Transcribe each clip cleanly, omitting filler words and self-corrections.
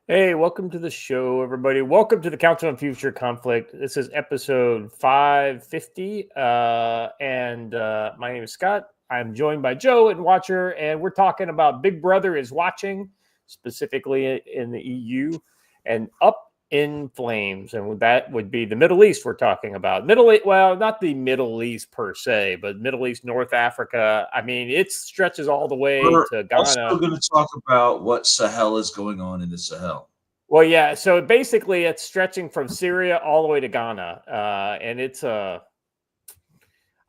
Hey, welcome to the show, everybody. Welcome to the Council on Future Conflict. This is episode 550, and my name is Scott. I'm joined by Joe and Watcher, and we're talking about Big Brother is watching, specifically in the EU, and up in flames. And that would be the Middle East we're talking about. Middle East, well, not the Middle East per se, but Middle East, North Africa. I mean, it stretches all the way We're to also Ghana. going to talk about what Sahel is going on in the Sahel. Well, yeah. So basically, it's stretching from Syria all the way to Ghana, and it's I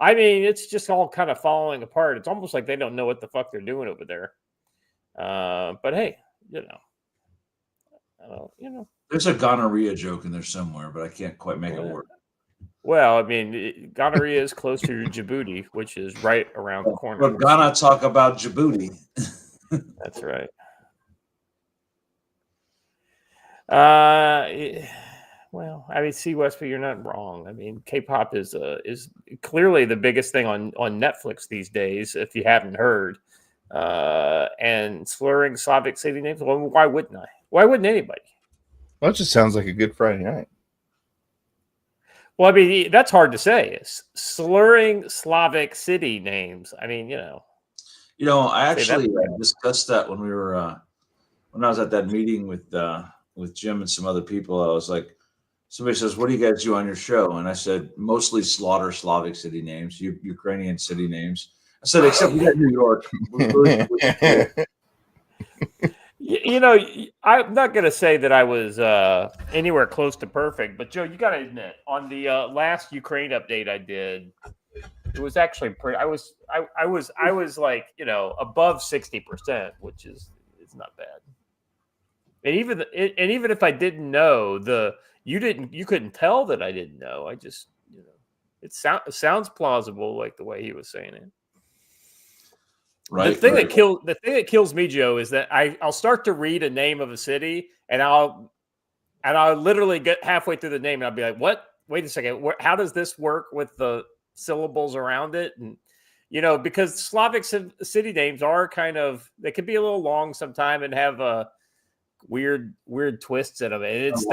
mean, it's just all kind of falling apart. It's almost like they don't know what the fuck they're doing over there. But hey, There's a gonorrhea joke in there somewhere, but I can't quite make it work. Well, I mean, gonorrhea is close to Djibouti, which is right around the corner. We're gonna talk about Djibouti. That's right. Well, I mean, see, Westby, you're not wrong. I mean, K-pop is clearly the biggest thing on Netflix these days. If you haven't heard, and slurring Slavic city names. Well, why wouldn't I? Why wouldn't anybody? Well, it just sounds like a good Friday night. Well, I mean, that's hard to say. Slurring Slavic city names. I mean, I actually discussed that when we were when I was at that meeting with Jim and some other people. I was like, somebody says, "What do you guys do on your show?" And I said, "Mostly slaughter Slavic city names, Ukrainian city names." I said, "Except we got New York." I'm not going to say that I was anywhere close to perfect, but Joe, you got to admit, on the last Ukraine update I did, it was actually pretty. I was like above 60%, which is not bad. And even if I didn't know you couldn't tell that I didn't know. I just it sounds plausible, like the way he was saying it. Right. The thing that kills me, Joe, is that I'll start to read a name of a city, and I'll literally get halfway through the name, and I'll be like, "What? Wait a second. How does this work with the syllables around it?" And because Slavic city names are they can be a little long sometimes and have weird twists in them, and it's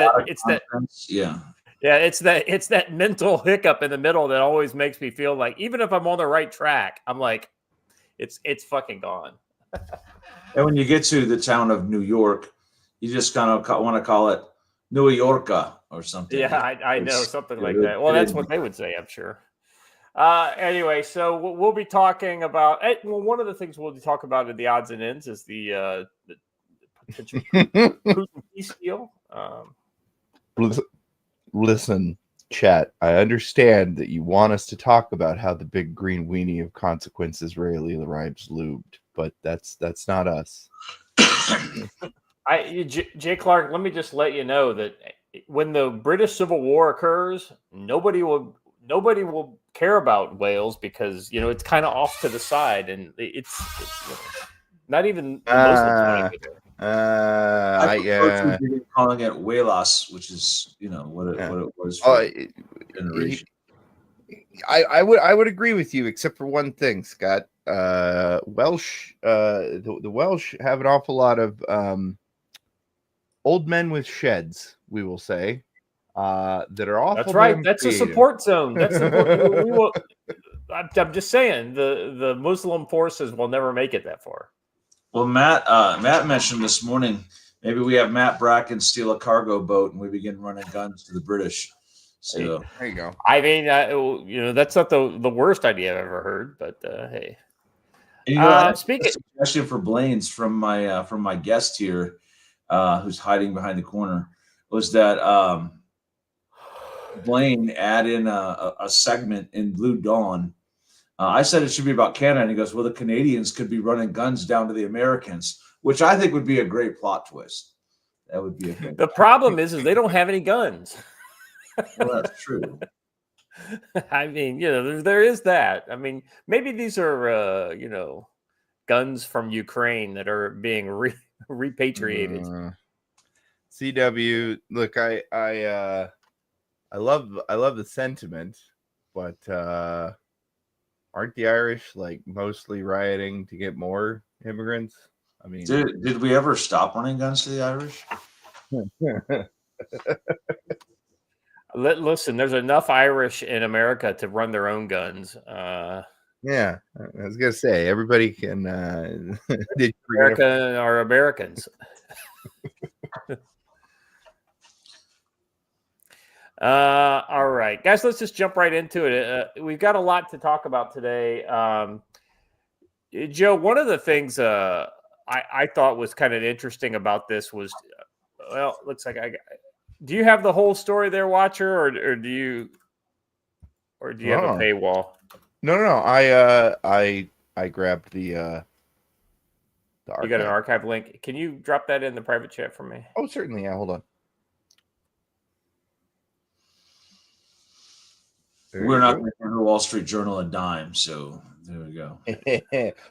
that mental hiccup in the middle that always makes me feel like, even if I'm on the right track, I'm like, it's fucking gone. And when you get to the town of New York, you just kind of want to call it New Yorka or something. Yeah, I know, something like that. Well, that's what they would say, I'm sure. Anyway, so we'll be talking about. Well, one of the things we'll talk about in the odds and ends is the potential Putin peace deal. Listen, chat, I understand that you want us to talk about how the big green weenie of consequences rarely arrives lubed, but that's not us. Jay Clark, let me just let you know that when the British Civil War occurs, nobody will care about Wales, because it's kind of off to the side, and it's not even Muslims. Calling it Wales, which is what it was. I would agree with you, except for one thing, Scott. Welsh, the Welsh have an awful lot of old men with sheds, we will say, that are awful. That's right. That's creative. A support zone. That's I'm just saying, the Muslim forces will never make it that far. Well, Matt mentioned this morning, maybe we have Matt Bracken steal a cargo boat and we begin running guns to the British. So there you go. I mean, that's not the worst idea I've ever heard, but hey. Speaking, suggestion for Blaine's from my guest here, who's hiding behind the corner, was that Blaine add in a segment in Blue Dawn. I said it should be about Canada, and he goes, "Well, the Canadians could be running guns down to the Americans," which I think would be a great plot twist. That would be a great. The problem is they don't have any guns. Well, that's true. I mean, there is that. I mean, maybe these are guns from Ukraine that are being repatriated. CW, look, I love the sentiment, but aren't the Irish like mostly rioting to get more immigrants? I mean, did we ever stop running guns to the Irish? Listen, there's enough Irish in America to run their own guns. Yeah, I was gonna say everybody can. America are Americans. All right, guys, let's just jump right into it. We've got a lot to talk about today. Joe, one of the things I thought was kind of interesting about this was, well, looks like do you have the whole story there, Watcher, or do you have a paywall? No. I grabbed the archive. You got an archive link. Can you drop that in the private chat for me? Oh, certainly. Yeah, hold on. We're not going to the Wall Street Journal a dime, so there we go.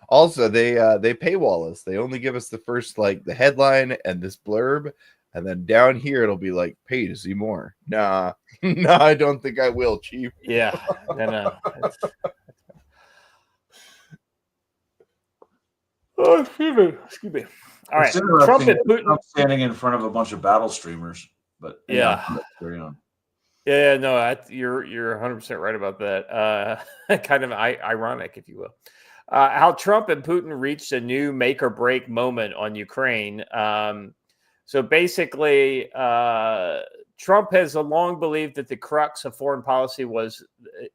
Also, they paywall us. They only give us the first, like, the headline and this blurb, and then down here it'll be like, pay to see more. Nah, no, I don't think I will, Chief. Yeah, no. Oh, excuse me. All right, Trump and Putin standing in front of a bunch of battle streamers, but yeah, carry on. Yeah, no, you're 100% right about that. Kind of ironic, if you will. How Trump and Putin reached a new make or break moment on Ukraine. So basically, Trump has long believed that the crux of foreign policy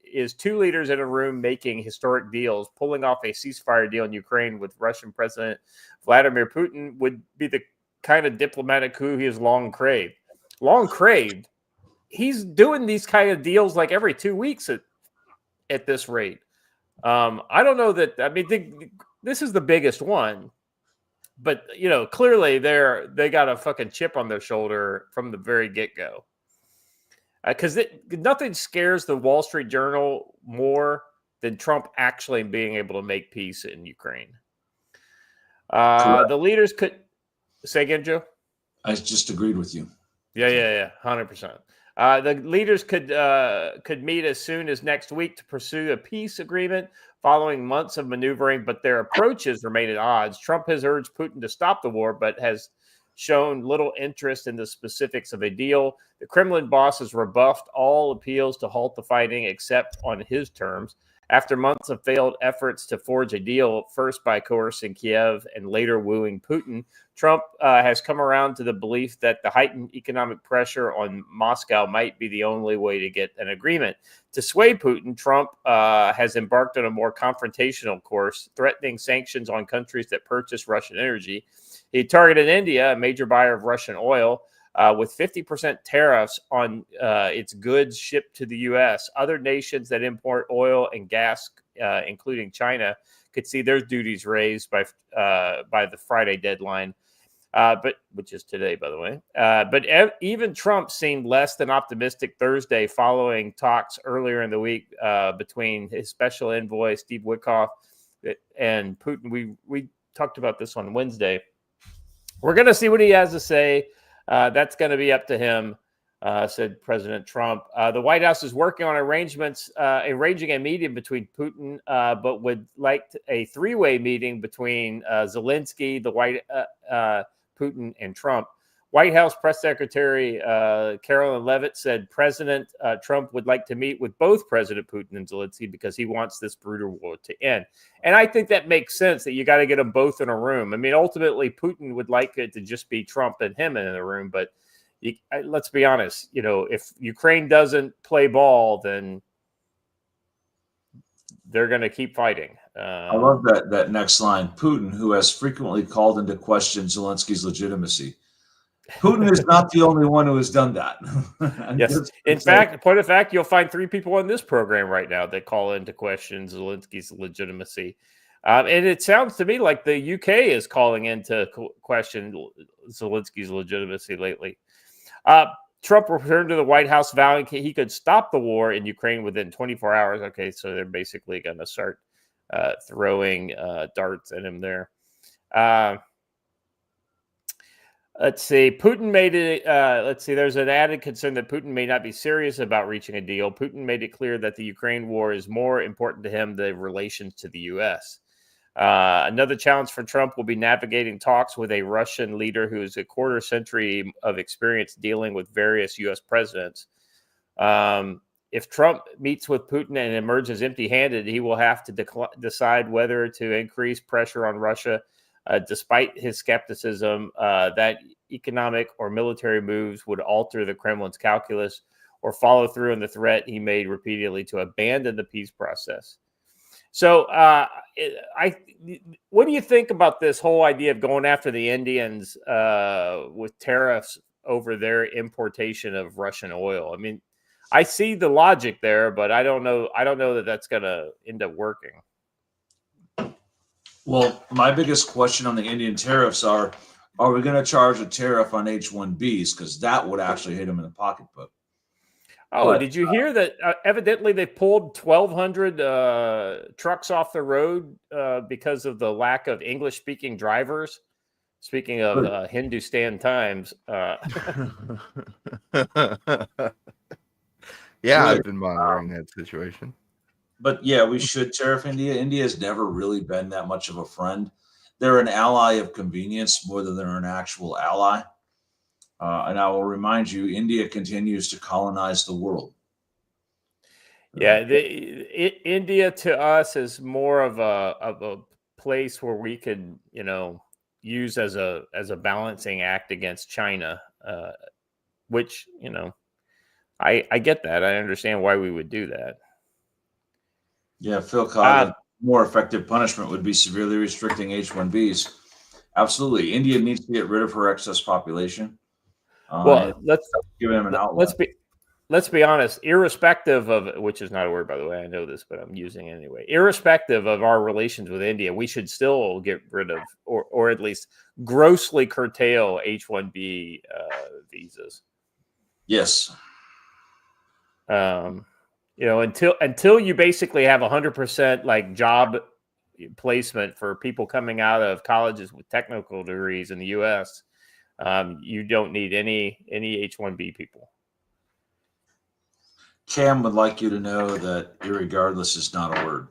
is two leaders in a room making historic deals. Pulling off a ceasefire deal in Ukraine with Russian President Vladimir Putin would be the kind of diplomatic coup he has long craved. He's doing these kind of deals like every 2 weeks at this rate. I don't know that. I mean, this is the biggest one, but clearly they got a fucking chip on their shoulder from the very get go. Because nothing scares the Wall Street Journal more than Trump actually being able to make peace in Ukraine. The leaders could say again, Joe. I just agreed with you. Yeah, 100%. The leaders could meet as soon as next week to pursue a peace agreement following months of maneuvering, but their approaches remain at odds. Trump has urged Putin to stop the war, but has shown little interest in the specifics of a deal. The Kremlin boss has rebuffed all appeals to halt the fighting except on his terms. After months of failed efforts to forge a deal, first by coercing Kiev and later wooing Putin, Trump has come around to the belief that the heightened economic pressure on Moscow might be the only way to get an agreement. To sway Putin, Trump has embarked on a more confrontational course, threatening sanctions on countries that purchase Russian energy. He targeted India, a major buyer of Russian oil, with 50% tariffs on its goods shipped to the U.S. Other nations that import oil and gas, including China, could see their duties raised by the Friday deadline, which is today, by the way. But even Trump seemed less than optimistic Thursday following talks earlier in the week between his special envoy, Steve Witkoff, and Putin. We talked about this on Wednesday. We're going to see what he has to say. That's going to be up to him, said President Trump. The White House is working on arrangements, arranging a meeting between Putin, but would like a three-way meeting between Zelensky, Putin, and Trump. White House Press Secretary Carolyn Leavitt said President Trump would like to meet with both President Putin and Zelensky because he wants this brutal war to end. And I think that makes sense that you got to get them both in a room. I mean, ultimately, Putin would like it to just be Trump and him in the room. But let's be honest, if Ukraine doesn't play ball, then they're going to keep fighting. I love that next line. Putin, who has frequently called into question Zelensky's legitimacy. Putin is not the only one who has done that. Yes. In fact, point of fact, you'll find 3 people on this program right now that call into question Zelensky's legitimacy. And it sounds to me like the UK is calling into question Zelensky's legitimacy lately. Trump returned to the White House vowing he could stop the war in Ukraine within 24 hours. Okay, so they're basically going to start throwing darts at him there. Let's see. Putin made it. There's an added concern that Putin may not be serious about reaching a deal. Putin made it clear that the Ukraine war is more important to him than relations to the U.S. Another challenge for Trump will be navigating talks with a Russian leader who is a quarter century of experience dealing with various U.S. presidents. If Trump meets with Putin and emerges empty-handed, he will have to decide whether to increase pressure on Russia, despite his skepticism that economic or military moves would alter the Kremlin's calculus or follow through on the threat he made repeatedly to abandon the peace process. So what do you think about this whole idea of going after the Indians with tariffs over their importation of Russian oil? I mean, I see the logic there, but I don't know that that's going to end up working. Well, my biggest question on the Indian tariffs are we going to charge a tariff on H-1Bs? Because that would actually hit them in the pocketbook. Oh, but, did you hear that? Evidently, they pulled 1,200 trucks off the road because of the lack of English-speaking drivers. Speaking of Hindustan Times. Yeah, I've been monitoring that situation. But yeah, we should tariff India. India has never really been that much of a friend. They're an ally of convenience more than they're an actual ally. And I will remind you, India continues to colonize the world. Yeah, India to us is more of a place where we could, use as a balancing act against China, which, I get that. I understand why we would do that. Yeah, Phil Coggin, more effective punishment would be severely restricting H-1Bs. Absolutely. India needs to get rid of her excess population. Well, let's give them an outlet. Let's be honest, irrespective of, which is not a word, by the way, I know this, but I'm using it anyway. Irrespective of our relations with India, we should still get rid of, or at least grossly curtail H-1B visas. Yes. Until you basically have 100% like job placement for people coming out of colleges with technical degrees in the U.S., you don't need any H-1B people. Cam would like you to know that irregardless is not a word.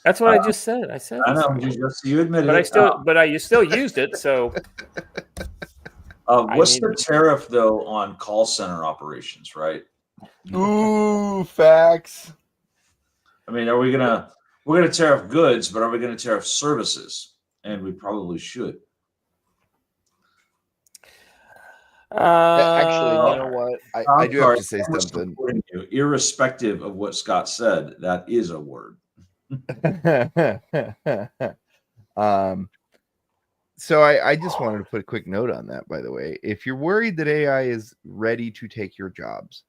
That's what I just said. I said. I know you admitted it. You still used it. So, what's the tariff though on call center operations? Right. Ooh, facts. I mean, we're gonna tariff goods, but are we gonna tariff services? And we probably should. Actually, you know what? I do have to say something. Irrespective of what Scott said, that is a word. So I just wanted to put a quick note on that, by the way. If you're worried that AI is ready to take your jobs,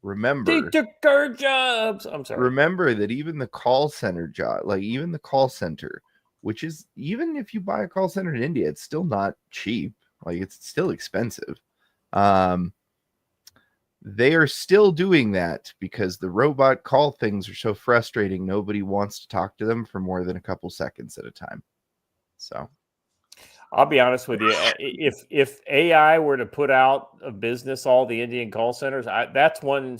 remember they took our jobs. I'm sorry. Remember that even the call center job, like even the call center, which is, even if you buy a call center in India, it's still not cheap. Like, it's still expensive. They are still doing that because the robot call things are so frustrating. Nobody wants to talk to them for more than a couple seconds at a time. So I'll be honest with you. If AI were to put out of business all the Indian call centers, that's one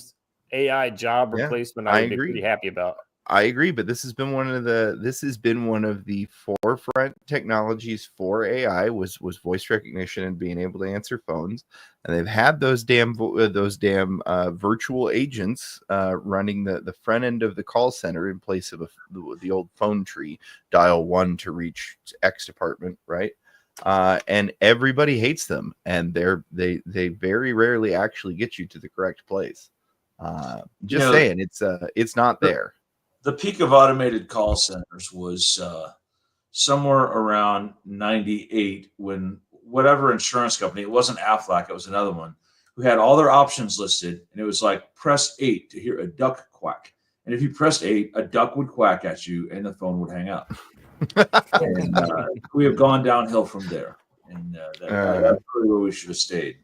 AI job replacement I would be pretty happy about. I agree, but this has been one of the forefront technologies for AI was voice recognition and being able to answer phones, and they've had those damn virtual agents running the front end of the call center in place of the old phone tree, dial 1 to reach X department, right? And everybody hates them, and they very rarely actually get you to the correct place. Saying, it's not there. The peak of automated call centers was somewhere around 98 when whatever insurance company, it wasn't Aflac, it was another one, who had all their options listed. And it was like, press 8 to hear a duck quack. And if you pressed 8, a duck would quack at you and the phone would hang up. And we have gone downhill from there. And that's really where we should have stayed.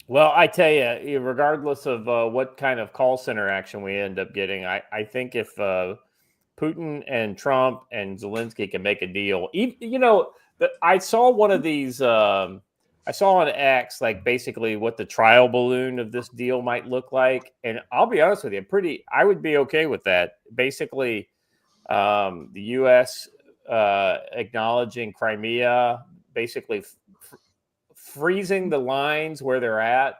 Well, I tell you, regardless of what kind of call center action we end up getting, I think if Putin and Trump and Zelensky can make a deal, I saw one of these. I saw on X, like basically what the trial balloon of this deal might look like, and I'll be honest with you, I would be okay with that. Basically, The U.S. Acknowledging Crimea, basically freezing the lines where they're at,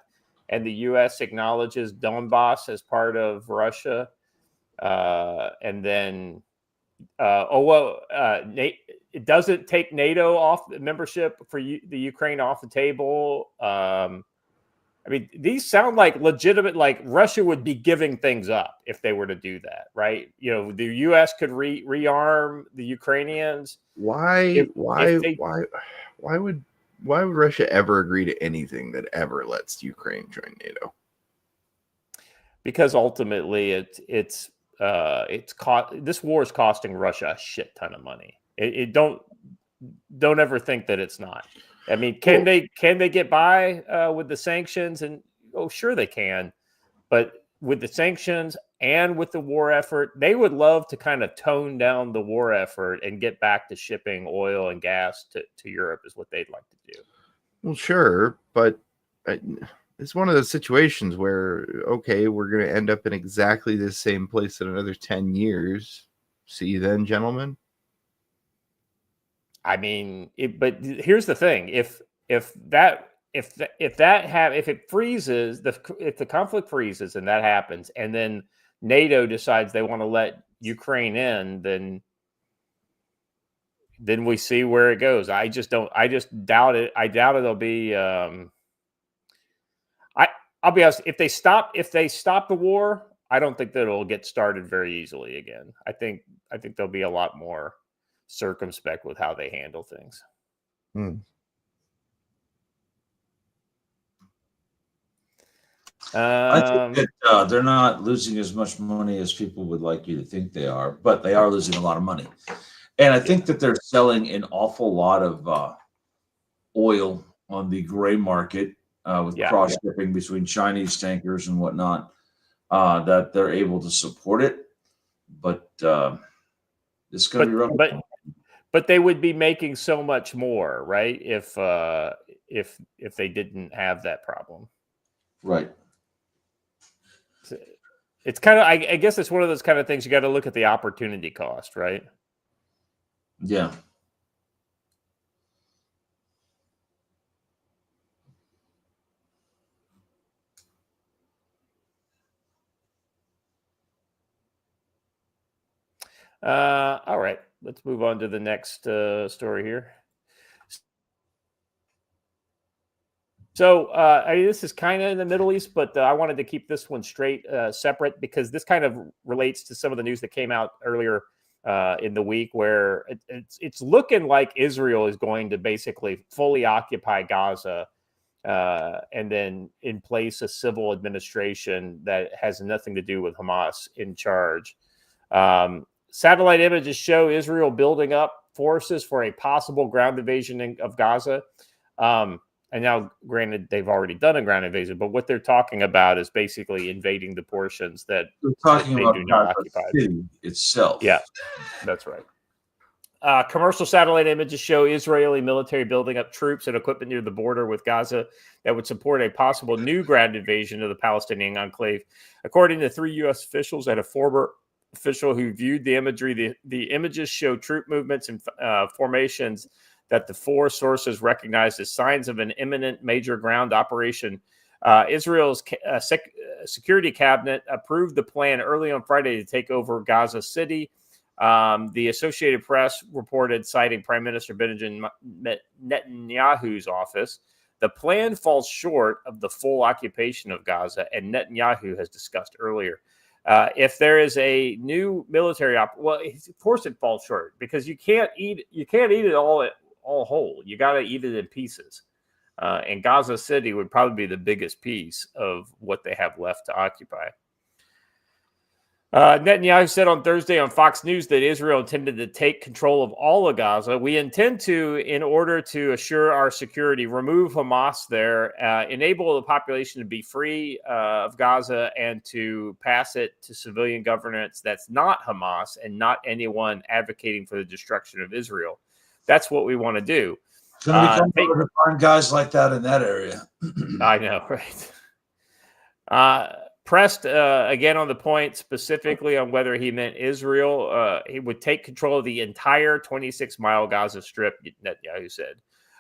and the U.S. acknowledges Donbass as part of Russia, and then it doesn't take NATO off membership for the Ukraine off the table. I mean, these sound like legitimate, like Russia would be giving things up if they were to do that, right? You know, the U.S. could rearm the Ukrainians. Why would Russia ever agree to anything that ever lets Ukraine join NATO? Because ultimately, this war is costing Russia a shit ton of money. Don't ever think that it's not. I mean, can they get by with the sanctions? And sure they can, but with the sanctions and with the war effort, they would love to kind of tone down the war effort and get back to shipping oil and gas to Europe is what they'd like to do. Well, sure, but it's one of those situations where, okay, we're going to end up in exactly the same place in another 10 years. See you then, gentlemen. I mean, but here's the thing: if it freezes, if the conflict freezes and that happens, and then NATO decides they want to let Ukraine in, then we see where it goes. I just doubt it. I doubt it'll be. I'll be honest. If they stop the war, I don't think that it'll get started very easily again. I think there'll be a lot more circumspect with how they handle things. I think that they're not losing as much money as people would like you to think they are, but they are losing a lot of money. And I think that they're selling an awful lot of oil on the gray market with cross shipping between Chinese tankers and whatnot, that they're able to support it. But it's going to be rough. But they would be making so much more, right? If they didn't have that problem, right? It's kind of, I guess, it's one of those kind of things you got to look at the opportunity cost, right? Yeah. All right. Let's move on to the next story here. So this is kind of in the Middle East, but I wanted to keep this one straight, separate, because this kind of relates to some of the news that came out earlier in the week, where it's looking like Israel is going to basically fully occupy Gaza and then in place a civil administration that has nothing to do with Hamas in charge. Satellite images show Israel building up forces for a possible ground invasion of Gaza. And now, granted, they've already done a ground invasion, but what they're talking about is basically invading the portions that they do not occupy. City itself. Yeah, that's right. Commercial satellite images show Israeli military building up troops and equipment near the border with Gaza that would support a possible new ground invasion of the Palestinian enclave. According to 3 U.S. officials and a former official who viewed the imagery, the images show troop movements and formations that the 4 sources recognized as signs of an imminent major ground operation. Israel's security cabinet approved the plan early on Friday to take over Gaza City. The Associated Press reported, citing Prime Minister Benjamin Netanyahu's office, the plan falls short of the full occupation of Gaza, and Netanyahu has discussed earlier. If there is a new military of course it falls short, because you can't eat it all whole. You got to eat it in pieces. And Gaza City would probably be the biggest piece of what they have left to occupy. Netanyahu said on Thursday on Fox News that Israel intended to take control of all of Gaza. We intend to, in order to assure our security, remove Hamas there, enable the population to be free of Gaza, and to pass it to civilian governance that's not Hamas and not anyone advocating for the destruction of Israel. That's what we want to do. It's going to become hard to find guys like that in that area. I know, right? Pressed again on the point, specifically on whether he meant Israel, he would take control of the entire 26-mile Gaza Strip, Netanyahu said.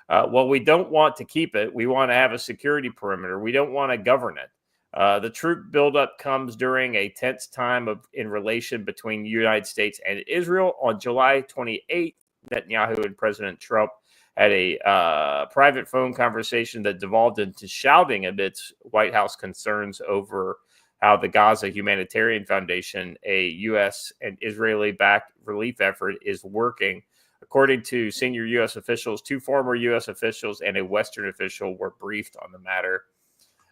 Well, we don't want to keep it. We want to have a security perimeter. We don't want to govern it. The troop buildup comes during a tense time in relation between the United States and Israel. On July 28th, Netanyahu and President Trump had a private phone conversation that devolved into shouting amidst White House concerns over how the Gaza Humanitarian Foundation, a U.S. and Israeli-backed relief effort, is working. According to senior U.S. officials, 2 former U.S. officials and a Western official were briefed on the matter.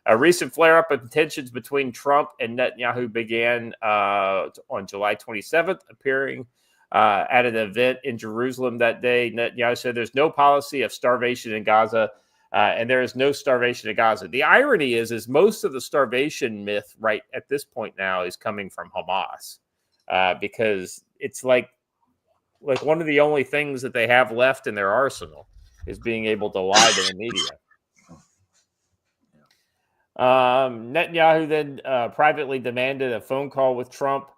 A recent flare-up of tensions between Trump and Netanyahu began on July 27th, appearing at an event in Jerusalem that day. Netanyahu said there's no policy of starvation in Gaza, and there is no starvation in Gaza. The irony is most of the starvation myth right at this point now is coming from Hamas, because it's like one of the only things that they have left in their arsenal is being able to lie to the media. Netanyahu then privately demanded a phone call with Trump.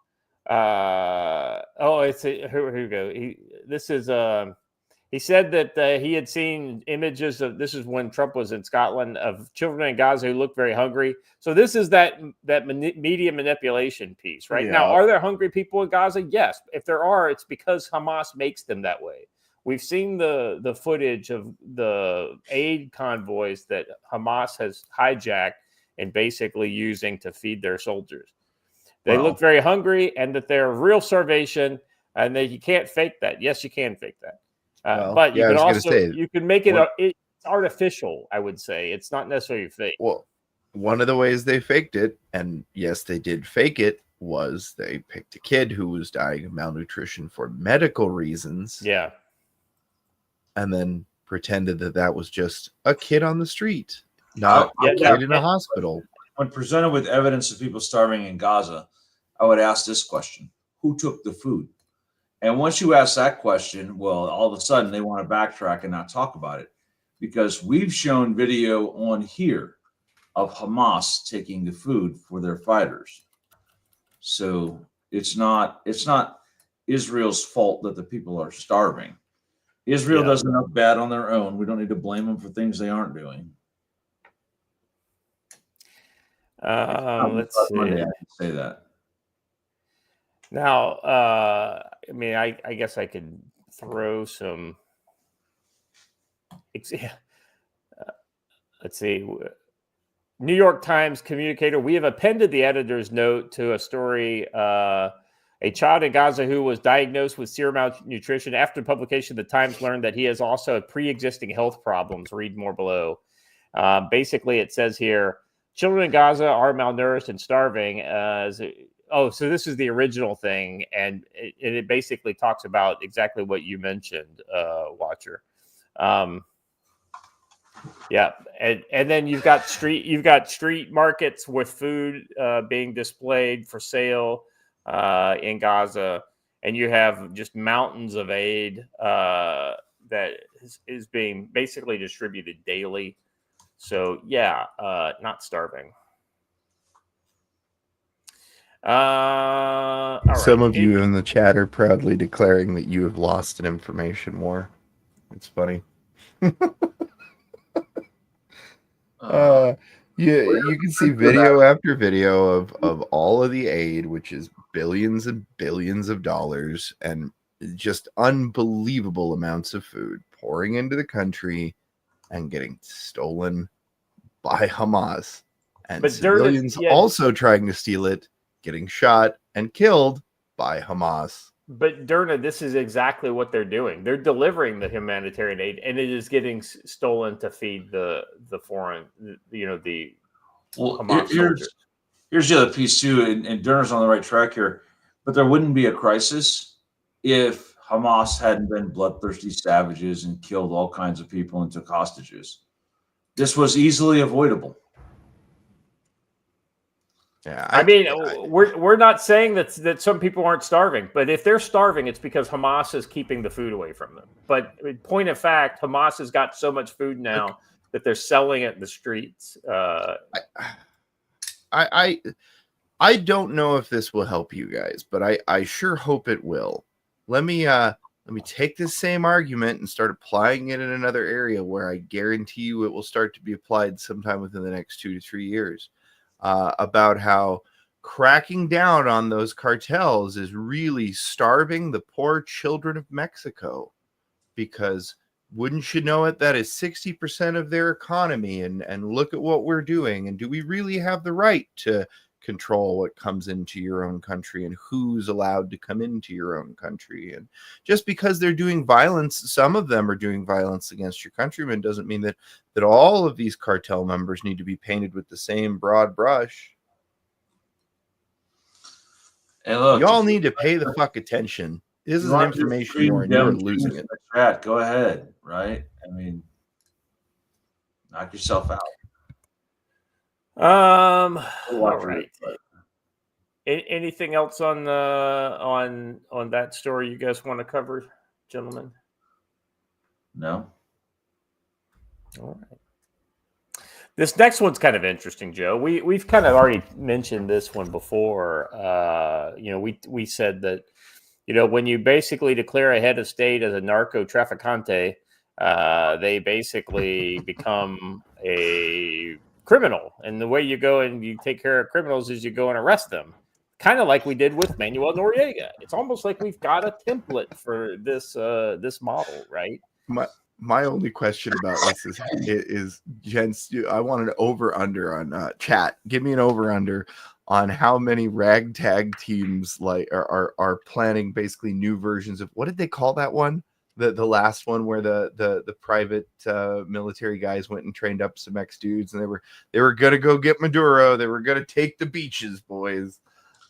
Here we go. He said that he had seen images of, this is when Trump was in Scotland, of children in Gaza who looked very hungry. So this is that media manipulation piece, right? Yeah. Now, are there hungry people in Gaza? Yes. If there are, it's because Hamas makes them that way. We've seen the footage of the aid convoys that Hamas has hijacked and basically using to feed their soldiers. They look very hungry, and that they're real starvation, and that you can't fake that. Yes, you can fake that. But you can also you can make it it's artificial, I would say. It's not necessarily fake. Well, one of the ways they faked it, and yes, they did fake it, was they picked a kid who was dying of malnutrition for medical reasons. Yeah. And then pretended that was just a kid on the street, not a kid in a hospital. When presented with evidence of people starving in Gaza, I would ask this question: who took the food? And once you ask that question, well, all of a sudden they want to backtrack and not talk about it, because we've shown video on here of Hamas taking the food for their fighters. So it's not Israel's fault that the people are starving. Israel does enough bad on their own. We don't need to blame them for things they aren't doing. Let's see. I can say that. Now, I mean, I guess I could throw some. Let's see. New York Times communicator: we have appended the editor's note to a story. A child in Gaza who was diagnosed with severe malnutrition. After publication, the Times learned that he has also pre-existing health problems. Read more below. Basically, it says here, children in Gaza are malnourished and starving. So this is the original thing, and it basically talks about exactly what you mentioned, Watcher. Yeah, and then you've got street markets with food being displayed for sale in Gaza, and you have just mountains of aid that is being basically distributed daily. So yeah, not starving. Some of you in the chat are proudly declaring that you have lost an information war. It's funny. You can see video after video of all of the aid, which is billions and billions of dollars, and just unbelievable amounts of food pouring into the country and getting stolen by Hamas, and civilians also trying to steal it, getting shot and killed by Hamas. But Derna, this is exactly what they're doing. They're delivering the humanitarian aid, and it is getting stolen to feed the foreign, the Hamas soldiers. Here's the other piece too, and Derna's on the right track here. But there wouldn't be a crisis if Hamas hadn't been bloodthirsty savages and killed all kinds of people and took hostages. This was easily avoidable. Yeah, I mean, we're not saying that some people aren't starving, but if they're starving, it's because Hamas is keeping the food away from them. But point of fact, Hamas has got so much food now that they're selling it in the streets. I don't know if this will help you guys, but I sure hope it will. Let me take this same argument and start applying it in another area where I guarantee you it will start to be applied sometime within the next 2 to 3 years. About how cracking down on those cartels is really starving the poor children of Mexico, because wouldn't you know it, that is 60% of their economy, and look at what we're doing, and do we really have the right to control what comes into your own country and who's allowed to come into your own country? And just because they're doing violence, some of them are doing violence against your countrymen, doesn't mean that all of these cartel members need to be painted with the same broad brush. Hey, look, y'all need to pay the fuck attention. This is an information war, and you're losing it. Chat, go ahead, right? I mean, knock yourself out. All right. Anything else on that story you guys want to cover, gentlemen? No. All right. This next one's kind of interesting, Joe. We've kind of already mentioned this one before. We said that, when you basically declare a head of state as a narco traficante, they basically become a criminal. And the way you go and you take care of criminals is you go and arrest them. Kind of like we did with Manuel Noriega. It's almost like we've got a template for this model, right? My only question about this is gents, I want an over-under on chat. Give me an over-under on how many ragtag teams are planning basically new versions of, what did they call that one? The last one where the private military guys went and trained up some ex-dudes, and they were gonna go get Maduro. They were gonna take the beaches, boys.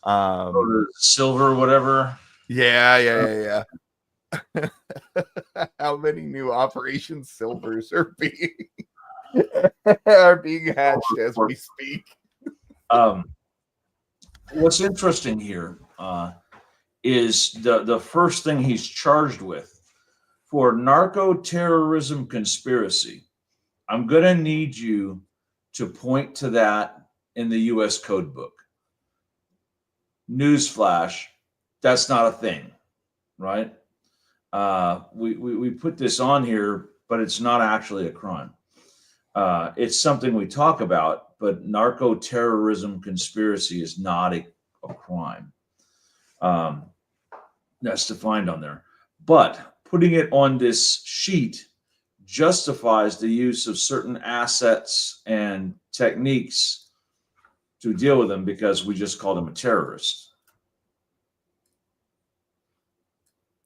Silver, whatever. Yeah. How many new Operation Silvers are being hatched as we speak? What's interesting here is the first thing he's charged with for narco-terrorism conspiracy. I'm going to need you to point to that in the U.S. Code Book. Newsflash, that's not a thing, right? We put this on here, but it's not actually a crime. It's something we talk about, but narco-terrorism conspiracy is not a crime. That's defined on there. But putting it on this sheet justifies the use of certain assets and techniques to deal with them, because we just called him a terrorist.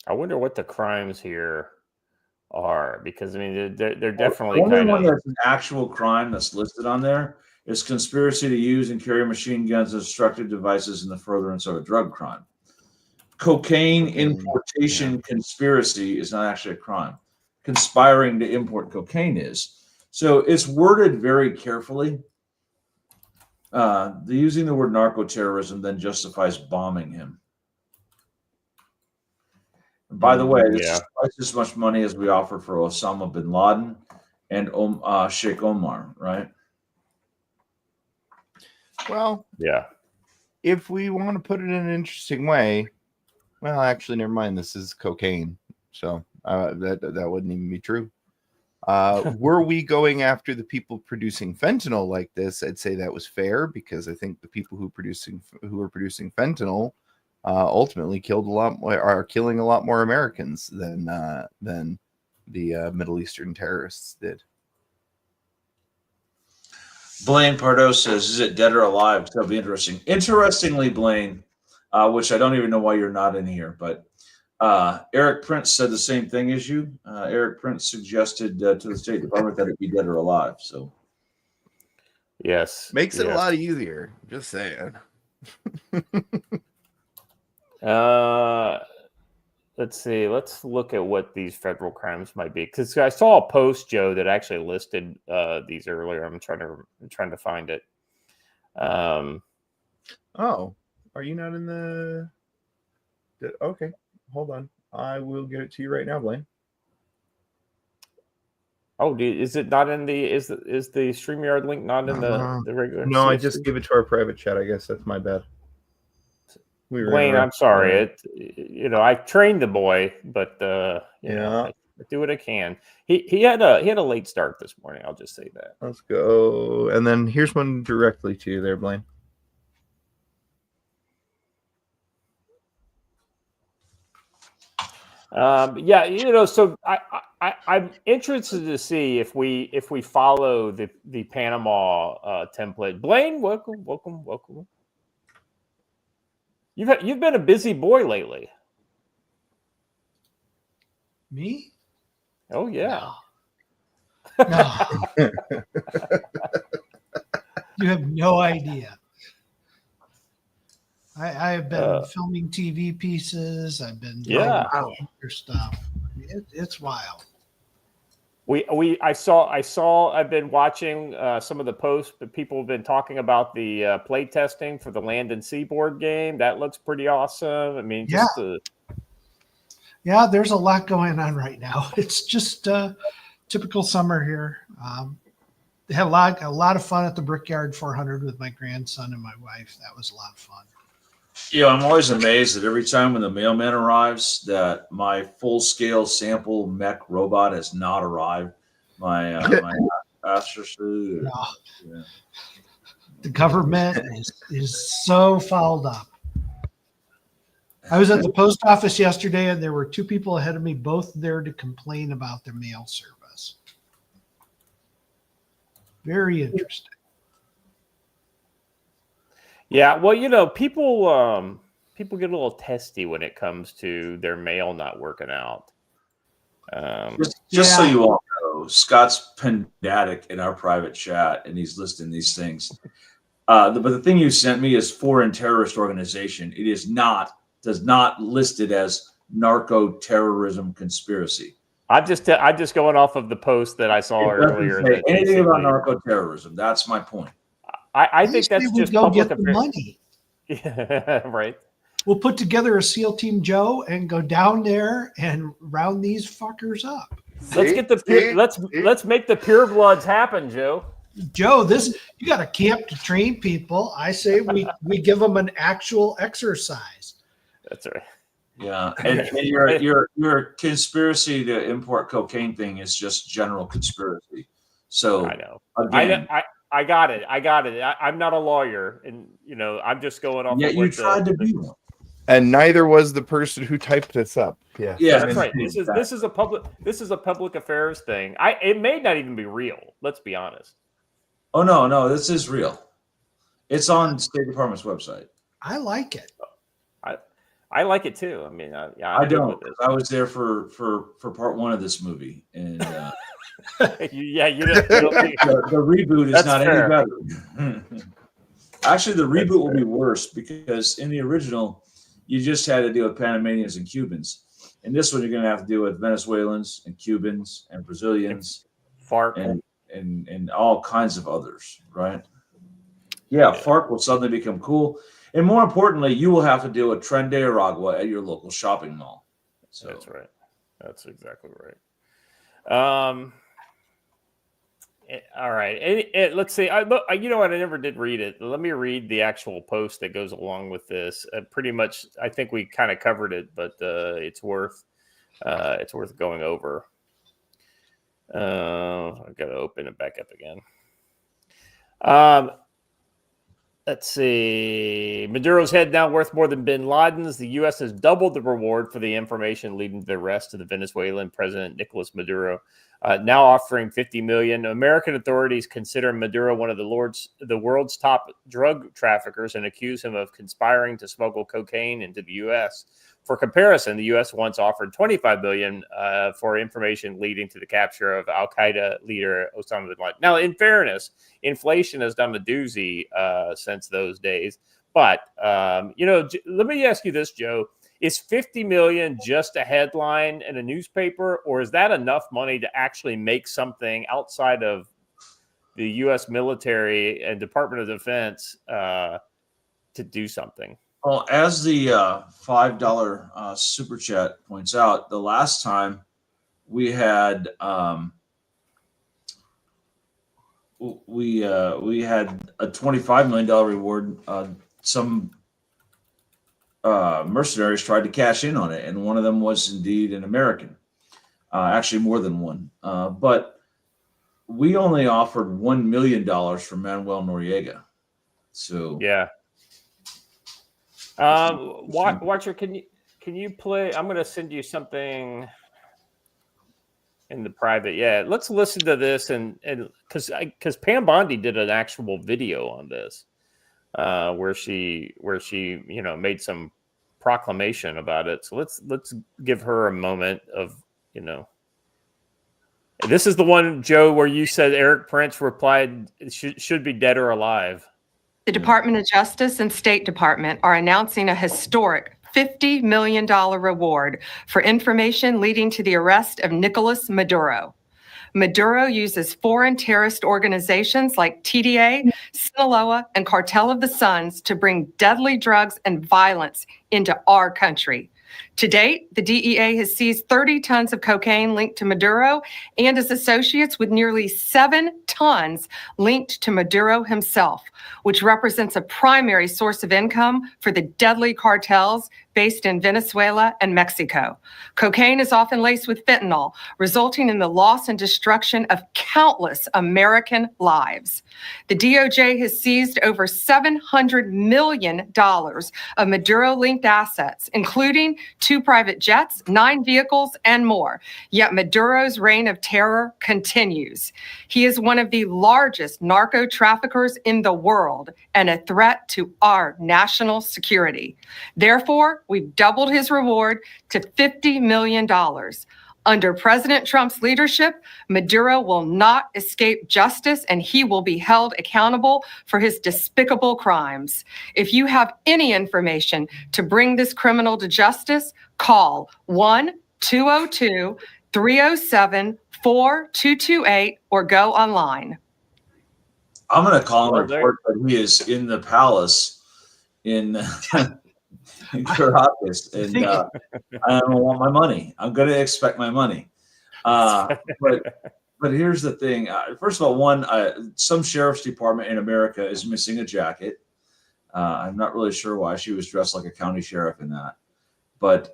I wonder what the crimes here are, because I mean they're definitely the only kind one of that's an actual crime that's listed on there is conspiracy to use and carry machine guns and destructive devices in the furtherance of a drug crime. Cocaine importation conspiracy is not actually a crime. Conspiring to import cocaine is. So it's worded very carefully. Using the word narco-terrorism then justifies bombing him. And by the way, this is twice as much money as we offer for Osama bin Laden and Sheikh Omar, right? Well, yeah. If we want to put it in an interesting way, well, actually, never mind. This is cocaine, so that wouldn't even be true. Were we going after the people producing fentanyl like this? I'd say that was fair, because I think the people who are producing fentanyl ultimately are killing a lot more Americans than the Middle Eastern terrorists did. Blaine Pardo says, "Is it dead or alive?" It's going to be interesting. Interestingly, Blaine, which I don't even know why you're not in here, but Eric Prince said the same thing as you. Eric Prince suggested to the State Department that it be dead or alive. So, yes, makes it a lot easier. Just saying. Let's see. Let's look at what these federal crimes might be, because I saw a post, Joe, that actually listed these earlier. I'm trying to find it. Oh, are you not in the? Okay, hold on. I will get it to you right now, Blaine. Oh, is it not in the? Is the StreamYard link not in the regular? No, I just gave it to our private chat. I guess that's my bad. Blaine, I'm sorry. I trained the boy, but I do what I can. He had a late start this morning. I'll just say that. Let's go. And then here's one directly to you there, Blaine. So I'm interested to see if we follow the Panama template. Blaine, welcome. You've been a busy boy lately. Me? Oh yeah. No. You have no idea. I have been filming TV pieces. I've been doing other stuff. I mean, it's wild. I've been watching some of the posts, but people have been talking about the play testing for the Land and Seaboard game. That looks pretty awesome. I mean, yeah, there's a lot going on right now. It's just typical summer here. They had a lot of fun at the Brickyard 400 with my grandson and my wife. That was a lot of fun. Yeah, I'm always amazed that every time when the mailman arrives, that my full-scale sample mech robot has not arrived. My astrosuit. No. Yeah. The government is so fouled up. I was at the post office yesterday, and there were two people ahead of me, both there to complain about their mail service. Very interesting. Yeah, well, people get a little testy when it comes to their mail not working out. Just so you all know, Scott's pedantic in our private chat, and he's listing these things. But the thing you sent me is foreign terrorist organization. It does not list it as narco terrorism conspiracy. I'm just going off of the post that I saw earlier. Say anything about narco terrorism. That's my point. I think that's just go get the money. Yeah, right. We'll put together a SEAL Team Joe and go down there and round these fuckers up. Let's make the purebloods happen, Joe. Joe, you got a camp to train people. I say we give them an actual exercise. That's right. Yeah, and your conspiracy to import cocaine thing is just general conspiracy. So I know. Again, I got it. I'm not a lawyer, and I'm just going off. Yeah, you tried to be one, and neither was the person who typed this up. Yeah, that's right. This is a public affairs thing. It may not even be real. Let's be honest. Oh no, this is real. It's on State Department's website. I like it. I like it too. I mean, I don't. I was there for part one of this movie, and you didn't. The reboot is not any better. Actually, the reboot will be worse because in the original, you just had to deal with Panamanians and Cubans. In this one, you're going to have to deal with Venezuelans and Cubans and Brazilians, FARC, and all kinds of others. Right? Yeah, FARC will suddenly become cool. And more importantly, you will have to deal with Tren de Aragua at your local shopping mall. So that's right. That's exactly right. All right. Let's see. You know what? I never did read it. Let me read the actual post that goes along with this. Pretty much, I think we kind of covered it, but it's worth going over. I've got to open it back up again. Let's see. Maduro's head now worth more than bin Laden's. The U.S. has doubled the reward for the information leading to the arrest of the Venezuelan President Nicolas Maduro, now offering $50 million. American authorities consider Maduro one of the world's top drug traffickers and accuse him of conspiring to smuggle cocaine into the U.S. For comparison, the U.S. once offered $25 billion for information leading to the capture of Al-Qaeda leader Osama bin Laden. Now, in fairness, inflation has done a doozy since those days. But, let me ask you this, Joe. Is $50 million just a headline in a newspaper, or is that enough money to actually make something outside of the U.S. military and Department of Defense to do something? Well, as the $5 super chat points out, the last time we had we had a $25 million reward. mercenaries tried to cash in on it, and one of them was indeed an American. Actually, more than one. But we only offered $1 million for Manuel Noriega. So yeah. Watcher, can you play? I'm going to send you something in the private. Yeah, let's listen to this, and because Pam Bondi did an actual video on this, where she made some proclamation about it. So let's give her a moment of This is the one, Joe, where you said Eric Prince replied should be dead or alive. The Department of Justice and State Department are announcing a historic $50 million reward for information leading to the arrest of Nicolas Maduro. Maduro uses foreign terrorist organizations like TDA, Sinaloa, and Cartel of the Suns to bring deadly drugs and violence into our country. To date, the DEA has seized 30 tons of cocaine linked to Maduro and his associates, with nearly 7 tons linked to Maduro himself, which represents a primary source of income for the deadly cartels based in Venezuela and Mexico. Cocaine is often laced with fentanyl, resulting in the loss and destruction of countless American lives. The DOJ has seized over $700 million of Maduro-linked assets, including 2 private jets, 9 vehicles, and more. Yet Maduro's reign of terror continues. He is one of the largest narco traffickers in the world and a threat to our national security. Therefore, we've doubled his reward to $50 million. Under President Trump's leadership, Maduro will not escape justice, and he will be held accountable for his despicable crimes. If you have any information to bring this criminal to justice, call 1-202-307-4228 or go online. I'm going to call him report that he is in the palace in Caracas, and I don't want my money. I'm going to expect my money. But here's the thing. First of all, some sheriff's department in America is missing a jacket. I'm not really sure why she was dressed like a county sheriff in that. But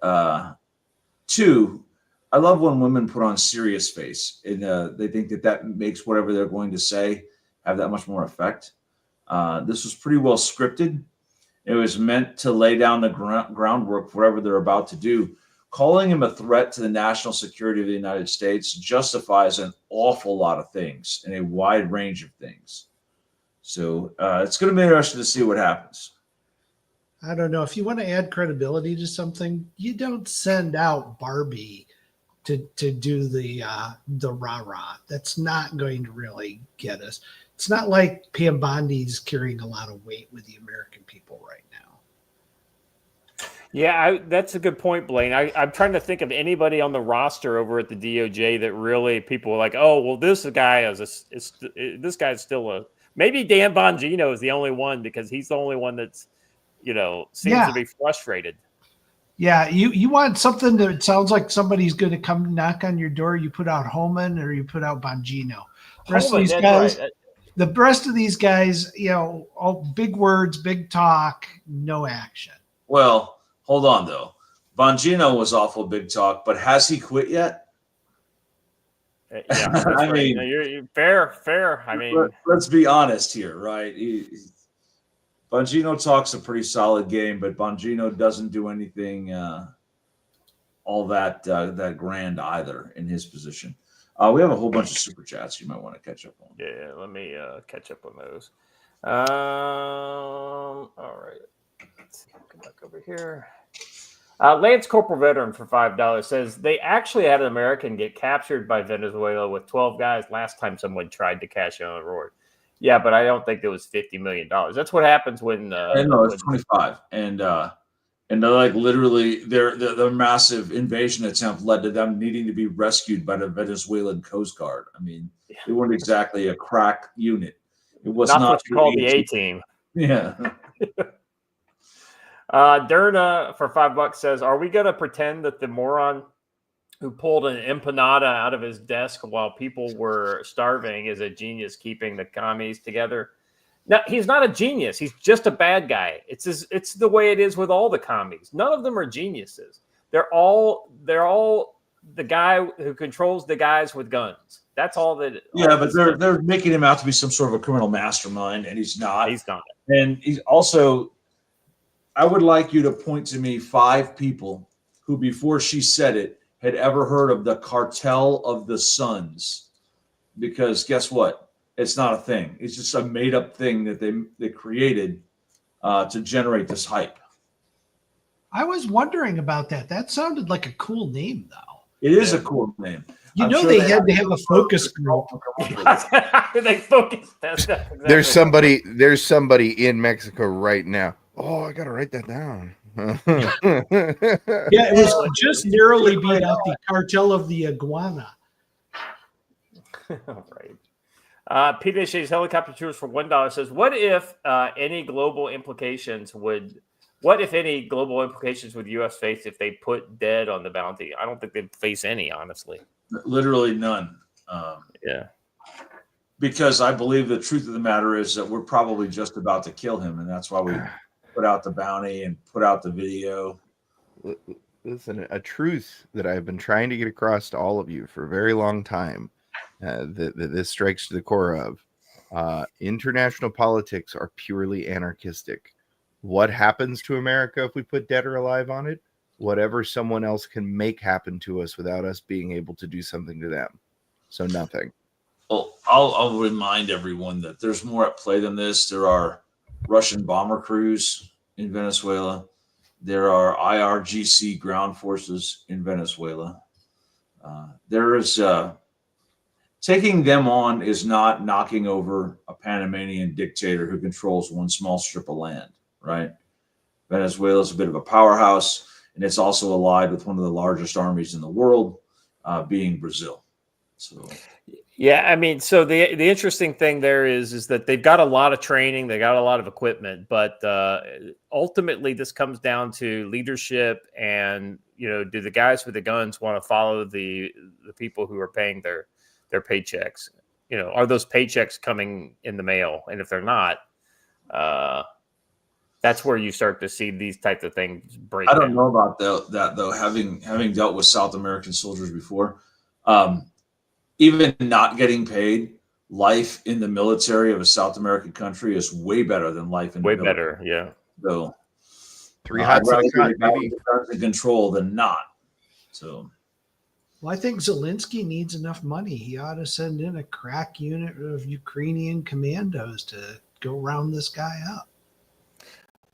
2, I love when women put on serious face, and they think that makes whatever they're going to say have that much more effect. This was pretty well scripted. It was meant to lay down the groundwork for whatever they're about to do. Calling him a threat to the national security of the United States justifies an awful lot of things and a wide range of things. So it's going to be interesting to see what happens. I don't know. If you want to add credibility to something, you don't send out Barbie to do the rah-rah. That's not going to really get us. It's not like Pam Bondi's carrying a lot of weight with the American people right now. Yeah, that's a good point, Blaine. I'm trying to think of anybody on the roster over at the DOJ that really people are like, oh, well, this guy's still a maybe Dan Bongino is the only one because he's the only one that's seems to be frustrated. Yeah, you want something that sounds like somebody's going to come knock on your door. You put out Holman or you put out Bongino. The rest of these guys. Right. The rest of these guys, all big words, big talk, no action. Well, hold on, though. Bongino was awful big talk, but has he quit yet? Yeah, I mean, you're fair. I mean, let's be honest here, right? Bongino talks a pretty solid game, but Bongino doesn't do anything all that grand either in his position. We have a whole bunch of super chats you might want to catch up on. Yeah, let me catch up on those. All right. Let's see. Come back over here. Lance Corporal Veteran for $5 says they actually had an American get captured by Venezuela with 12 guys last time someone tried to cash in on a reward. Yeah, but I don't think it was $50 million. That's what happens when. No, it's 25, and they're like literally their massive invasion attempt led to them needing to be rescued by the Venezuelan Coast Guard. I mean, they weren't exactly a crack unit. It was not what you call the A-team. Yeah. Derna for $5 says, "Are we going to pretend that the moron who pulled an empanada out of his desk while people were starving is a genius keeping the commies together?" No, he's not a genius. He's just a bad guy. It's the way it is with all the commies. None of them are geniuses. They're all the guy who controls the guys with guns. That's all that. Yeah, but they're making him out to be some sort of a criminal mastermind, and he's not. He's not. And he's also. I would like you to point to me 5 people who, before she said it, had ever heard of the Cartel of the Suns, because guess what? It's not a thing. It's just a made-up thing that they created to generate this hype. I was wondering about that. That sounded like a cool name, though. It is a cool name. You I'm know, sure they had to have a focus group. They focus. That's exactly There's somebody in Mexico right now. Oh, I gotta write that down. Yeah, it was just narrowly beat out the Cartel of the Iguana. All right. Peter Shay's helicopter tours for $1 says, what if any global implications would U.S. face if they put dead on the bounty? I don't think they'd face any, honestly. Literally none. Yeah. Because I believe the truth of the matter is that we're probably just about to kill him, and that's why we put out the bounty and put out the video. Listen, a truth that I've been trying to get across to all of you for a very long time, that this strikes to the core of. International politics are purely anarchistic. What happens to America if we put dead or alive on it? Whatever someone else can make happen to us without us being able to do something to them. So nothing. Well, I'll remind everyone that there's more at play than this. There are Russian bomber crews in Venezuela. There are IRGC ground forces in Venezuela. There is taking them on is not knocking over a Panamanian dictator who controls one small strip of land, right? Venezuela is a bit of a powerhouse, and it's also allied with one of the largest armies in the world, being Brazil. So. Yeah, I mean, so the interesting thing there is that they've got a lot of training, they got a lot of equipment, but ultimately this comes down to leadership and, do the guys with the guns want to follow the people who are paying their paychecks? Are those paychecks coming in the mail? And if they're not, that's where you start to see these types of things break down. I don't know about that though, having dealt with South American soldiers before. Even not getting paid, life in the military of a South American country is way better than life in way the military. Better, yeah. So I'd rather be in control than not. So, Well, I think Zelensky needs enough money. He ought to send in a crack unit of Ukrainian commandos to go round this guy up.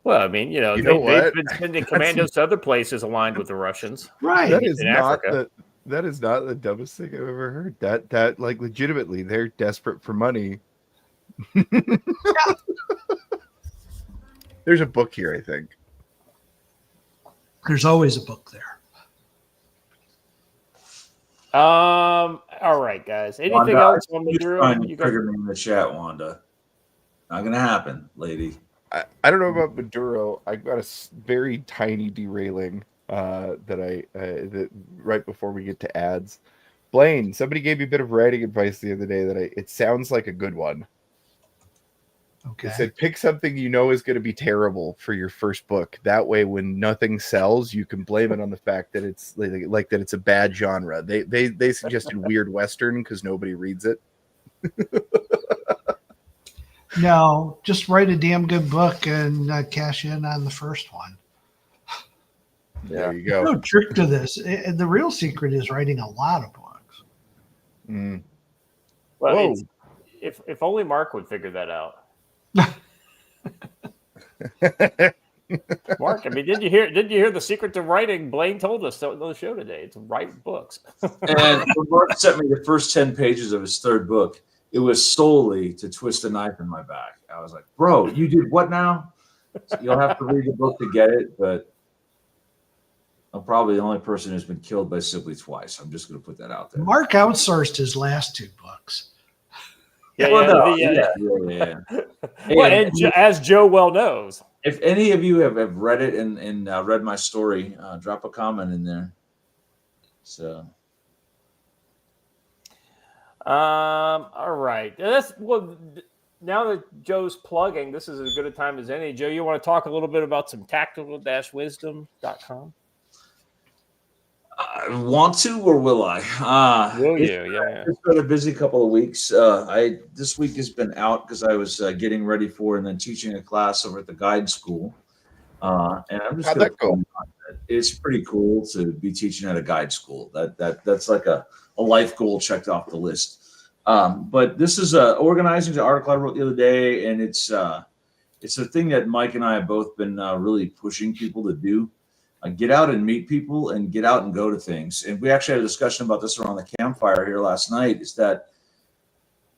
Well, I mean, they've been sending commandos to other places aligned with the Russians. Right. That is in not Africa. That is not the dumbest thing I've ever heard. That like legitimately, they're desperate for money. There's a book here, I think. There's always a book there. All right, guys. Anything Wanda, else on Maduro? trying to trigger me in the chat, Wanda. Not gonna happen, lady. I don't know about Maduro. I got a very tiny derailing that right before we get to ads. Blaine, somebody gave you a bit of writing advice the other day that it sounds like a good one. Okay. It said pick something you know is going to be terrible for your first book. That way, when nothing sells, you can blame it on the fact that it's like that it's a bad genre. They suggested weird Western because nobody reads it. No, just write a damn good book and cash in on the first one. There you go. No trick to this. The real secret is writing a lot of books. Mm. Well, if only Mark would figure that out. Mark, I mean, did you hear the secret to writing? Blaine told us on the show today. It's write books. And when Mark sent me the first 10 pages of his third book, it was solely to twist a knife in my back. I was like, bro, you did what now? So you'll have to read the book to get it, but I'm probably the only person who's been killed by Sibley twice. I'm just going to put that out there. Mark outsourced his last 2 books. Yeah. Well, and as Joe well knows, if any of you have read it and read my story, drop a comment in there. So, all right. now that Joe's plugging, this is as good a time as any. Joe, you want to talk a little bit about some tactical-wisdom.com? I want to, or will I? Will you? Yeah. It's been a busy couple of weeks. This week has been out because I was getting ready for and then teaching a class over at the guide school. And I'm just How'd gonna that go? It's pretty cool to be teaching at a guide school. That's like a life goal checked off the list. But this is organizing the article I wrote the other day, and it's a thing that Mike and I have both been really pushing people to do. Get out and meet people and get out and go to things. And we actually had a discussion about this around the campfire here last night, is that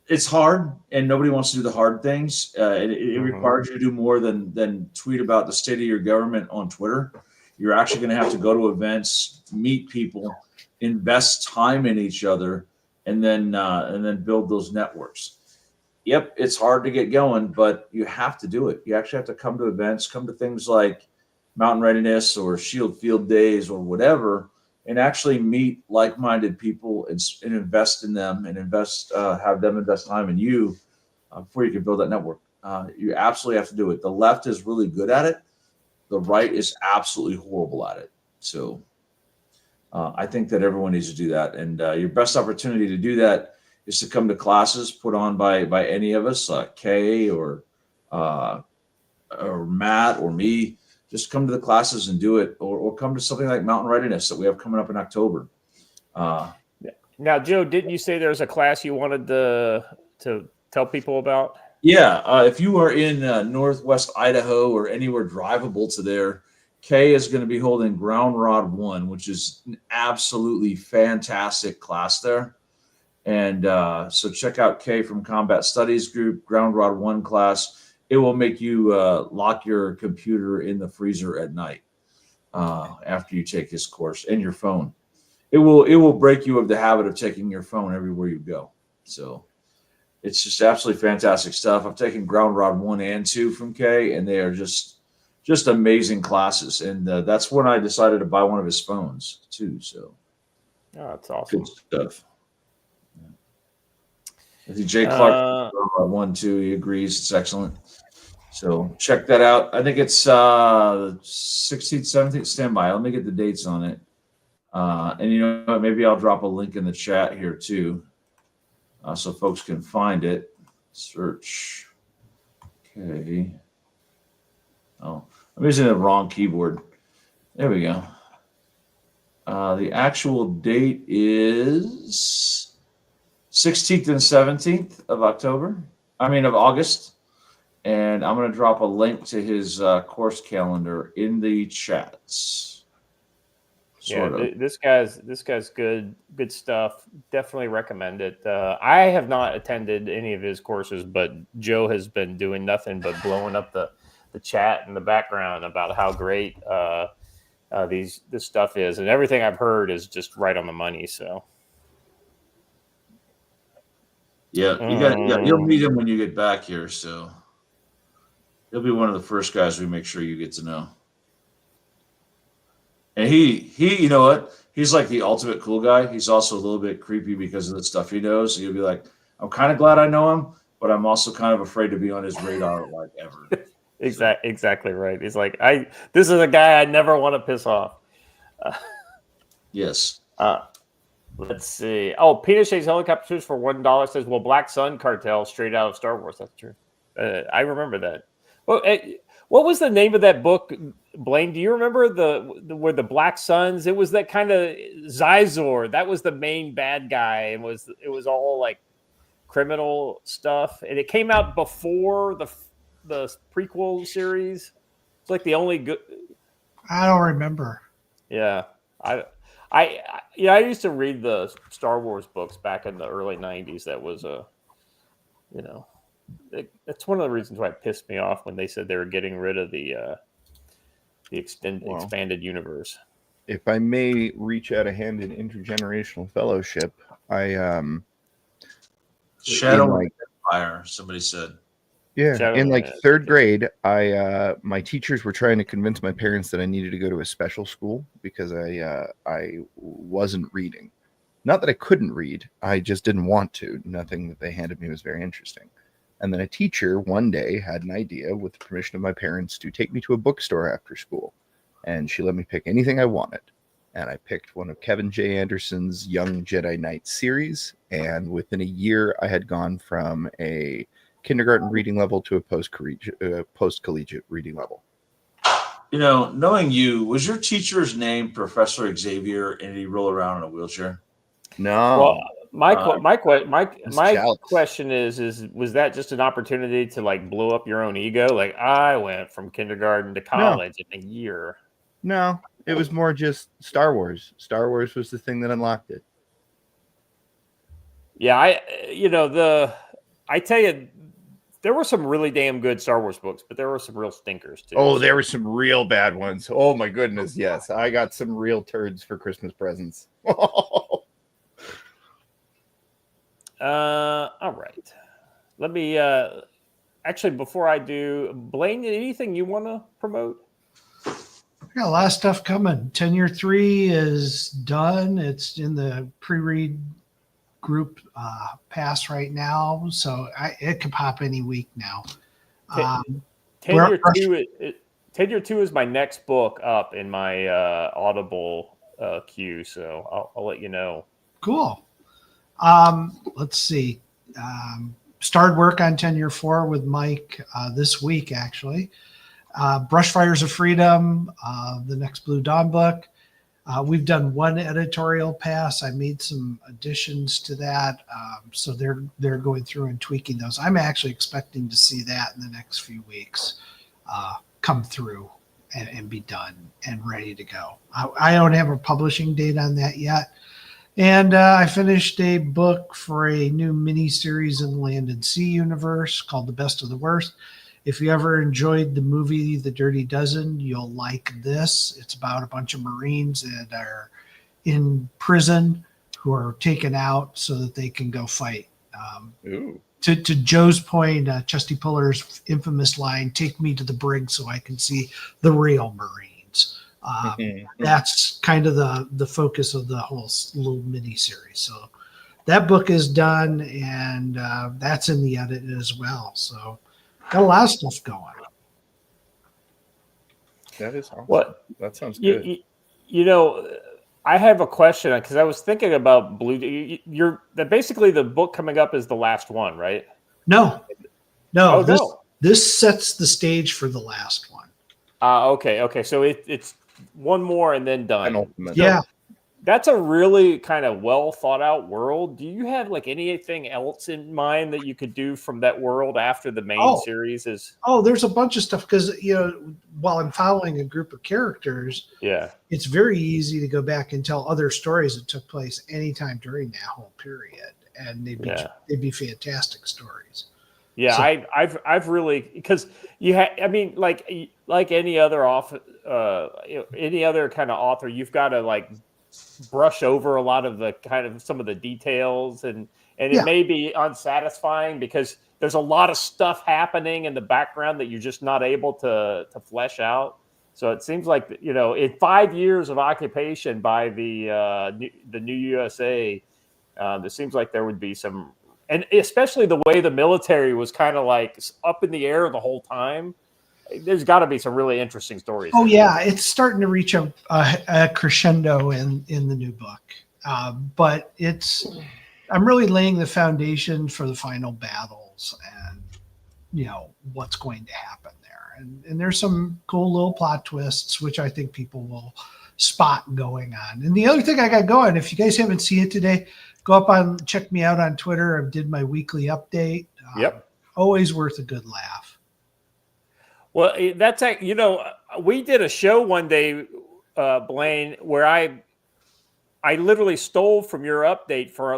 it's hard and nobody wants to do the hard things. It requires you to do more than tweet about the state of your government on Twitter. You're actually going to have to go to events, meet people, invest time in each other, and then build those networks. Yep, it's hard to get going, but you have to do it. You actually have to come to events, come to things like Mountain Readiness or Shield Field Days or whatever, and actually meet like-minded people and invest in them and have them invest time in you before you can build that network. You absolutely have to do it. The left is really good at it. The right is absolutely horrible at it. So I think that everyone needs to do that. And your best opportunity to do that is to come to classes put on by any of us, Kay or Matt or me. Just come to the classes and do it, or come to something like Mountain Readiness that we have coming up in October. Now, Joe, didn't you say there's a class you wanted to tell people about? Yeah, if you are in Northwest Idaho or anywhere drivable to there, Kay is going to be holding Ground Rod 1, which is an absolutely fantastic class there. And so check out Kay from Combat Studies Group, Ground Rod 1 class. It will make you lock your computer in the freezer at night after you take this course, and your phone. It will break you of the habit of taking your phone everywhere you go. So it's just absolutely fantastic stuff. I've taken Ground Rod 1 and 2 from Kay, and they are just amazing classes. And that's when I decided to buy one of his phones too. So that's awesome. Good stuff. I think Jay Clark 1, 2, he agrees. It's excellent. So check that out. I think it's 16th, 17th. Stand by. Let me get the dates on it. And you know what? Maybe I'll drop a link in the chat here too, so folks can find it. Search. Okay. Oh, I'm using the wrong keyboard. There we go. The actual date is 16th and 17th of August. And I'm going to drop a link to his course calendar in the chats. This guy's good stuff. Definitely recommend it. I have not attended any of his courses, but Joe has been doing nothing but blowing up the chat in the background about how great this stuff is, and everything I've heard is just right on the money. So. Yeah, you'll meet him when you get back here. So. He'll be one of the first guys we make sure you get to know. And he, you know what? He's like the ultimate cool guy. He's also a little bit creepy because of the stuff he knows. So you'll be like, I'm kind of glad I know him, but I'm also kind of afraid to be on his radar like ever. Exactly right. He's like, this is a guy I never want to piss off. Yes. Let's see. Oh, Pinochet's helicopters for $1 says, well, Black Sun Cartel straight out of Star Wars. That's true. I remember that. Well, what was the name of that book, Blaine? Do you remember where the Black Suns? It was that kind of Zizor. That was the main bad guy, and it was all like criminal stuff. And it came out before the prequel series. It's like the only good. I don't remember. Yeah, I used to read the Star Wars books back in the early '90s. That was that's one of the reasons why it pissed me off when they said they were getting rid of the expanded universe. If I may reach out a hand in intergenerational fellowship, Shadow Empire, somebody said. Yeah, in like third grade, my teachers were trying to convince my parents that I needed to go to a special school because I wasn't reading. Not that I couldn't read, I just didn't want to. Nothing that they handed me was very interesting. And then a teacher one day had an idea, with the permission of my parents, to take me to a bookstore after school. And she let me pick anything I wanted. And I picked one of Kevin J. Anderson's Young Jedi Knight series. And within a year, I had gone from a kindergarten reading level to a post-collegiate reading level. You know, knowing you, was your teacher's name Professor Xavier, and did he roll around in a wheelchair? No. Well, my jealous. question is was that just an opportunity to like blow up your own ego? Like, I went from kindergarten to college in a year. No, it was more just Star Wars. Star Wars was the thing that unlocked it. Yeah, I tell you, there were some really damn good Star Wars books, but there were some real stinkers too. Oh, there were some real bad ones. Oh my goodness, yes. I got some real turds for Christmas presents. All right. Let me actually, before I do, Blaine, anything you want to promote? I got a lot of stuff coming. Tenure 3 is done. It's in the pre-read group pass right now, so it could pop any week now. Tenure 2 is my next book up in my Audible queue, so I'll let you know. Cool. Let's see. Started work on Tenure 4 with Mike this week, actually. Brushfires of Freedom, the next Blue Dawn book. We've done one editorial pass. I made some additions to that, so they're going through and tweaking those. I'm actually expecting to see that in the next few weeks come through and be done and ready to go. I don't have a publishing date on that yet. And I finished a book for a new mini-series in the Land and Sea universe called The Best of the Worst. If you ever enjoyed the movie The Dirty Dozen, you'll like this. It's about a bunch of Marines that are in prison who are taken out so that they can go fight. To Joe's point, Chesty Puller's infamous line, "Take me to the brig so I can see the real Marines." That's kind of the focus of the whole little mini series. So that book is done, and that's in the edit as well. So got a lot of stuff going. That is awesome. What? That sounds good. You know, I have a question because I was thinking about basically the book coming up is the last one, right? No. No. This sets the stage for the last one. Okay. So it's one more and then done. Yeah. That's a really kind of well thought out world. Do you have like anything else in mind that you could do from that world after the main series is? Oh, there's a bunch of stuff because, while I'm following a group of characters, it's very easy to go back and tell other stories that took place anytime during that whole period. And they'd be fantastic stories. Yeah, so, I've really, because like any other any other kind of author, you've got to like brush over a lot of the kind of some of the details, and it may be unsatisfying because there's a lot of stuff happening in the background that you're just not able to flesh out. So it seems like in 5 years of occupation by the new USA, it seems like there would be some. And especially the way the military was kind of like up in the air the whole time, there's got to be some really interesting stories. Oh, yeah. It's starting to reach a crescendo in the new book. But I'm really laying the foundation for the final battles and, what's going to happen there. And there's some cool little plot twists, which I think people will spot going on. And the other thing I got going, if you guys haven't seen it today, check me out on Twitter. I did my weekly update. Always worth a good laugh. Well, that's we did a show one day, Blaine, where I literally stole from your update for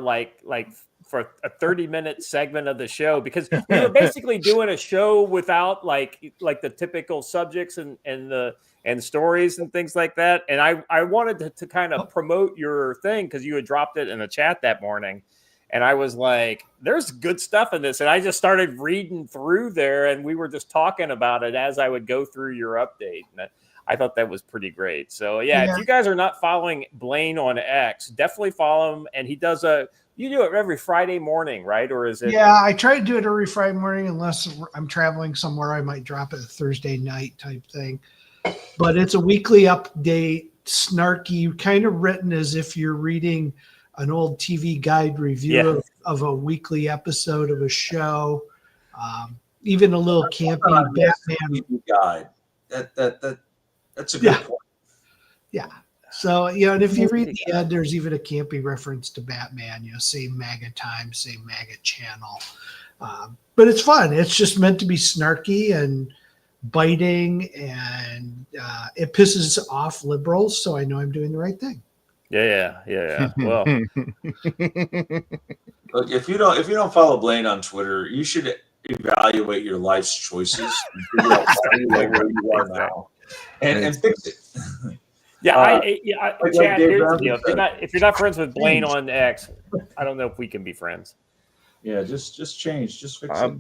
for a 30-minute segment of the show because we were basically doing a show without like the typical subjects and stories and things like that. And I wanted to kind of promote your thing because you had dropped it in the chat that morning. And I was like, there's good stuff in this. And I just started reading through there and we were just talking about it as I would go through your update. And I thought that was pretty great. So, if you guys are not following Blaine on X, definitely follow him. And he does You do it every Friday morning, right? Or is it? Yeah, I try to do it every Friday morning unless I'm traveling somewhere. I might drop it a Thursday night type thing. But it's a weekly update, snarky, kind of written as if you're reading an old TV guide review of a weekly episode of a show. Even a little campy Batman TV guide. That's a good point. Yeah. So, and if you read the end, there's even a campy reference to Batman, same MAGA time, same MAGA channel. But it's fun. It's just meant to be snarky and biting, and it pisses off liberals. So I know I'm doing the right thing. Yeah. Well, look, if you don't follow Blaine on Twitter, you should evaluate your life's choices and figure out where you are now and fix it. Chad, here's the deal. If you're not friends with Blaine on X, I don't know if we can be friends. Yeah, just change, just fix it.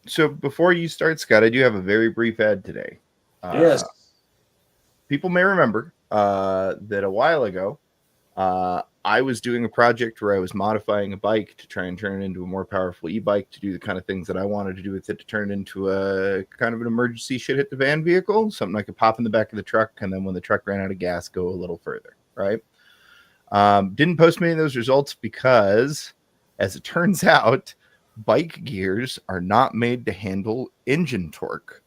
So before you start, Scott, I do have a very brief ad today. Yes. People may remember that a while ago, I was doing a project where I was modifying a bike to try and turn it into a more powerful e-bike to do the kind of things that I wanted to do with it, to turn it into a kind of an emergency shit hit the van vehicle, something I could pop in the back of the truck, and then when the truck ran out of gas, go a little further, right? Didn't post many of those results because, as it turns out, bike gears are not made to handle engine torque.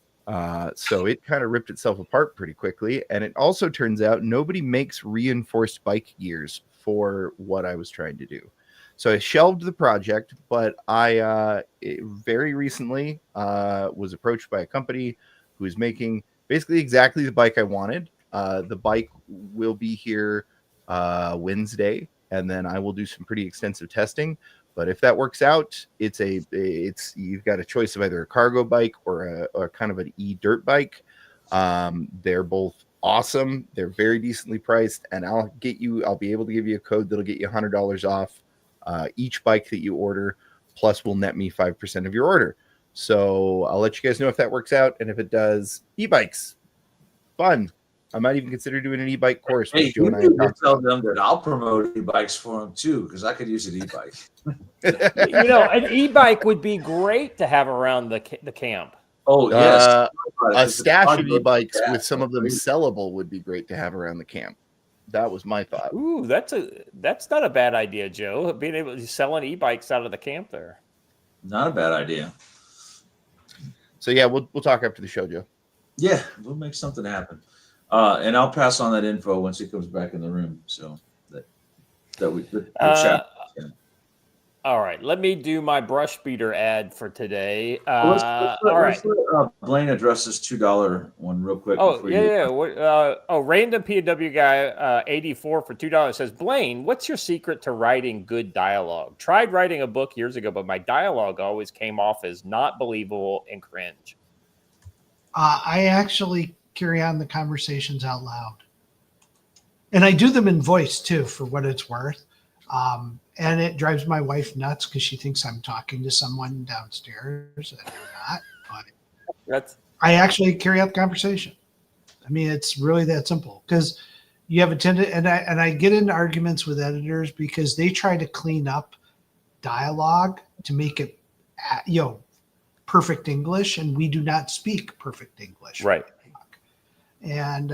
So it kind of ripped itself apart pretty quickly. And it also turns out nobody makes reinforced bike gears for what I was trying to do. So I shelved the project, but I very recently was approached by a company who is making basically exactly the bike I wanted. The bike will be here Wednesday, and then I will do some pretty extensive testing. But if that works out, you've got a choice of either a cargo bike or a kind of an e-dirt bike. They're both awesome. They're very decently priced, and I'll be able to give you a code that'll get you $100 off each bike that you order, plus will net me 5% of your order. So I'll let you guys know if that works out, and if it does, e-bikes, fun. I might even consider doing an e-bike course. Hey, you need to tell them that I'll promote e-bikes for them too, because I could use an e-bike. An e-bike would be great to have around the camp. Oh yes, a stash of e-bikes with some of them sellable would be great to have around the camp. That was my thought. Ooh, that's not a bad idea, Joe. Being able to sell e-bikes out of the camp there. Not a bad idea. So yeah, we'll talk after the show, Joe. Yeah, we'll make something happen. And I'll pass on that info once he comes back in the room, so that we chat. Yeah. All right, let me do my brush beater ad for today. Let's let Blaine address this $2 one real quick. Random PW guy 84 for $2 says, Blaine, what's your secret to writing good dialogue? Tried writing a book years ago, but my dialogue always came off as not believable and cringe. I actually carry on the conversations out loud, and I do them in voice too, for what it's worth. And it drives my wife nuts because she thinks I'm talking to someone downstairs, and I'm not. But I actually carry out the conversation. I mean, it's really that simple, because you have a tendency, and I get into arguments with editors because they try to clean up dialogue to make it, perfect English, and we do not speak perfect English. Right. And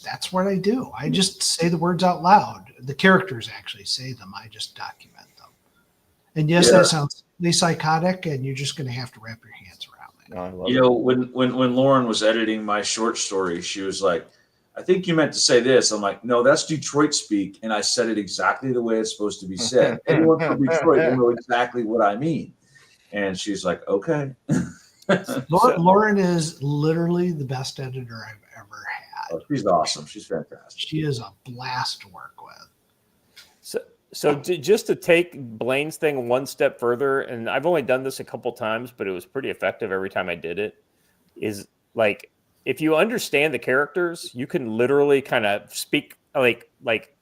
that's what I do. I just say the words out loud. The characters actually say them. I just document them. And yes, that sounds psychotic, and you're just going to have to wrap your hands around that. When Lauren was editing my short story, she was like, I think you meant to say this. I'm like, no, that's Detroit speak. And I said it exactly the way it's supposed to be said. Anyone from Detroit will know exactly what I mean. And she's like, okay. Lauren is literally the best editor I've ever had. Oh, she's awesome. She's fantastic. She is a blast to work with. So just to take Blaine's thing one step further, and I've only done this a couple times, but it was pretty effective every time I did it, is like, if you understand the characters, you can literally kind of speak, like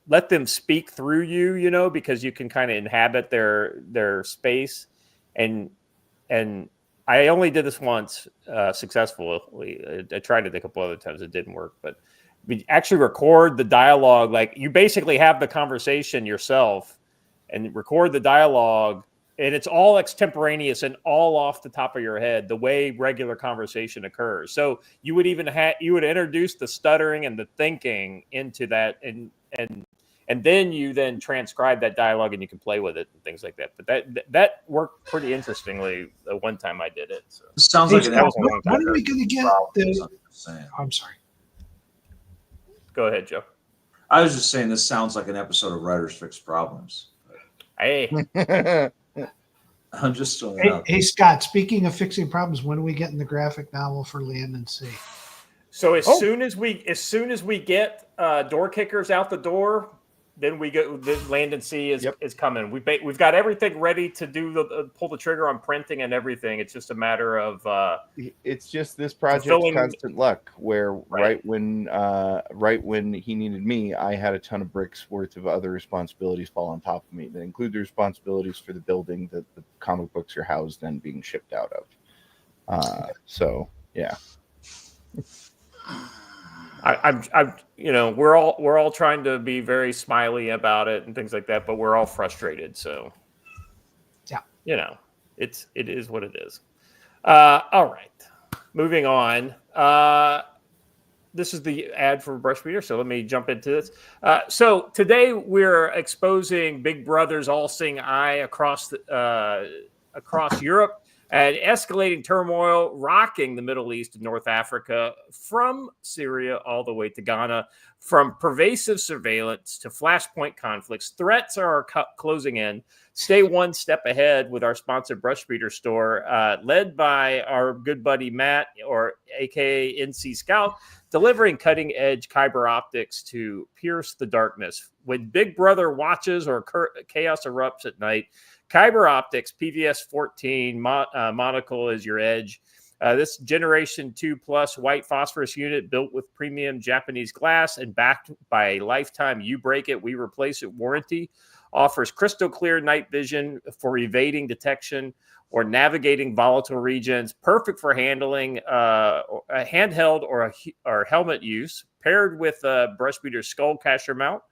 let them speak through you, because you can kind of inhabit their space. And I only did this once successfully. I tried it a couple other times. It didn't work, but we actually record the dialogue. Like, you basically have the conversation yourself, and record the dialogue. And it's all extemporaneous and all off the top of your head, the way regular conversation occurs. So you would even you would introduce the stuttering and the thinking into that, and then you then transcribe that dialogue and you can play with it and things like that. But that worked pretty interestingly the one time I did it. So It sounds Hey, like an Scott, episode. when are we going to get the? Saying. I'm sorry. go ahead, Joe. I was just saying this sounds like an episode of Writers Fix Problems. Hey, I'm just throwing it out. Hey, Scott, speaking of fixing problems, when are we getting the graphic novel for Land and Sea? so as soon as we get Doorkickers out the door, then we go. The Land and Sea is coming. We've got everything ready to do pull the trigger on printing and everything. It's just a matter of it's just this project's fulfilling- constant luck where Right. right when he needed me, I had a ton of bricks worth of other responsibilities fall on top of me that include the responsibilities for the building that the comic books are housed and being shipped out of. So yeah. I'm we're all trying to be very smiley about it and things like that, but we're all frustrated. So Yeah. it is what it is. All right, moving on. This is the ad for Brush Beater, so let me jump into this. So today we're exposing Big Brother's all-seeing eye across Europe and escalating turmoil rocking the Middle East and North Africa, from Syria all the way to Ghana, from pervasive surveillance to flashpoint conflicts. Threats are closing in. Stay one step ahead with our sponsored Brush Beater store, led by our good buddy Matt, or AKA NC Scout, delivering cutting-edge Kyber optics to pierce the darkness. When Big Brother watches or chaos erupts at night, Kyber Optics PVS 14 monocle is your edge. This Generation 2 Plus white phosphorus unit, built with premium Japanese glass and backed by a lifetime "you break it, we replace it" warranty, offers crystal clear night vision for evading detection or navigating volatile regions, perfect for handling a handheld or helmet use, paired with a Brush Beater skull crusher mount,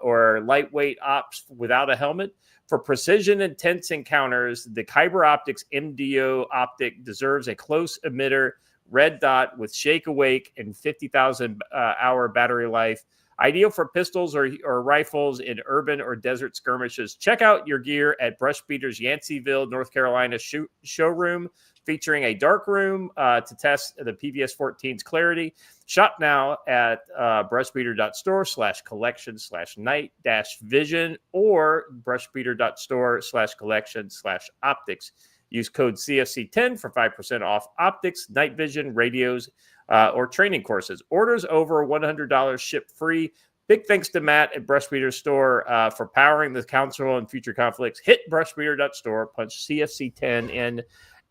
or lightweight ops without a helmet. For precision intense encounters, the Kyber Optics MDO optic deserves a close emitter red dot with shake awake and 50,000 hour battery life. Ideal for pistols or rifles in urban or desert skirmishes. Check out your gear at Brush Beater's Yanceyville, North Carolina showroom, featuring a dark room to test the PVS 14's clarity. Shop now at brushbeater.store/collection/night-vision or brushbeater.store/collection/optics. Use code CFC10 for 5% off optics, night vision, radios, or training courses. Orders over $100 ship free. Big thanks to Matt at Brush Beater Store for powering the council and future conflicts. Hit brushbeater.store, punch CFC10 in,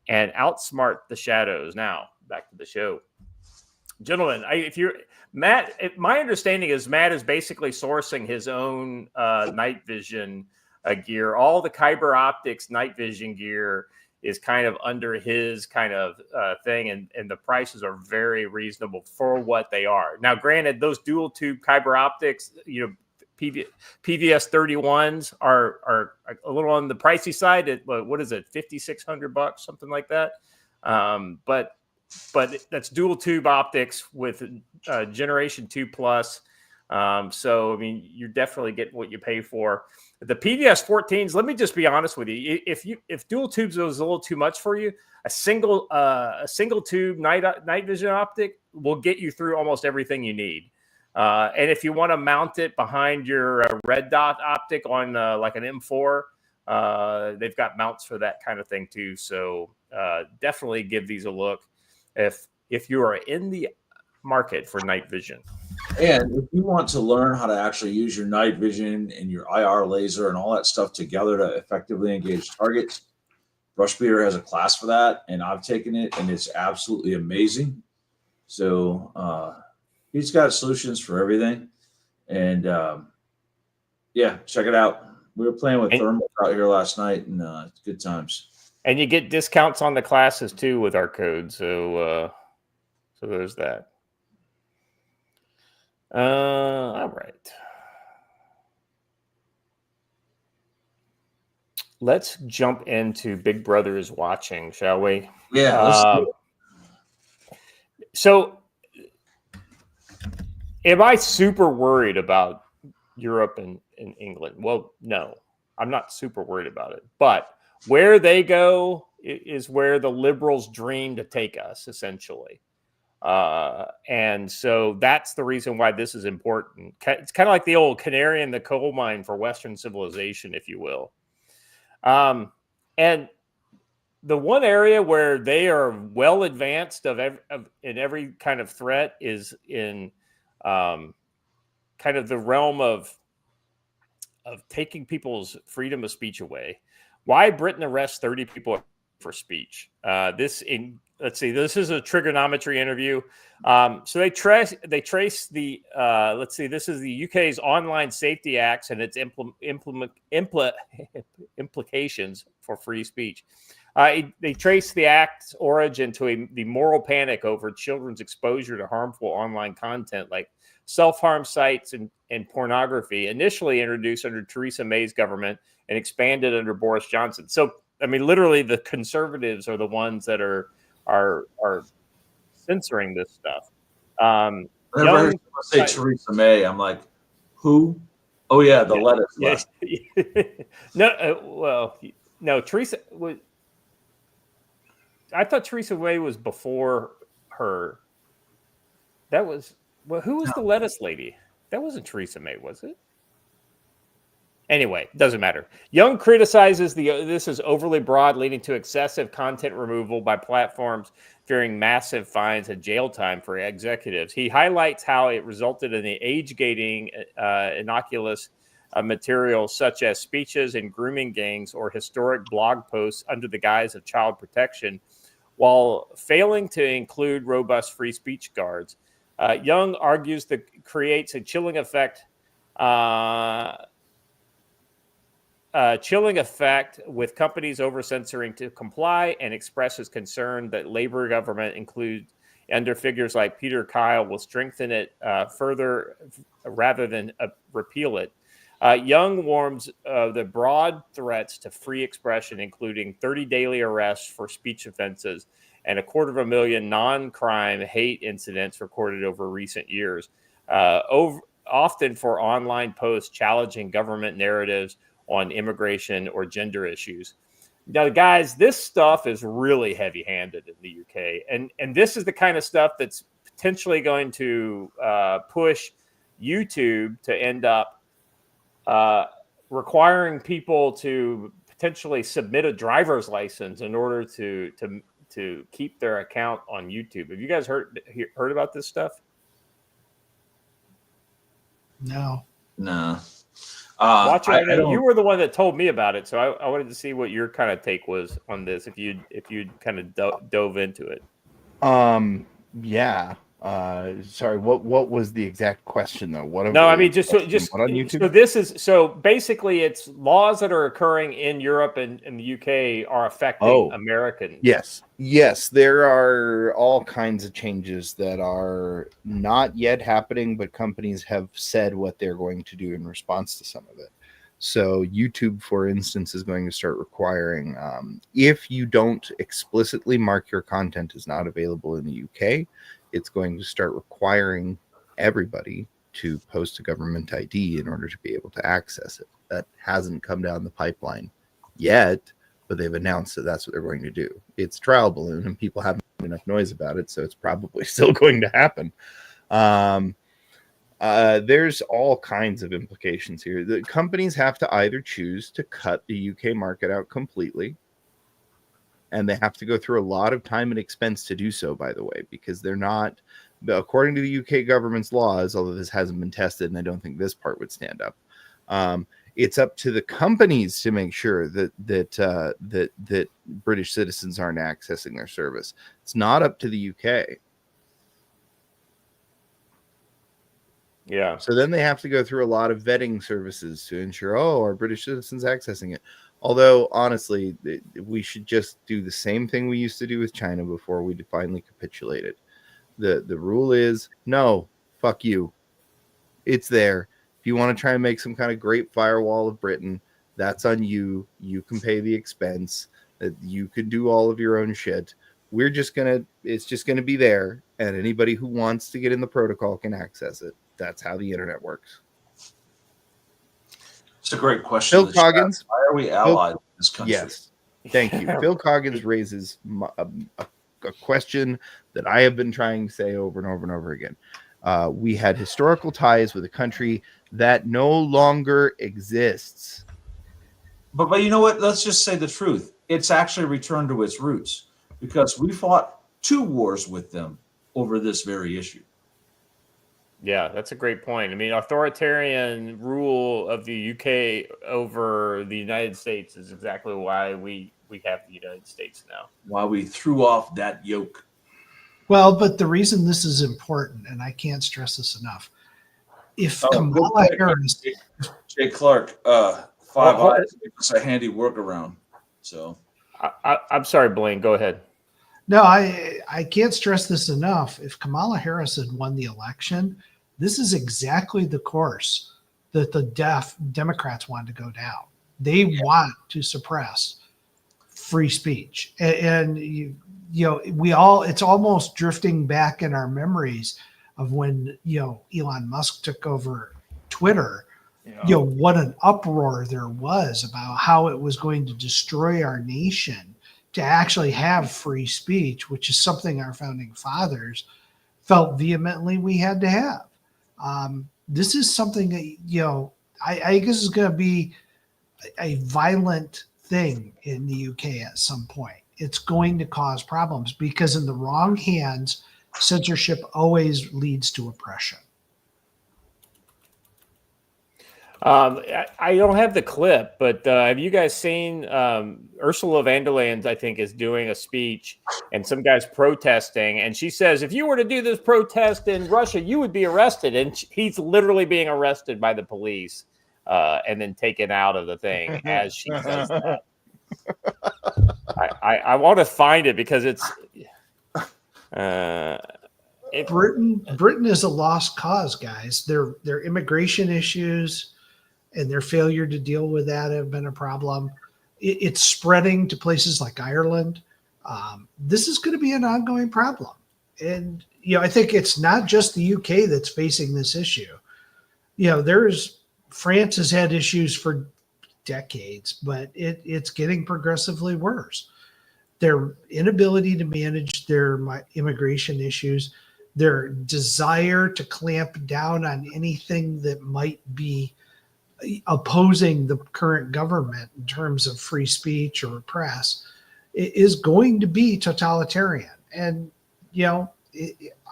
and outsmart the shadows. Now, back to the show. Gentlemen, my understanding is Matt is basically sourcing his own night vision gear. All the Kyber Optics night vision gear is kind of under his kind of thing, and the prices are very reasonable for what they are. Now, granted, those dual tube Kyber Optics, PVS 31s are a little on the pricey side. What is it, $5,600, something like that? But that's dual tube optics with Generation 2 Plus. So I mean, you're definitely getting what you pay for. The PVS 14s, let me just be honest with you. If dual tubes was a little too much for you, a single tube night vision optic will get you through almost everything you need. And if you want to mount it behind your red dot optic on like an M4, they've got mounts for that kind of thing too. So definitely give these a look if you are in the market for night vision. And if you want to learn how to actually use your night vision and your IR laser and all that stuff together to effectively engage targets, Brush Beater has a class for that, and I've taken it, and it's absolutely amazing. So he's got solutions for everything, and yeah, check it out. We were playing with thermal out here last night, and it's good times. And you get discounts on the classes too with our code. So there's that. All right. let's jump into Big Brother is watching, shall we? Yeah. Let's do it. So, am I super worried about Europe and England? Well, no, I'm not super worried about it. But where they go is where the liberals dream to take us, essentially. And so that's the reason why this is important. It's kind of like the old canary in the coal mine for Western civilization, if you will. And the one area where they are well advanced in every kind of threat is in kind of the realm of taking people's freedom of speech away. Why Britain arrests 30 people for speech? Let's see. This is a trigonometry interview. So they trace the. Let's see. This is the UK's Online Safety Acts and its implications for free speech. They trace the act's origin to the moral panic over children's exposure to harmful online content like self-harm sites and pornography, initially introduced under Theresa May's government and expanded under Boris Johnson. So, I mean, literally, the conservatives are the ones that are censoring this stuff. Whenever I hear someone say Theresa May, I'm like, who? Oh yeah, the lettuce. No, Theresa was. I thought Theresa May was before her. That was who was the lettuce lady? That wasn't Theresa May, was it? Anyway, doesn't matter. Young criticizes this is overly broad, leading to excessive content removal by platforms, fearing massive fines and jail time for executives. He highlights how it resulted in the age-gating innocuous material such as speeches and grooming gangs or historic blog posts under the guise of child protection, while failing to include robust free speech guards. Young argues that creates a chilling effect with companies over-censoring to comply, and expresses concern that Labour government includes under figures like Peter Kyle will strengthen it further rather than repeal it. Young warns the broad threats to free expression, including 30 daily arrests for speech offenses and 250,000 non-crime hate incidents recorded over recent years, often for online posts challenging government narratives on immigration or gender issues. Now, guys, this stuff is really heavy-handed in the UK, and this is the kind of stuff that's potentially going to push YouTube to end up requiring people to potentially submit a driver's license in order to keep their account on YouTube. Have you guys heard about this stuff? No. You were the one that told me about it, so I wanted to see what your kind of take was on this. If you'd kind of dove into it. Yeah. Sorry. What was the exact question though? What on YouTube? So basically, it's laws that are occurring in Europe and in the UK are affecting Americans. Yes. There are all kinds of changes that are not yet happening, but companies have said what they're going to do in response to some of it. So YouTube, for instance, is going to start requiring if you don't explicitly mark your content as not available in the UK, it's going to start requiring everybody to post a government ID in order to be able to access it. That hasn't come down the pipeline yet, but they've announced that that's what they're going to do. It's trial balloon, and people haven't made enough noise about it, so it's probably still going to happen. There's all kinds of implications here. The companies have to either choose to cut the UK market out completely, and they have to go through a lot of time and expense to do so, by the way, because they're not, according to the UK government's laws, although this hasn't been tested, and I don't think this part would stand up, it's up to the companies to make sure that British citizens aren't accessing their service. It's not up to the UK. Yeah. So then they have to go through a lot of vetting services to ensure, are British citizens accessing it? Although, honestly, we should just do the same thing we used to do with China before we finally capitulated. The rule is, no, fuck you. It's there. If you want to try and make some kind of great firewall of Britain, That's on you. You can pay the expense. You can do all of your own shit. It's just gonna be there, and anybody who wants to get in the protocol can access it. That's how the internet works. It's a great question. Phil Coggins, why are we allied with this country? yes, thank you. Phil Coggins raises a question that I have been trying to say over and over and over again. We had historical ties with a country that no longer exists. But you know what? Let's just say the truth. It's actually returned to its roots because we fought 2 wars with them over this very issue. Yeah, that's a great point. I mean, authoritarian rule of the UK over the United States is exactly why we have the United States now. Why we threw off that yoke. Well, but the reason this is important, and I can't stress this enough, if Kamala Harris, Jay Clark, Five Eyes gave us a handy workaround. So I'm sorry, Blaine. Go ahead. no, I can't stress this enough. If Kamala Harris had won the election, this is exactly the course that the Democrats want to go down. They want to suppress free speech, and you know, it's almost drifting back in our memories of when, Elon Musk took over Twitter, what an uproar there was about how it was going to destroy our nation to actually have free speech, which is something our founding fathers felt vehemently we had to have. This is something that, I guess is going to be a violent thing in the UK at some point. It's going to cause problems because in the wrong hands, censorship always leads to oppression. I don't have the clip, but have you guys seen Ursula von der Leyen, I think, is doing a speech and some guy's protesting. And she says, if you were to do this protest in Russia, you would be arrested. And he's literally being arrested by the police and then taken out of the thing as she says that. I want to find it because it's Britain is a lost cause, guys. Their immigration issues and their failure to deal with that have been a problem. It's spreading to places like Ireland. This is going to be an ongoing problem. And, I think it's not just the UK that's facing this issue. France has had issues for decades, but it's getting progressively worse. Their inability to manage their immigration issues, their desire to clamp down on anything that might be opposing the current government in terms of free speech or press is going to be totalitarian. And,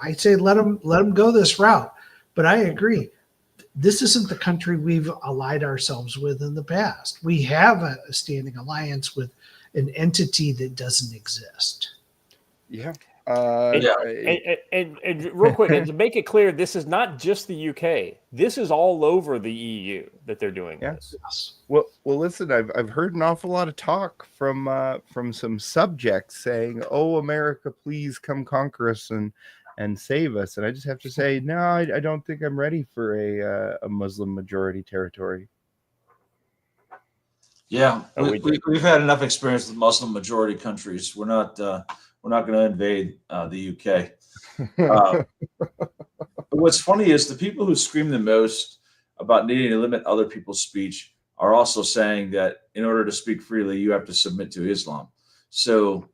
I'd say let them go this route. But I agree. This isn't the country we've allied ourselves with in the past. We have a standing alliance with an entity that doesn't exist. Yeah. And real quick, and to make it clear, this is not just the UK. This is all over the EU that they're doing this. Well, listen, I've heard an awful lot of talk from some subjects saying, "Oh, America, please come conquer us and save us." And I just have to say, no, I don't think I'm ready for a Muslim majority territory. Yeah, we've had enough experience with Muslim majority countries. We're not going to invade the UK. But what's funny is the people who scream the most about needing to limit other people's speech are also saying that in order to speak freely, you have to submit to Islam. So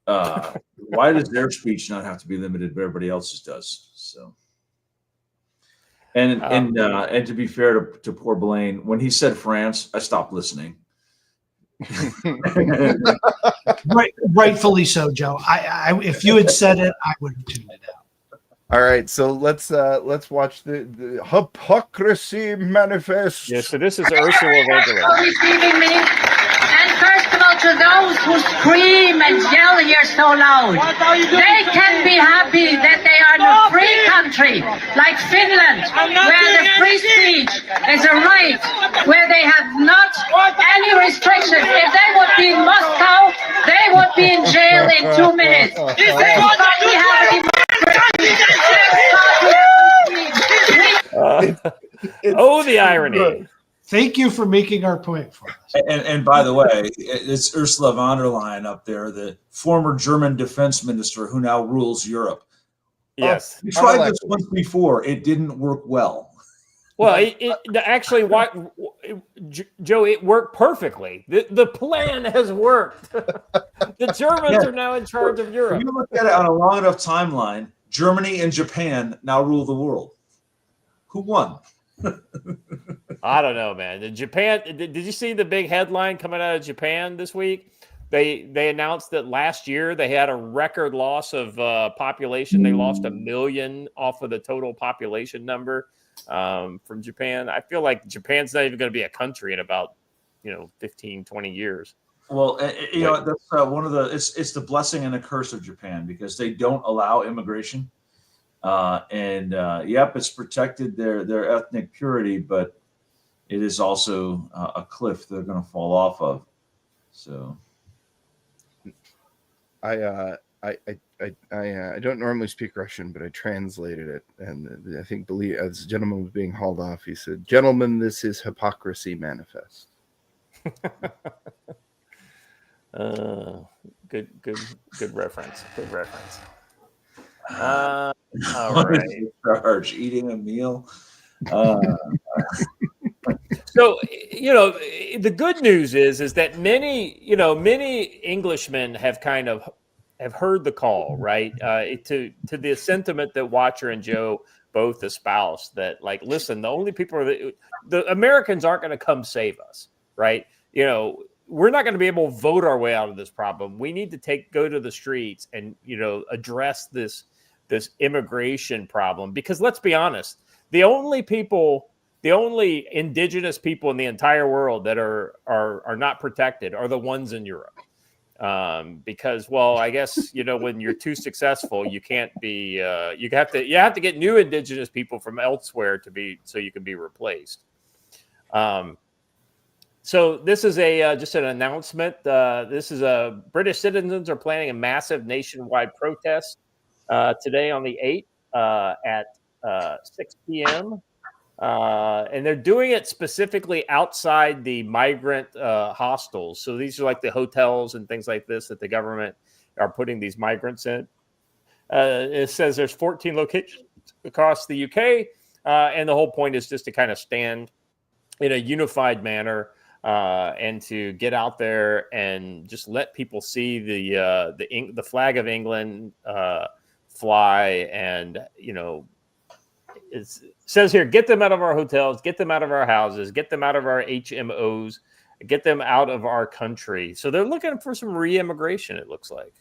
why does their speech not have to be limited, but everybody else's does? So, and to be fair to poor Blaine, when he said France, I stopped listening. Rightfully so, Joe. I if you had said it, I would have tuned it out. All right, so let's watch the hypocrisy manifest. Yeah, so this is Ursula von der Leyen. Receiving me, and first of all, to those who scream and yell here so loud, they can be happy that they are in a free country like Finland, where the free speech is a right, where they have not any restrictions. If they would be in Moscow, they would be in jail in 2 minutes. They would be happy. The irony. Thank you for making our point for us. And by the way, it's Ursula von der Leyen up there, the former German defense minister who now rules Europe. Yes. We tried this once before. It didn't work well. Well, actually, Joe, it worked perfectly. The plan has worked. The Germans are now in charge of Europe. If you look at it on a long enough timeline, Germany and Japan now rule the world. Who won? I don't know, man. Japan. Did you see the big headline coming out of Japan this week? They announced that last year they had a record loss of population. They lost 1 million off of the total population number from Japan. I feel like Japan's not even going to be a country in about 15, 20 years. Well, that's one of the it's the blessing and the curse of Japan, because they don't allow immigration. It's protected their ethnic purity, but it is also a cliff they're going to fall off of. So, I don't normally speak Russian, but I translated it, and I think as the gentleman was being hauled off, he said, "Gentlemen, this is hypocrisy manifest." Good reference. Good reference. All right. Charge eating a meal. So, the good news is that many Englishmen have heard the call, right? To the sentiment that Watcher and Joe both espouse, that listen, the only people the Americans aren't going to come save us, right? We're not going to be able to vote our way out of this problem. We need to go to the streets and, address this immigration problem, because let's be honest, the only indigenous people in the entire world that are not protected are the ones in Europe. Because, well, I guess, when you're too successful, you can't be, you have to get new indigenous people from elsewhere so you can be replaced. So this is just an announcement. British citizens are planning a massive nationwide protest today on the 8th at 6 p.m. And they're doing it specifically outside the migrant hostels. So these are like the hotels and things like this that the government are putting these migrants in. It says there's 14 locations across the UK. And the whole point is just to kind of stand in a unified manner and to get out there and just let people see the flag of England fly. And, it says here, get them out of our hotels, get them out of our houses, get them out of our HMOs, get them out of our country. So they're looking for some re-immigration, it looks like.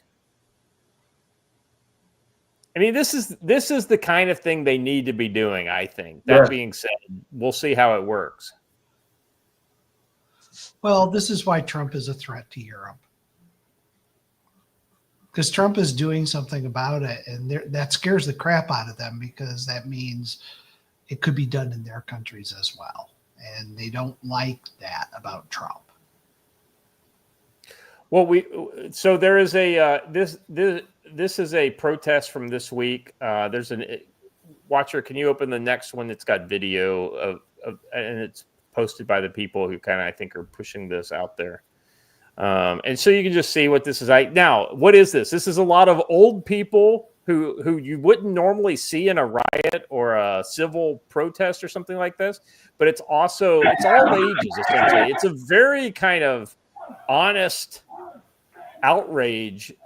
I mean, this is the kind of thing they need to be doing, I think. That being said, we'll see how it works. Well, this is why Trump is a threat to Europe. Because Trump is doing something about it, and that scares the crap out of them, because that means it could be done in their countries as well. And they don't like that about Trump. Well, there is this is a protest from this week. There's Watcher, can you open the next one? It's got video of and it's posted by the people who kind of, I think, are pushing this out there. And so you can just see what this is like. Now, what is this? This is a lot of old people who you wouldn't normally see in a riot or a civil protest or something like this. But it's all ages, essentially. It's a very kind of honest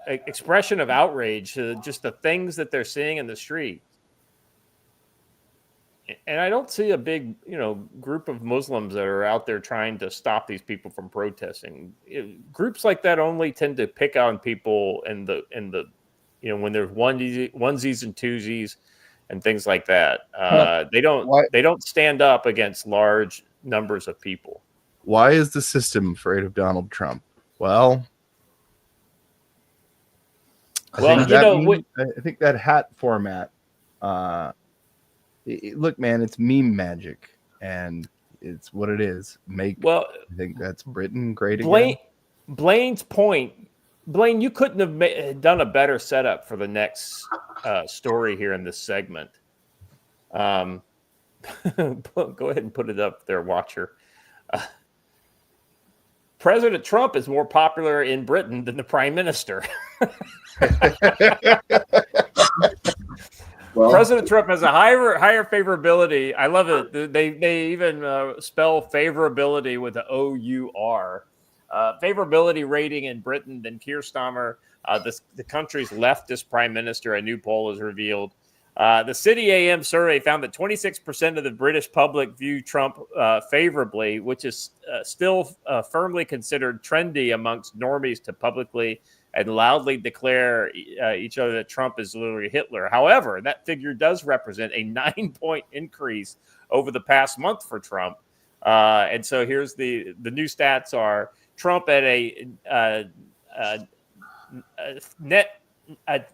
expression of outrage to just the things that they're seeing in the street. And I don't see a big, group of Muslims that are out there trying to stop these people from protesting. Groups like that only tend to pick on people in the when there's onesies and twosies and things like that. They don't stand up against large numbers of people. Why is the system afraid of Donald Trump? Well, I think that hat format. Look, man, it's meme magic, and it's what it is. I think that's Britain great again. Blaine's point. Blaine, you couldn't have done a better setup for the next story here in this segment. Go ahead and put it up there, Watcher. President Trump is more popular in Britain than the prime minister. Well, President Trump has a higher favorability. I love it. They even spell favorability with the O-U-R. Favorability rating in Britain than Keir Starmer, the country's leftist prime minister. A new poll has revealed. The City AM survey found that 26% of the British public view Trump favorably, which is still firmly considered trendy amongst normies to publicly and loudly declare each other that Trump is literally Hitler. However, that figure does represent a 9-point increase over the past month for Trump. And so here's the new stats are Trump at a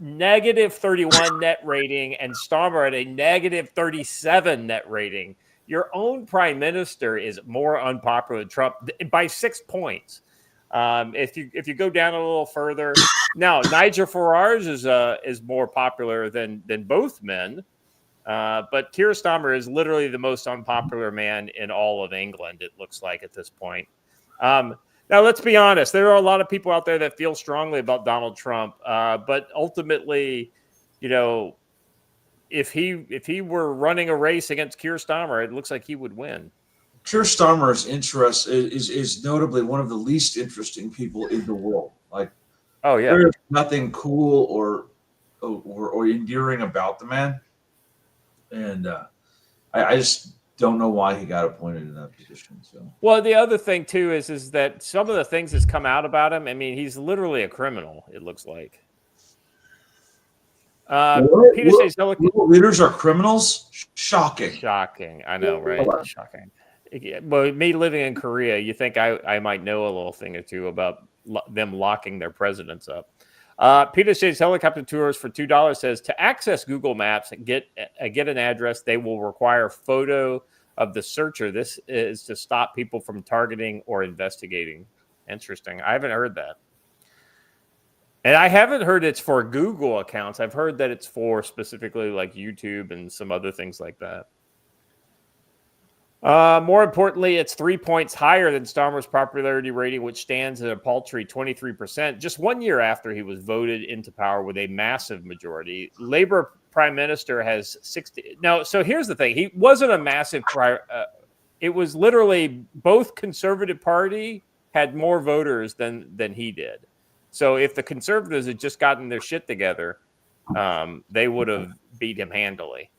negative 31 net rating and Starmer at a negative 37 net rating. Your own prime minister is more unpopular than Trump by 6 points. If you go down a little further, now Nigel Farage is more popular than both men, but Keir Starmer is literally the most unpopular man in all of England. It looks like at this point. Now let's be honest. There are a lot of people out there that feel strongly about Donald Trump, but ultimately, you know, if he were running a race against Keir Starmer, it looks like he would win. Keir Starmer's interest is notably one of the least interesting people in the world. Like, oh yeah, there's nothing cool or endearing about the man, and I just don't know why he got appointed in that position. So, well, the other thing too is that some of the things that's come out about him. I mean, he's literally a criminal. It looks like. Peter says leaders are criminals. Shocking. Shocking. I know, right? Shocking. Well, me living in Korea, you think I might know a little thing or two about them locking their presidents up. Peter says helicopter tours for $2 says to access Google Maps and get an address, they will require a photo of the searcher. This is to stop people from targeting or investigating. Interesting. I haven't heard that. And I haven't heard it's for Google accounts. I've heard that it's for specifically like YouTube and some other things like that. More importantly, it's 3 points higher than Starmer's popularity rating, which stands at a paltry 23%, just 1 year after he was voted into power with a massive majority. Labour Prime Minister has 60. Now, so here's the thing. He wasn't a massive it was literally both Conservative Party had more voters than he did. So if the Conservatives had just gotten their shit together, they would have beat him handily.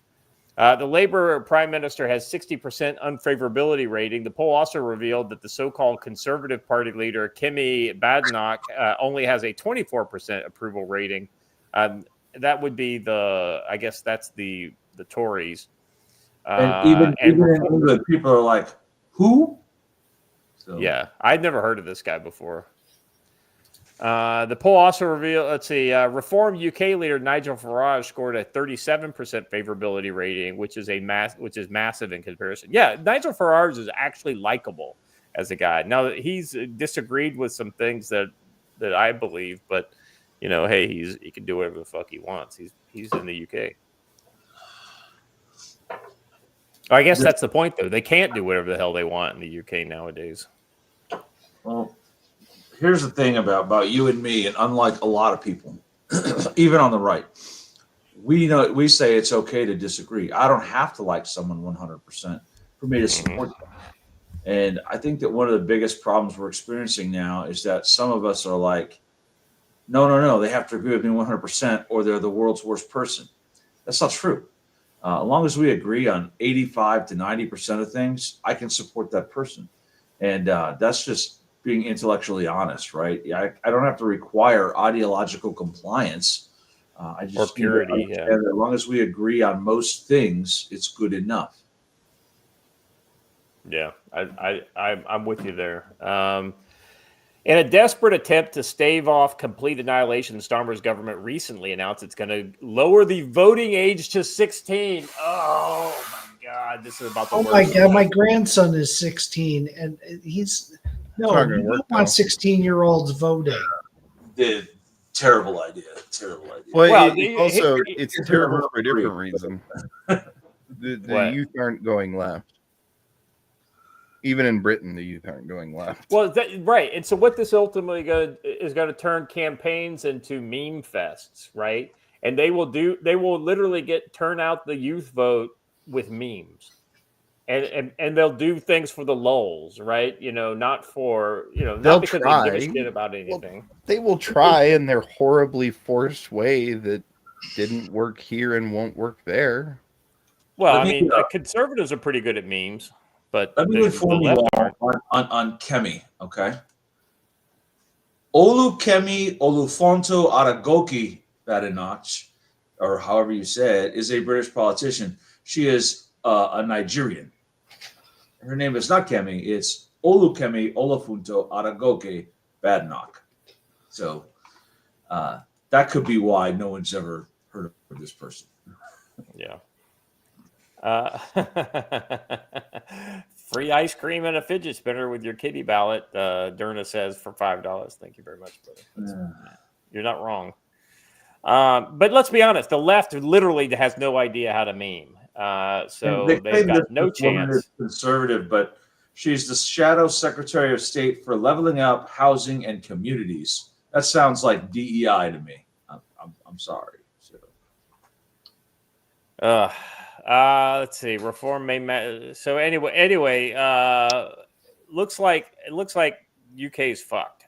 The Labour Prime Minister has 60% unfavorability rating. The poll also revealed that the so-called Conservative Party leader, Kemi Badenoch, only has a 24% approval rating. That would be I guess that's the Tories. And even in England, people are like, who? So. Yeah, I'd never heard of this guy before. The poll also revealed, Reform UK leader Nigel Farage scored a 37% favorability rating, which is massive in comparison. Yeah, Nigel Farage is actually likable as a guy. Now he's disagreed with some things that I believe, but you know, hey, he can do whatever the fuck he wants. He's in the UK. I guess that's the point, though. They can't do whatever the hell they want in the UK nowadays. Well, here's the thing about you and me, and unlike a lot of people, even on the right, we say it's okay to disagree. I don't have to like someone 100% for me to support them. And I think that one of the biggest problems we're experiencing now is that some of us are like, no, they have to agree with me 100% or they're the world's worst person. That's not true. As long as we agree on 85 to 90% of things, I can support that person. And that's just being intellectually honest, right? I don't have to require ideological compliance. I just or purity. Yeah. As long as we agree on most things, it's good enough. Yeah, I'm with you there. In a desperate attempt to stave off complete annihilation, Starmer's government recently announced it's going to lower the voting age to 16. Oh my God, this is about the worst. Oh my God, my grandson is 16, and you don't want 16-year-olds voting. Terrible idea. Well, it's terrible for a different reason. The youth aren't going left. Even in Britain, the youth aren't going left. Well, right. And so what this ultimately is going to turn campaigns into meme fests, right? And they will literally turn out the youth vote with memes. And they'll do things for the lulz, right? Not for, not because they give a shit about anything. Well, they will try in their horribly forced way that didn't work here and won't work there. Well, conservatives are pretty good at memes, but let me inform you all on Kemi, okay? Olukemi Olufonto Aragoki Badenoch, or however you say it, is a British politician. She is a Nigerian. Her name is not Kemi, it's Olukemi Olufonto Aragoki Badenoch. So that could be why no one's ever heard of this person. Yeah. Free ice cream and a fidget spinner with your kitty ballot, Derna says, for $5. Thank you very much, brother. You're not wrong. But let's be honest, the left literally has no idea how to meme. So they've got no chance. Conservative, but she's the shadow secretary of state for leveling up, housing, and communities. That sounds like DEI to me. I'm sorry. Let's see. Reform may. So anyway, looks like UK's fucked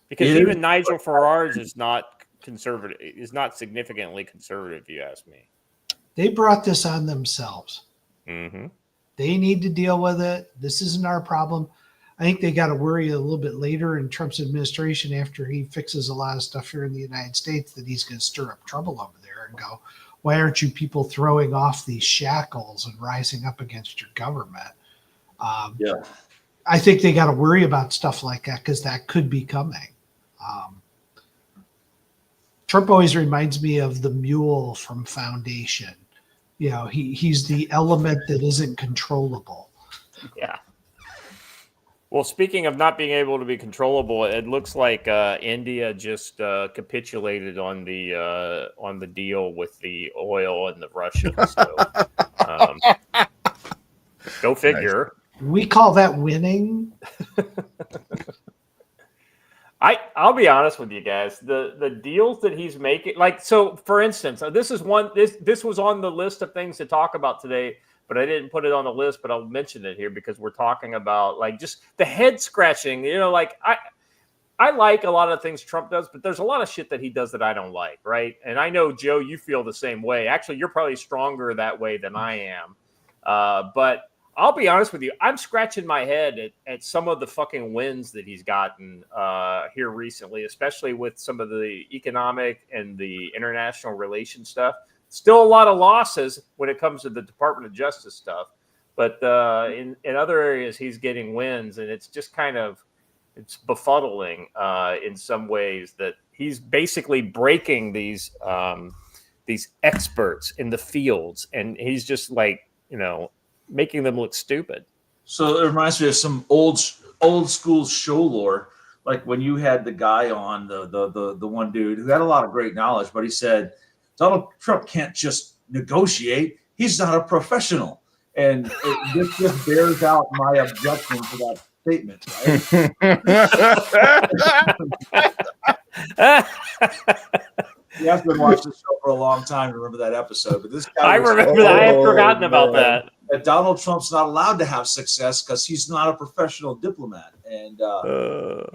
because even Nigel Farage is not conservative. Is not significantly conservative, if you ask me. They brought this on themselves. Mm-hmm. They need to deal with it. This isn't our problem. I think they got to worry a little bit later in Trump's administration after he fixes a lot of stuff here in the United States that he's going to stir up trouble over there and go, why aren't you people throwing off these shackles and rising up against your government? I think they got to worry about stuff like that because that could be coming. Trump always reminds me of the mule from Foundation. He's the element that isn't controllable. Yeah. Well, speaking of not being able to be controllable, it looks like India just capitulated on the deal with the oil and the Russians. So, go figure. We call that winning. I'll be honest with you guys. The deals that he's making, so for instance, this is one. This was on the list of things to talk about today. But I didn't put it on the list, but I'll mention it here because we're talking about just the head scratching. I like a lot of things Trump does, but there's a lot of shit that he does that I don't like, right? And I know, Joe, you feel the same way. Actually, you're probably stronger that way than I am. But I'll be honest with you. I'm scratching my head at some of the fucking wins that he's gotten here recently, especially with some of the economic and the international relations stuff. Still a lot of losses when it comes to the Department of Justice stuff, but in other areas he's getting wins, and it's just it's befuddling in some ways that he's basically breaking these experts in the fields, and he's just making them look stupid. So it reminds me of some old school show lore, like when you had the guy on the one dude who had a lot of great knowledge, but he said Donald Trump can't just negotiate. He's not a professional. And this just bears out my objection to that statement, right? You have to watch the show for a long time to remember that episode. But this guy remember that. I had forgotten about that. That Donald Trump's not allowed to have success because he's not a professional diplomat. And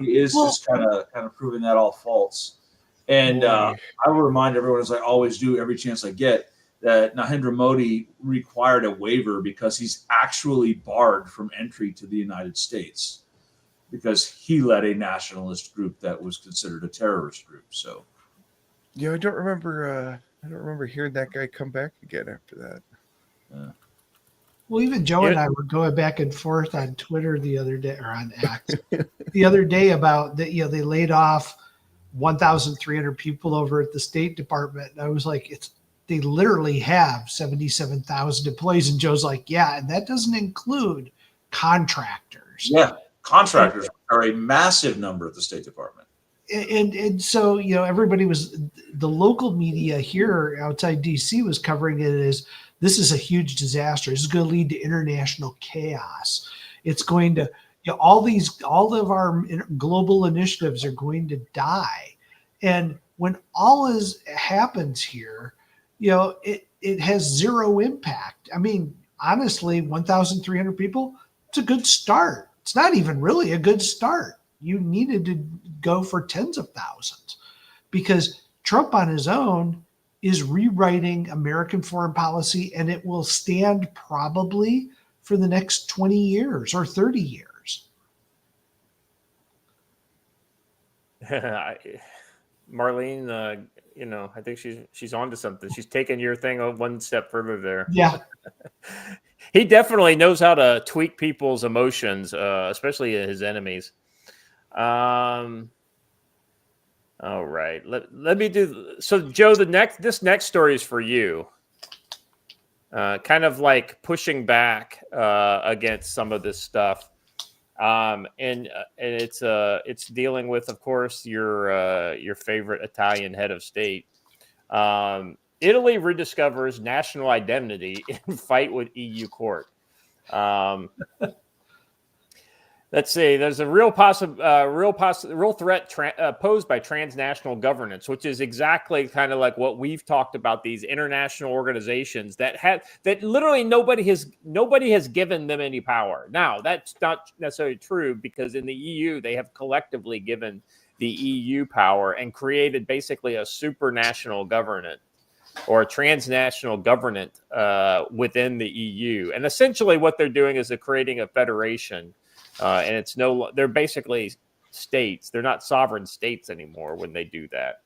he is just kind of proving that all false. And I will remind everyone, as I always do every chance I get, that Narendra Modi required a waiver because he's actually barred from entry to the United States because he led a nationalist group that was considered a terrorist group. So, yeah, I don't remember hearing that guy come back again after that. Well, even Joe and I were going back and forth on Twitter the other day, or on X the other day, about that. They laid off 1,300 people over at the State Department. And I was like, they literally have 77,000 employees. And Joe's like, yeah, and that doesn't include contractors. Yeah, contractors are a massive number at the State Department. and so, everybody the local media here outside DC was covering it as this is a huge disaster. This is going to lead to international chaos. It's going to, all of our global initiatives are going to die. And when all happens here, it has zero impact. I mean, honestly, 1,300 people, it's a good start. It's not even really a good start. You needed to go for tens of thousands, because Trump on his own is rewriting American foreign policy, and it will stand probably for the next 20 years or 30 years. Marlene, I think she's onto something. She's taking your thing one step further there. Yeah. He definitely knows how to tweak people's emotions, especially his enemies. All right. Let me do. So, Joe, this next story is for you. Kind of like pushing back against some of this stuff, and it's dealing with, of course, your favorite Italian head of state. Italy rediscovers national identity in fight with EU court. Let's see. There's a real threat posed by transnational governance, which is exactly kind of like what we've talked about. These international organizations that literally nobody has given them any power. Now, that's not necessarily true, because in the EU they have collectively given the EU power and created basically a supranational government or a transnational government within the EU. And essentially, what they're doing is they're creating a federation. And they're basically states. They're not sovereign states anymore when they do that.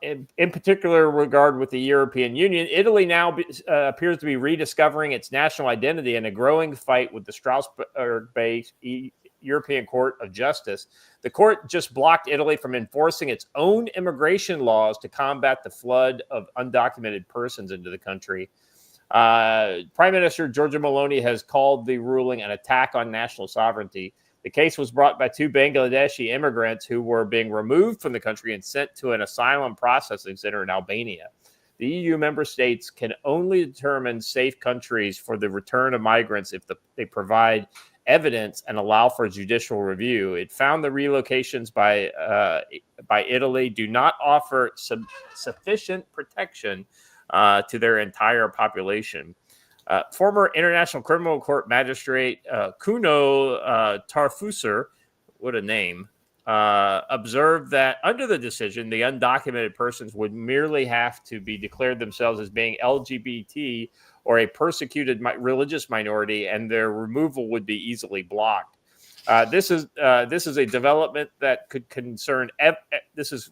In particular regard with the European Union, Italy now appears to be rediscovering its national identity in a growing fight with the Strasbourg-based European Court of Justice. The court just blocked Italy from enforcing its own immigration laws to combat the flood of undocumented persons into the country. Prime Minister Giorgia Meloni has called the ruling an attack on national sovereignty. The case was brought by two Bangladeshi immigrants who were being removed from the country and sent to an asylum processing center in Albania. The EU member states can only determine safe countries for the return of migrants if they provide evidence and allow for judicial review. It found the relocations by Italy do not offer sufficient protection to their entire population. Former International Criminal Court magistrate Kuno Tarfusser, what a name, observed that under the decision, the undocumented persons would merely have to be declared themselves as being LGBT or a persecuted religious minority, and their removal would be easily blocked. This is a development that could concern. This is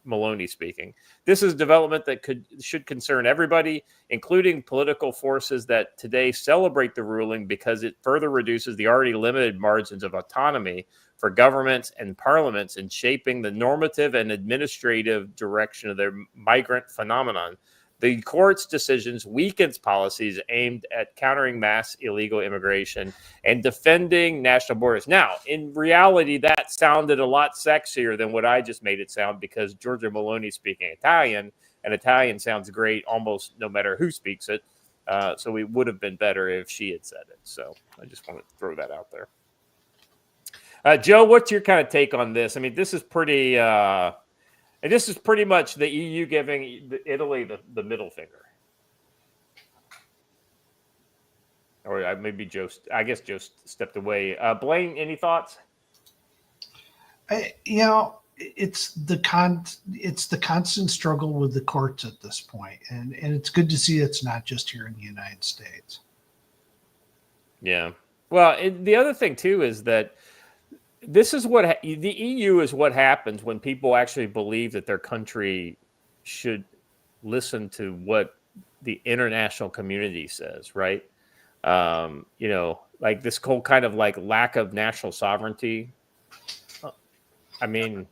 Meloni speaking. This is development that should concern everybody, including political forces that today celebrate the ruling, because it further reduces the already limited margins of autonomy for governments and parliaments in shaping the normative and administrative direction of their migrant phenomenon. The court's decisions weakens policies aimed at countering mass illegal immigration and defending national borders. Now, in reality, that sounded a lot sexier than what I just made it sound, because Giorgia Meloni is speaking Italian, and Italian sounds great almost no matter who speaks it. So it would have been better if she had said it. So I just wanted to throw that out there. Joe, what's your kind of take on this? I mean, this is pretty... And this is pretty much the EU giving Italy the middle finger. Or maybe Joe, I guess Joe stepped away. Blaine, any thoughts? It's the constant struggle with the courts at this point. And it's good to see it's not just here in the United States. Yeah. Well, the other thing, too, is that this is what the EU is what happens when people actually believe that their country should listen to what the international community says, right? Like this whole kind of like lack of national sovereignty. I mean,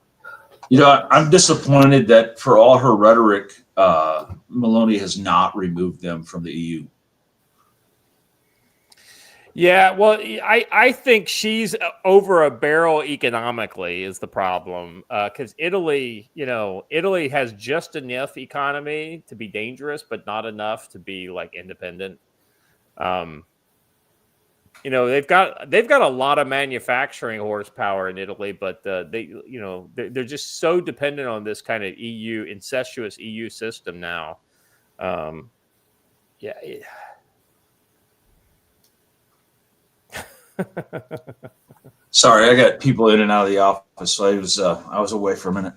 I'm disappointed that for all her rhetoric, Meloni has not removed them from the EU. Yeah, well, I think she's over a barrel economically is the problem, because Italy, Italy has just enough economy to be dangerous, but not enough to be like independent. They've got a lot of manufacturing horsepower in Italy, but they're just so dependent on this kind of incestuous EU system now. Yeah. Sorry, I got people in and out of the office, so I was away for a minute.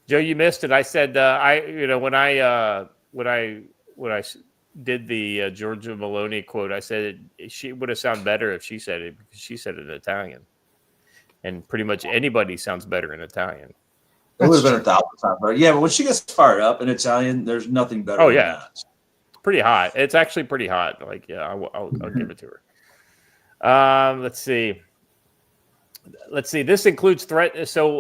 Joe, you missed it. I said when I did the Giorgia Meloni quote, I said she would have sounded better if she said it, because she said it in Italian, and pretty much anybody sounds better in Italian. It would have been 1,000 times better. Yeah, but when she gets fired up in Italian, there's nothing better. Oh than yeah, that. It's pretty hot. It's actually pretty hot. Like, yeah, I'll give it to her. Let's see. This includes threat. So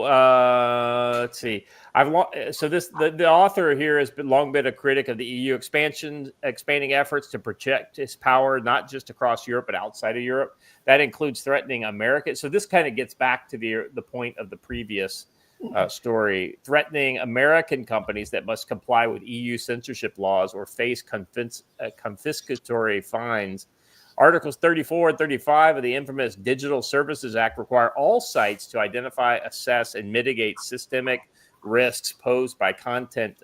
let's see. The author here has long been a critic of the EU expanding efforts to protect its power, not just across Europe but outside of Europe. That includes threatening America. So this kind of gets back to the point of the previous story, threatening American companies that must comply with EU censorship laws or face confiscatory fines. Articles 34 and 35 of the infamous Digital Services Act require all sites to identify, assess, and mitigate systemic risks posed by content,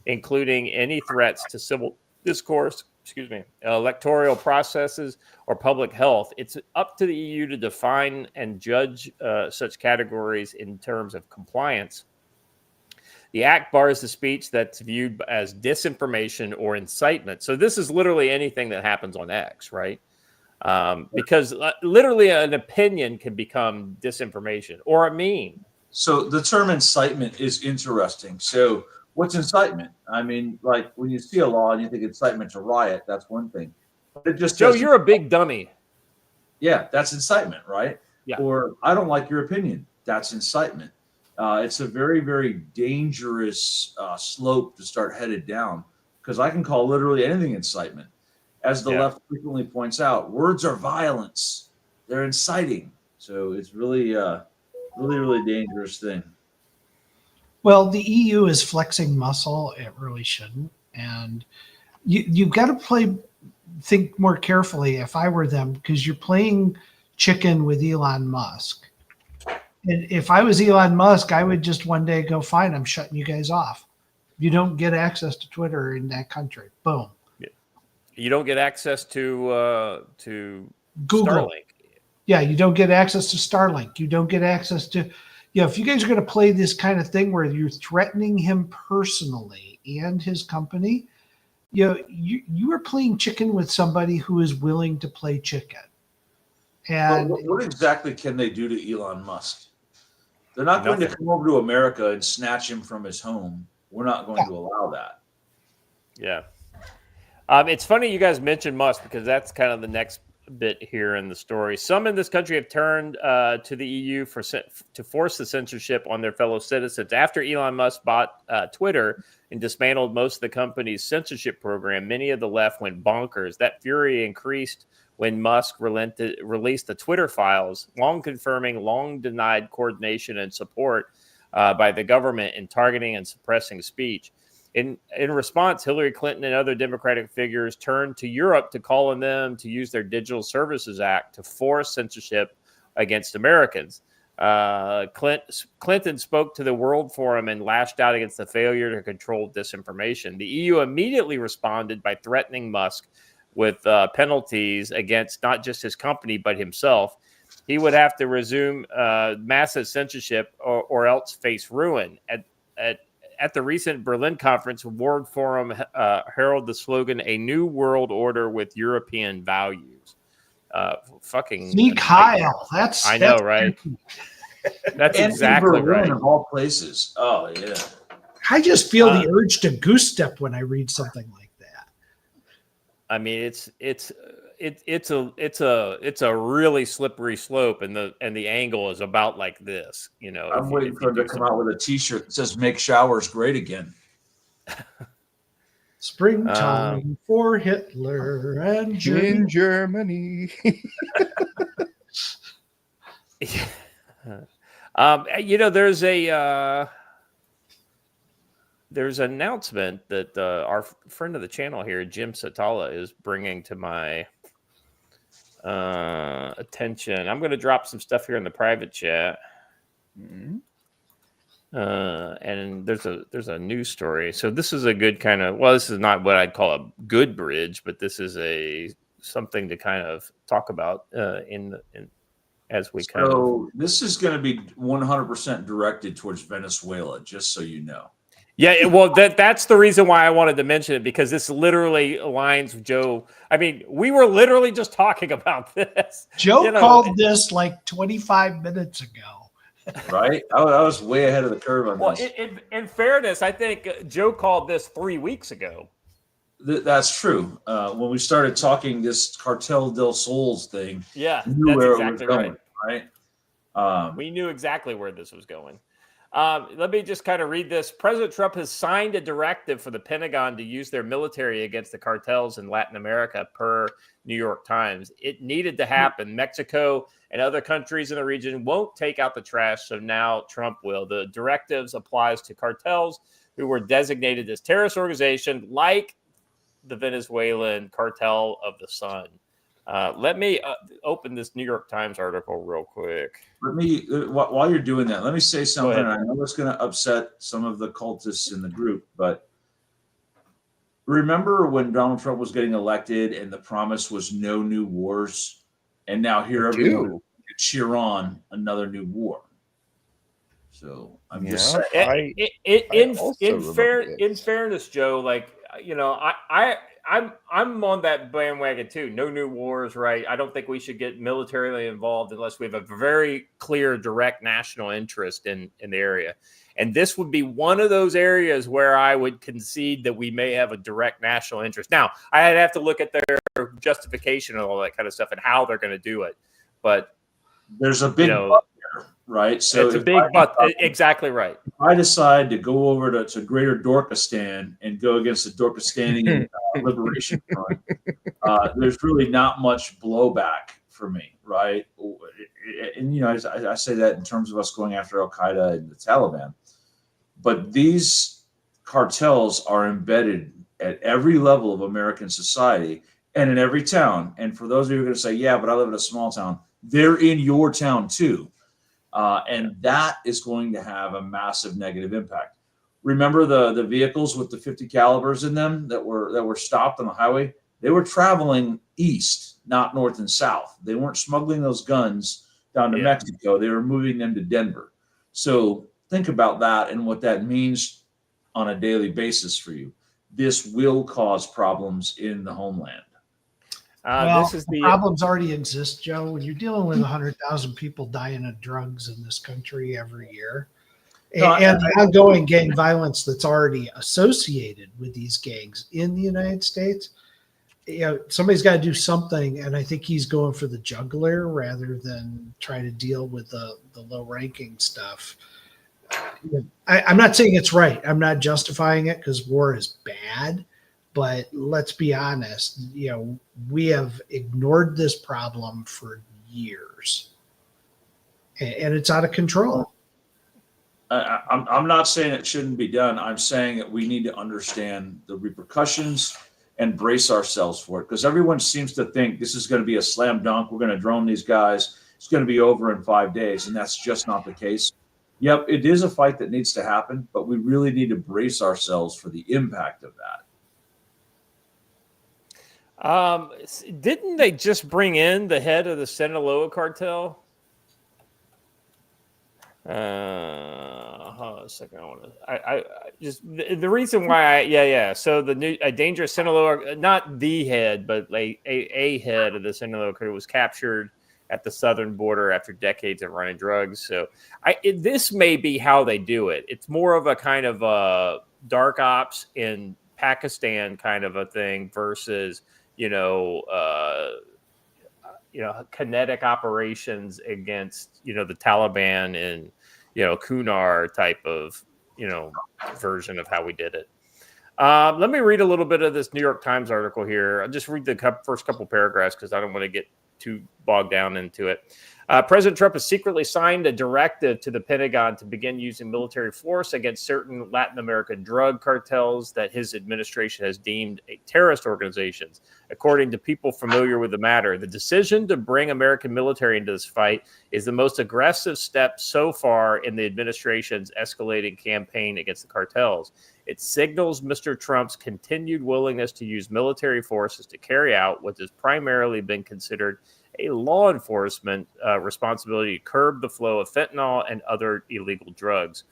including any threats to civil discourse, electoral processes, or public health. It's up to the EU to define and judge such categories in terms of compliance. The act bars the speech that's viewed as disinformation or incitement. So this is literally anything that happens on X, right? Because literally an opinion can become disinformation or a meme. So the term incitement is interesting. So what's incitement? I mean, like when you see a law and you think incitement to riot, that's one thing. But it just Joe, you're a big dummy. Yeah, that's incitement, right? Yeah. Or I don't like your opinion. That's incitement. It's a very, very dangerous slope to start headed down, because I can call literally anything incitement. As the left frequently points out, words are violence. They're inciting. So it's really, really dangerous thing. Well, the EU is flexing muscle. It really shouldn't. And you've got to think more carefully if I were them, because you're playing chicken with Elon Musk. And if I was Elon Musk, I would just one day go, fine, I'm shutting you guys off. You don't get access to Twitter in that country. Boom. You don't get access to Google. Starlink. Yeah, you don't get access to Starlink. You don't get access to, if you guys are going to play this kind of thing where you're threatening him personally and his company, you are playing chicken with somebody who is willing to play chicken. And what exactly can they do to Elon Musk? They're not going to come over to America and snatch him from his home. We're not going to allow that. Yeah. It's funny you guys mentioned Musk, because that's kind of the next bit here in the story. Some in this country have turned to the EU to force the censorship on their fellow citizens. After Elon Musk bought Twitter and dismantled most of the company's censorship program, many of the left went bonkers. That fury increased when Musk released the Twitter files, long confirming long denied coordination and support by the government in targeting and suppressing speech. In response, Hillary Clinton and other Democratic figures turned to Europe to call on them to use their Digital Services Act to force censorship against Americans. Clinton spoke to the World Forum and lashed out against the failure to control disinformation. The EU immediately responded by threatening Musk with penalties against not just his company, but himself. He would have to resume massive censorship or else face ruin. At the recent Berlin conference, World Forum heralded the slogan, "A new world order with European values." Fucking Sneak Heil. I know, right? That's exactly right. Of all places. Oh, yeah. I just feel the urge to goose step when I read something like that. I mean, it's a really slippery slope, and the angle is about like this. I'm waiting for him to come out with a T-shirt that says "Make showers great again." Springtime for Hitler and Germany. In Germany. There's an announcement that our friend of the channel here, Jim Satala, is bringing to my attention. I'm going to drop some stuff here in the private chat. Mm-hmm. And there's a news story. So this is a good kind of, well, this is not what I'd call a good bridge, but this is something to kind of talk about as we kind of. So this is going to be 100% directed towards Venezuela, just so you know. Yeah, well, that's the reason why I wanted to mention it, because this literally aligns with Joe. I mean, we were literally just talking about this. Joe called this like 25 minutes ago. Right? I was way ahead of the curve on this. Well, in fairness, I think Joe called this 3 weeks ago. That's true. When we started talking this Cartel del Sols thing, yeah, we knew where it was going, right? We knew exactly where this was going. Let me just kind of read this. President Trump has signed a directive for the Pentagon to use their military against the cartels in Latin America, per New York Times. It needed to happen. Mexico and other countries in the region won't take out the trash, so now Trump will. The directives applies to cartels who were designated as terrorist organization, like the Venezuelan Cartel of the Sun. Let me open this New York Times article real quick. Let me, while you're doing that, let me say something. I know it's going to upset some of the cultists in the group, but remember when Donald Trump was getting elected and the promise was no new wars? And now here everyone cheer on another new war. So I'm just saying. In fairness, Joe, like, you know, I'm on that bandwagon too. No new wars, right? I don't think we should get militarily involved unless we have a very clear, direct national interest in the area. And this would be one of those areas where I would concede that we may have a direct national interest. Now, I'd have to look at their justification and all that kind of stuff and how they're going to do it. But there's a big but there, right? So it's a big but. Exactly right. If I decide to go over to Greater Dorkistan and go against the Dorkistani Liberation Front, there's really not much blowback for me, right? And, you know, I say that in terms of us going after Al Qaeda and the Taliban. But these cartels are embedded at every level of American society and in every town. And for those of you who are going to say, yeah, but I live in a small town, they're in your town too. And that is going to have a massive negative impact. Remember the vehicles with the 50 calibers in them that were stopped on the highway? They were traveling east, not north and south. They weren't smuggling those guns down to Mexico. They were moving them to Denver. So think about that and what that means on a daily basis for you. This will cause problems in the homeland. The problems already exist, Joe. When you're dealing with 100,000 people dying of drugs in this country every year, and the ongoing gang violence that's already associated with these gangs in the United States, you know, somebody's got to do something. And I think he's going for the jugular rather than trying to deal with the low-ranking stuff. I'm not saying it's right. I'm not justifying it because war is bad. But let's be honest, you know, we have ignored this problem for years, and it's out of control. I'm not saying it shouldn't be done. I'm saying that we need to understand the repercussions and brace ourselves for it, because everyone seems to think this is going to be a slam dunk. We're going to drone these guys. It's going to be over in 5 days, and that's just not the case. Yep, it is a fight that needs to happen, but we really need to brace ourselves for the impact of that. Didn't they just bring in the head of the Sinaloa cartel? Hold on a second. I just the reason why so the new dangerous Sinaloa, not the head, but like a head of the Sinaloa cartel was captured at the southern border after decades of running drugs. So this may be how they do it. It's more of a kind of dark ops in Pakistan kind of a thing versus kinetic operations against, the Taliban and, Kunar type of, version of how we did it. Let me read a little bit of this New York Times article here. I'll just read the first couple paragraphs because I don't want to get too bogged down into it. President Trump has secretly signed a directive to the Pentagon to begin using military force against certain Latin American drug cartels that his administration has deemed terrorist organizations. According to people familiar with the matter, the decision to bring American military into this fight is the most aggressive step so far in the administration's escalating campaign against the cartels. It signals Mr. Trump's continued willingness to use military forces to carry out what has primarily been considered a law enforcement responsibility to curb the flow of fentanyl and other illegal drugs.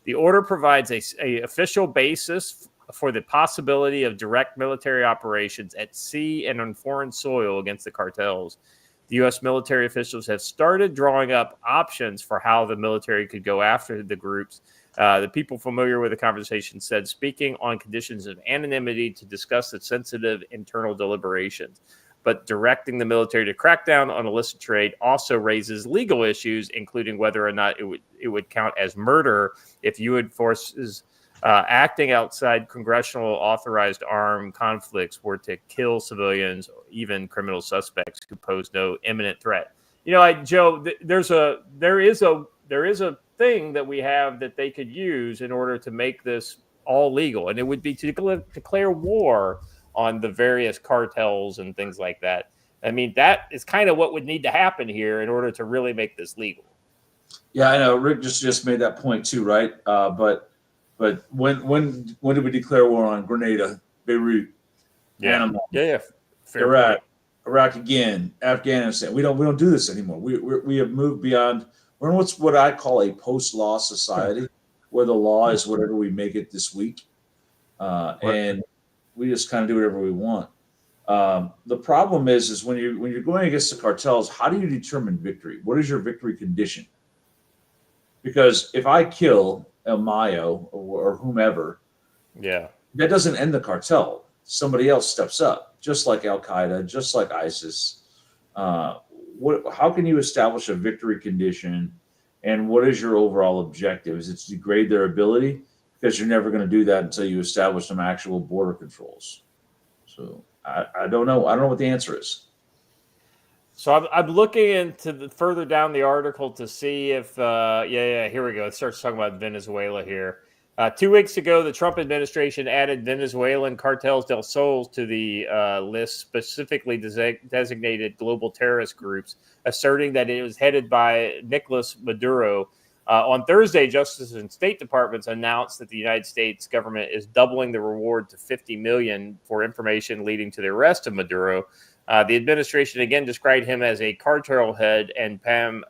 The order provides a official basis for the possibility of direct military operations at sea and on foreign soil against the cartels. The U.S. military officials have started drawing up options for how the military could go after the groups. The people familiar with the conversation said, speaking on conditions of anonymity to discuss the sensitive internal deliberations. But directing the military to crack down on illicit trade also raises legal issues, including whether or not it would count as murder if U.S. forces acting outside congressional authorized armed conflicts were to kill civilians, even criminal suspects who pose no imminent threat. You know, Joe, there is a thing that we have that they could use in order to make this all legal, and it would be to declare war on the various cartels and things like that. I mean, that is kind of what would need to happen here in order to really make this legal. Yeah, I know. Rick just made that point too, right? But when did we declare war on Grenada, Beirut, Panama, Iraq again, Afghanistan? We don't do this anymore. We have moved beyond. We're in what I call a post-law society, where the law is whatever we make it this week, and we just kind of do whatever we want. The problem is when you're going against the cartels, how do you determine victory? What is your victory condition? Because if I kill El Mayo or whomever, that doesn't end the cartel. Somebody else steps up, just like Al Qaeda, just like ISIS. How can you establish a victory condition, and what is your overall objective? Is it to degrade their ability? Because you're never going to do that until you establish some actual border controls. So I don't know. I don't know what the answer is. So I'm looking into further down the article to see if, here we go. It starts talking about Venezuela here. 2 weeks ago, the Trump administration added Venezuelan cartels del Sol to the list, specifically designated global terrorist groups, asserting that it was headed by Nicolas Maduro. On Thursday, Justice and State Departments announced that the United States government is doubling the reward to $50 million for information leading to the arrest of Maduro. The administration again described him as a cartel head, and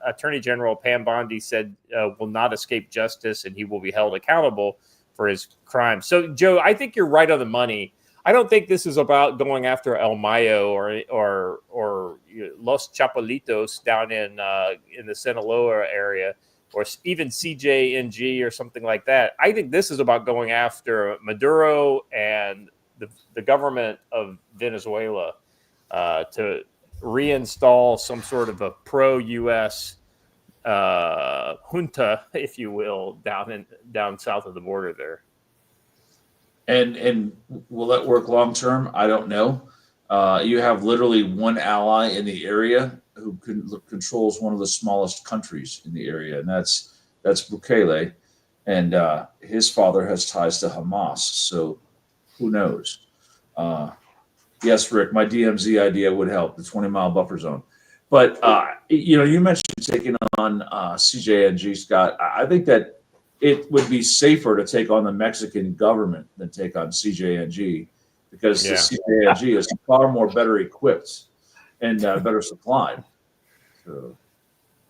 Attorney General Pam Bondi said will not escape justice, and he will be held accountable for his crimes. So, Joe, I think you're right on the money. I don't think this is about going after El Mayo or Los Chapalitos down in the Sinaloa area, or even CJNG or something like that. I think this is about going after Maduro and the government of Venezuela to reinstall some sort of a pro-U.S. junta, if you will, down south of the border there. And will that work long term? I don't know. You have literally one ally in the area who controls one of the smallest countries in the area, and that's Bukele, and his father has ties to Hamas. So who knows? Yes, Rick, my DMZ idea would help, the 20-mile buffer zone. But you mentioned taking on CJNG, Scott. I think that it would be safer to take on the Mexican government than take on CJNG, because the CJNG is far more better equipped and better supplied. So,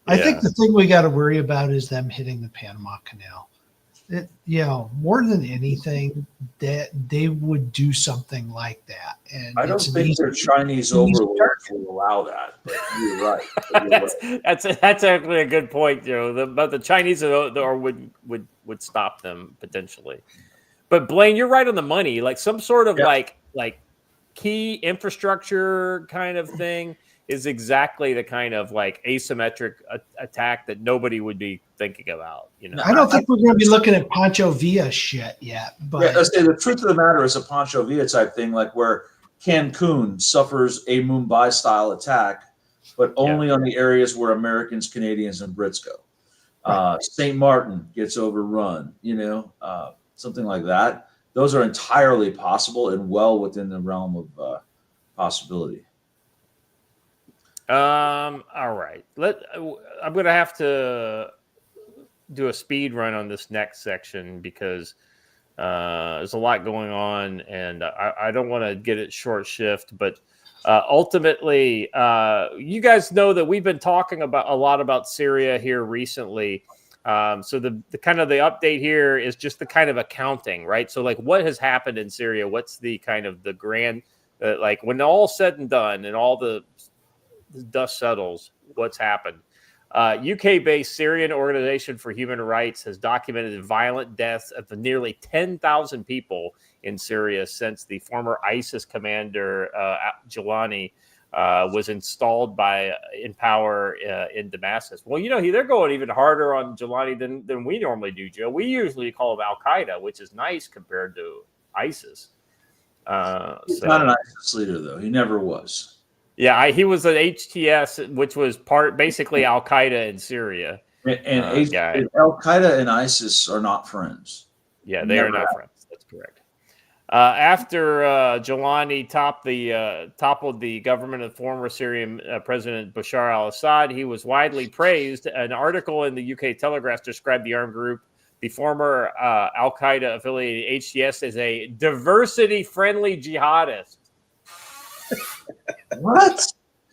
I think the thing we got to worry about is them hitting the Panama Canal. More than anything, that they would do something like that. And I don't think their Chinese overlords will allow that. But you're right. That's actually a good point, Joe. But the Chinese would stop them potentially. But Blaine, you're right on the money. Like some sort of like key infrastructure kind of thing. is exactly the kind of like asymmetric attack that nobody would be thinking about. You know, I don't think we're going to be looking at Pancho Villa shit yet. But yeah, let's say the truth of the matter is a Pancho Villa type thing, like where Cancun suffers a Mumbai style attack, but only on the areas where Americans, Canadians, and Brits go. St. Martin gets overrun, something like that. Those are entirely possible and well within the realm of possibility. All right. I'm going to have to do a speed run on this next section because there's a lot going on, and I don't want to get it short shift, but ultimately, you guys know that we've been talking about a lot about Syria here recently. So the kind of the update here is just the kind of accounting, right? So like what has happened in Syria? What's the kind of the grand, like when all said and done and all the dust settles, what's happened? UK-based Syrian Organization for Human Rights has documented violent deaths of nearly 10,000 people in Syria since the former ISIS commander Jilani was installed in power in Damascus. Well, they're going even harder on Jilani than we normally do, Joe. We usually call him Al-Qaeda, which is nice compared to ISIS. He's not an ISIS leader, though. He never was. Yeah, he was an HTS, which was basically Al-Qaeda in Syria. And Al-Qaeda and ISIS are not friends. Yeah, they are not friends. That's correct. After Jilani toppled the government of former Syrian President Bashar al-Assad, he was widely praised. An article in the UK Telegraph described the armed group, the former Al-Qaeda affiliated HTS, as a diversity-friendly jihadist. What?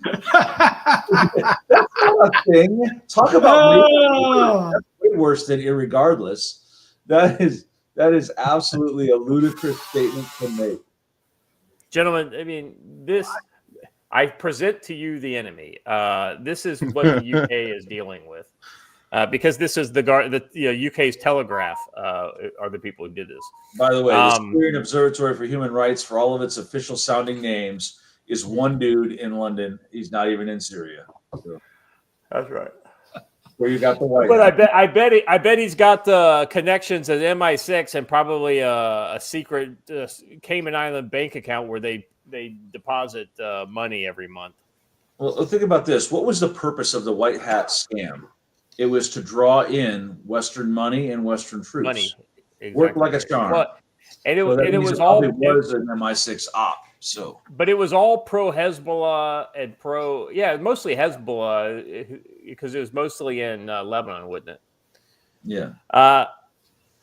That's not a thing. Talk about that's way worse than irregardless. That is absolutely a ludicrous statement to make. Gentlemen, I mean, I present to you the enemy. This is what the UK is dealing with. Because this is the UK's Telegraph are the people who did this. By the way, the Syrian Observatory for Human Rights, for all of its official sounding names, is one dude in London. He's not even in Syria. So. That's right. Where you got the white. But I bet he's got connections at MI6 and probably a secret Cayman Island bank account where they deposit money every month. Well, think about this. What was the purpose of the white hat scam? It was to draw in Western money and Western troops. Money, exactly. Worked like a charm. Well, and it was an MI6 op. So, but it was all pro Hezbollah and mostly Hezbollah because it was mostly in Lebanon, wasn't it? Yeah.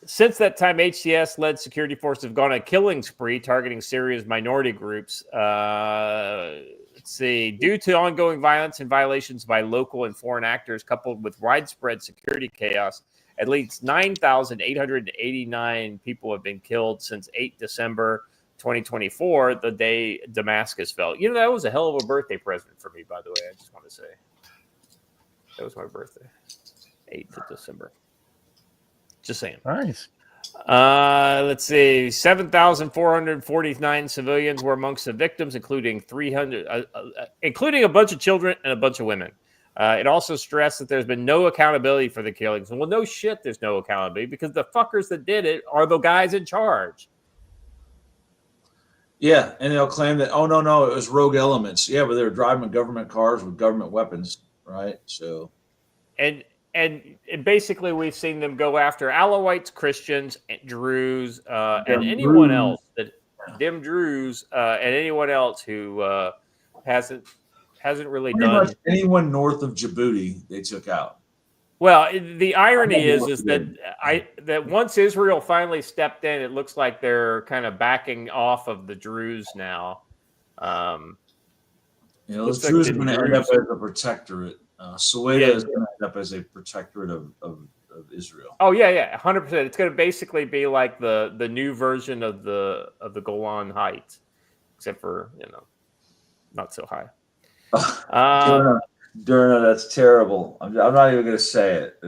Since that time, HTS-led security forces have gone on a killing spree targeting Syria's minority groups. Let's see. Due to ongoing violence and violations by local and foreign actors, coupled with widespread security chaos, at least 9,889 people have been killed since 8 December 2024, the day Damascus fell. That was a hell of a birthday present for me, by the way. I just want to say. That was my birthday. 8th of December. Just saying. Nice. Let's see. 7,449 civilians were amongst the victims, including 300, including a bunch of children and a bunch of women. It also stressed that there's been no accountability for the killings. Well, no shit, there's no accountability because the fuckers that did it are the guys in charge. Yeah, and they'll claim that, oh, no, it was rogue elements. Yeah, but they were driving government cars with government weapons, right? So, and basically we've seen them go after Alawites, Christians, Druze, and anyone else and anyone else who hasn't really pretty done much anyone north of Djibouti they took out. Well, the irony is that once Israel finally stepped in, it looks like they're kind of backing off of the Druze now. The Druze are going to end up as a protectorate. Sueda is going to end up as a protectorate of Israel. Oh yeah, 100%. It's going to basically be like the new version of the Golan Heights, except for not so high. Durna, that's terrible. I'm not even going to say it.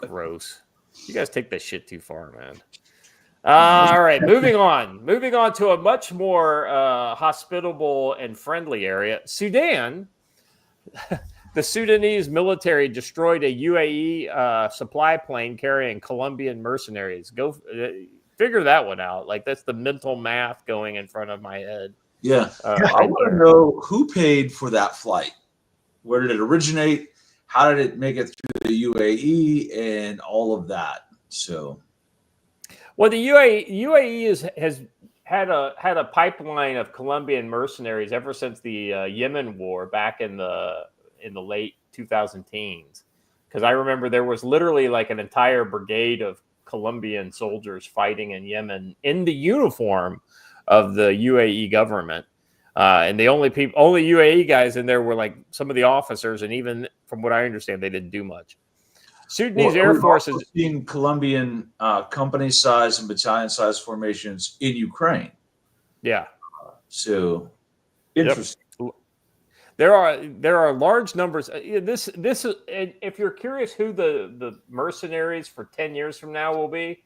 Gross. You guys take that shit too far, man. All right, moving on. Moving on to a much more hospitable and friendly area. Sudan. The Sudanese military destroyed a UAE supply plane carrying Colombian mercenaries. Go figure that one out. Like, that's the mental math going in front of my head. Yeah. I Right want to there. know who paid for that flight. Where did it originate? How did it make it through the UAE and all of that? So, Well, the UAE has had a pipeline of Colombian mercenaries ever since the Yemen war back in the late 2010s. Because I remember there was literally like an entire brigade of Colombian soldiers fighting in Yemen in the uniform of the UAE government. And the only UAE guys in there were like some of the officers, and even from what I understand, they didn't do much. Sudanese Air Force is seeing Colombian company size and battalion size formations in Ukraine. Yeah. So interesting. Yep. There are large numbers. This if you're curious who the mercenaries for 10 years from now will be,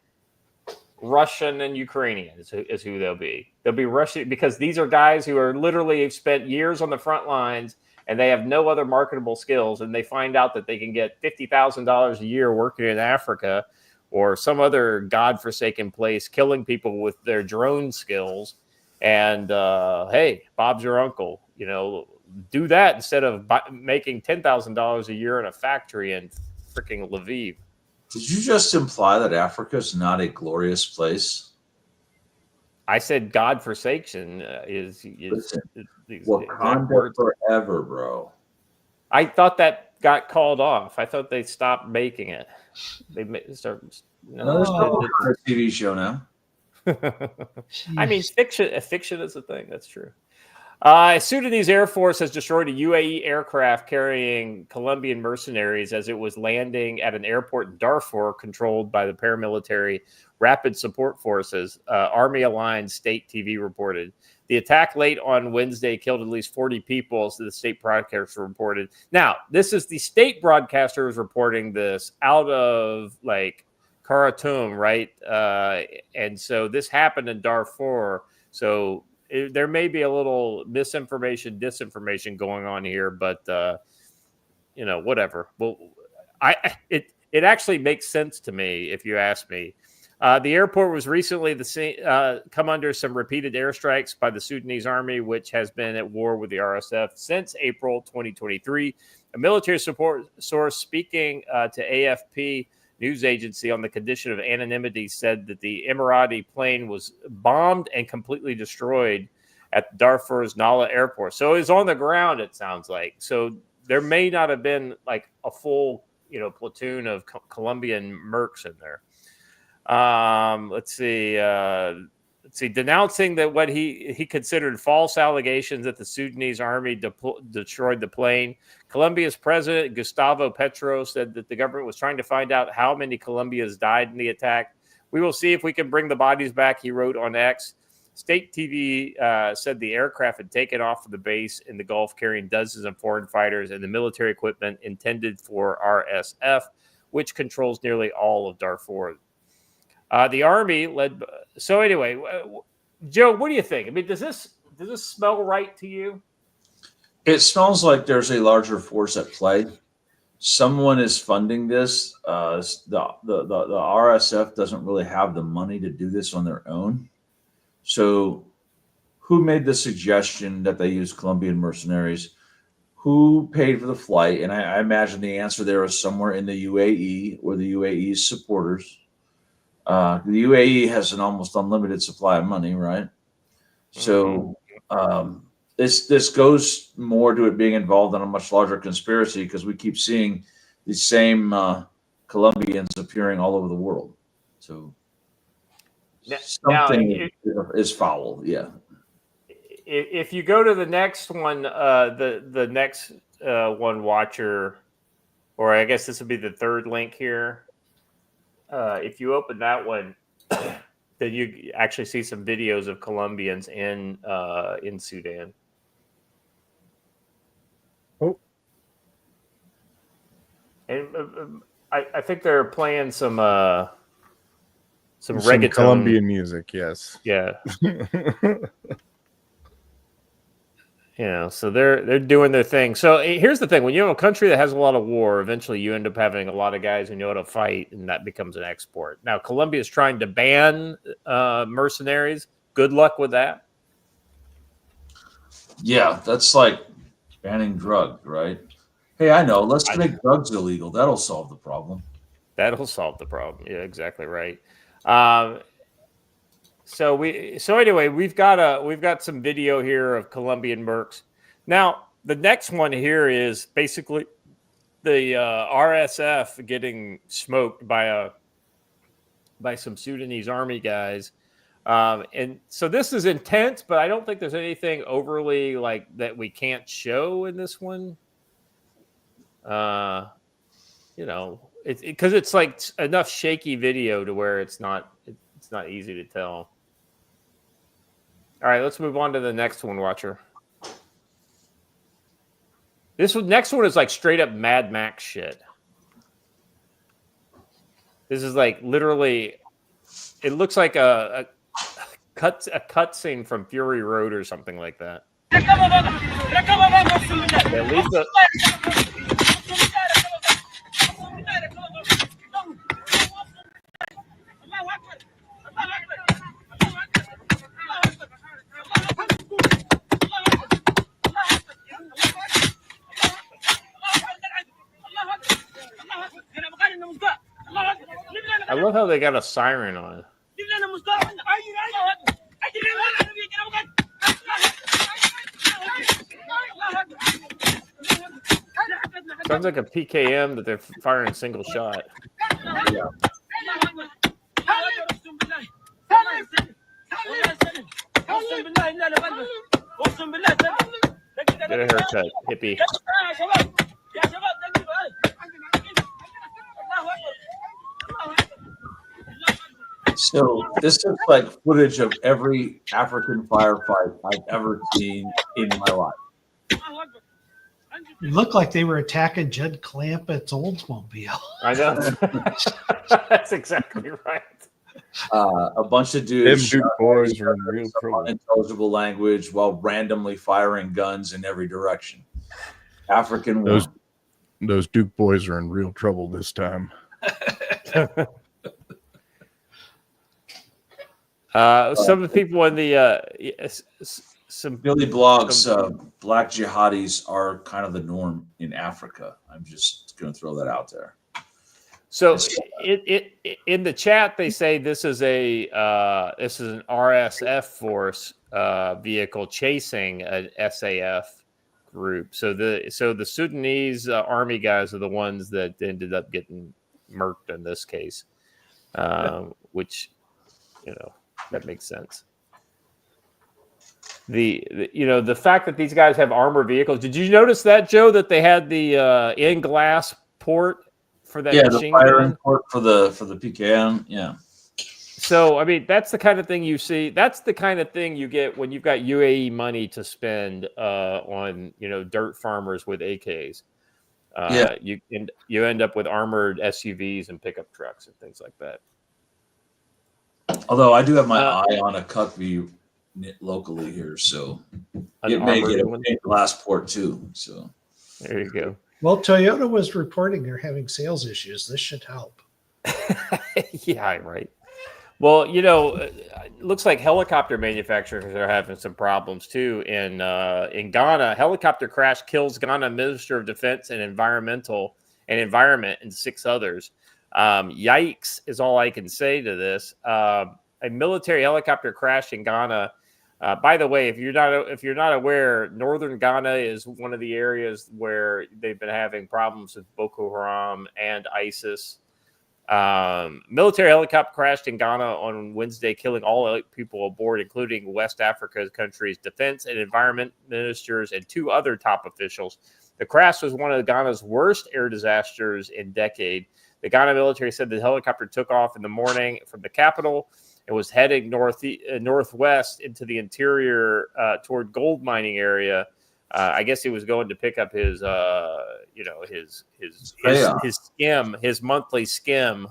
Russian and Ukrainian is who they'll be. They'll be Russian because these are guys who are literally have spent years on the front lines and they have no other marketable skills, and they find out that they can get $50,000 a year working in Africa or some other godforsaken place, killing people with their drone skills. And hey, Bob's your uncle. You know, do that instead of making $10,000 a year in a factory in freaking Lviv. Did you just imply that Africa is not a glorious place? I said godforsaken is Wakanda forever, bro. I thought that got called off. I thought they stopped making it. They started. No, there's no TV show now. I mean, fiction is a thing. That's true. Sudanese Air Force has destroyed a UAE aircraft carrying Colombian mercenaries as it was landing at an airport in Darfur controlled by the paramilitary Rapid Support Forces, Army-aligned state TV reported. The attack late on Wednesday killed at least 40 people, as the state broadcaster reported. Now, this is the state broadcaster who's reporting this out of, like, Khartoum, right? And so this happened in Darfur. So there may be a little misinformation, disinformation going on here, but you know, whatever. Well, it actually makes sense to me if you ask me. The airport was recently come under some repeated airstrikes by the Sudanese army, which has been at war with the RSF since April 2023. A military support source speaking to AFP news agency on the condition of anonymity said that the Emirati plane was bombed and completely destroyed at Darfur's Nala airport. So it was on the ground, it sounds like. So there may not have been like a full, platoon of Colombian mercs in there. Let's see, denouncing that what he considered false allegations that the Sudanese army destroyed the plane. Colombia's president, Gustavo Petro, said that the government was trying to find out how many Colombians died in the attack. We will see if we can bring the bodies back, he wrote on X. State TV said the aircraft had taken off from the base in the Gulf carrying dozens of foreign fighters and the military equipment intended for RSF, which controls nearly all of Darfur. The army led. So anyway, Joe, what do you think? I mean, does this smell right to you? It smells like there's a larger force at play. Someone is funding this. The RSF doesn't really have the money to do this on their own. So, who made the suggestion that they use Colombian mercenaries? Who paid for the flight? And I imagine the answer there is somewhere in the UAE or the UAE's supporters. The UAE has an almost unlimited supply of money, right? So this goes more to it being involved in a much larger conspiracy because we keep seeing the same Colombians appearing all over the world. So something is foul, yeah. If you go to the next one, the next one watcher, or I guess this would be the third link here. If you open that one, then you actually see some videos of Colombians in Sudan. Oh, and I think they're playing some some reggaeton. Colombian music, yes. Yeah. So they're doing their thing. So here's the thing: when you have a country that has a lot of war, eventually you end up having a lot of guys who know how to fight, and that becomes an export. Now, Colombia is trying to ban mercenaries. Good luck with that. Yeah, that's like banning drugs, right? Hey, I know. Let's make drugs illegal. That'll solve the problem. That'll solve the problem. Yeah, exactly right. So anyway, we've got some video here of Colombian mercs. Now, the next one here is basically the RSF getting smoked by some Sudanese army guys. And so this is intense, but I don't think there's anything overly like that we can't show in this one. Because it's like enough shaky video to where it's not easy to tell. All right, let's move on to the next one, Watcher. Next one is like straight up Mad Max shit. This is like literally, it looks like a cut scene from Fury Road or something like that. At least I love how they got a siren on. Sounds like a PKM that they're firing single shot. Yeah. Get a haircut, hippie. So this is like footage of every African firefight I've ever seen in my life. It looked like they were attacking Judd Clampett's Oldsmobile. I know. That's exactly right. A bunch of dudes boys are in real trouble. Unintelligible language while randomly firing guns in every direction. African those Duke boys are in real trouble this time. Some of the people in the some Billy Blogs, black jihadis are kind of the norm in Africa. I'm just going to throw that out there. So in the chat they say this is an RSF force vehicle chasing an SAF group. So the Sudanese army guys are the ones that ended up getting murked in this case, which that makes sense. The fact that these guys have armored vehicles. Did you notice that, Joe? That they had the in glass port for that machine the firing port for the PKM. Yeah. So I mean, that's the kind of thing you see. That's the kind of thing you get when you've got UAE money to spend on dirt farmers with AKs. You end up with armored SUVs and pickup trucks and things like that. Although I do have my eye on a Cuckview locally here, so it may get a glass port too. So there you go. Well, Toyota was reporting they're having sales issues. This should help. Yeah, right. Well, it looks like helicopter manufacturers are having some problems too. In Ghana, helicopter crash kills Ghana Minister of Defense and Environment and 6 others. Yikes is all I can say to this. A military helicopter crash in Ghana. By the way, if you're not aware, northern Ghana is one of the areas where they've been having problems with Boko Haram and ISIS. Military helicopter crashed in Ghana on Wednesday, killing all 8 people aboard, including West Africa's country's defense and environment ministers and 2 other top officials. The crash was one of Ghana's worst air disasters in decades. The Ghana military said the helicopter took off in the morning from the capital and was heading northwest into the interior toward gold mining area. I guess he was going to pick up his skim, his monthly skim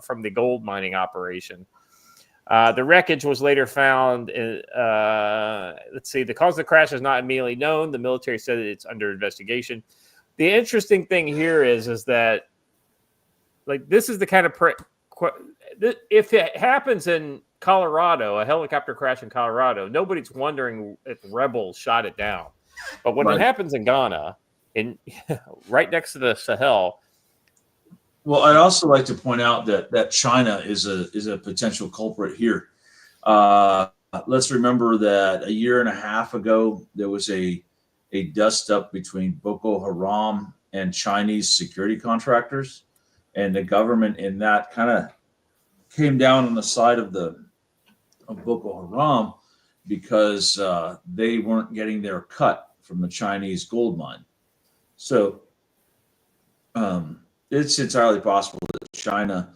from the gold mining operation. The wreckage was later found. Let's see. The cause of the crash is not immediately known. The military said it's under investigation. The interesting thing here is that, like, this is the kind of if it happens in Colorado, a helicopter crash in Colorado, nobody's wondering if rebels shot it down. But when it happens in Ghana, right next to the Sahel. Well, I'd also like to point out that China is a potential culprit here. Let's remember that a year and a half ago, there was a dust up between Boko Haram and Chinese security contractors, and the government in that kind of came down on the side of Boko Haram because they weren't getting their cut from the Chinese gold mine. So it's entirely possible that China,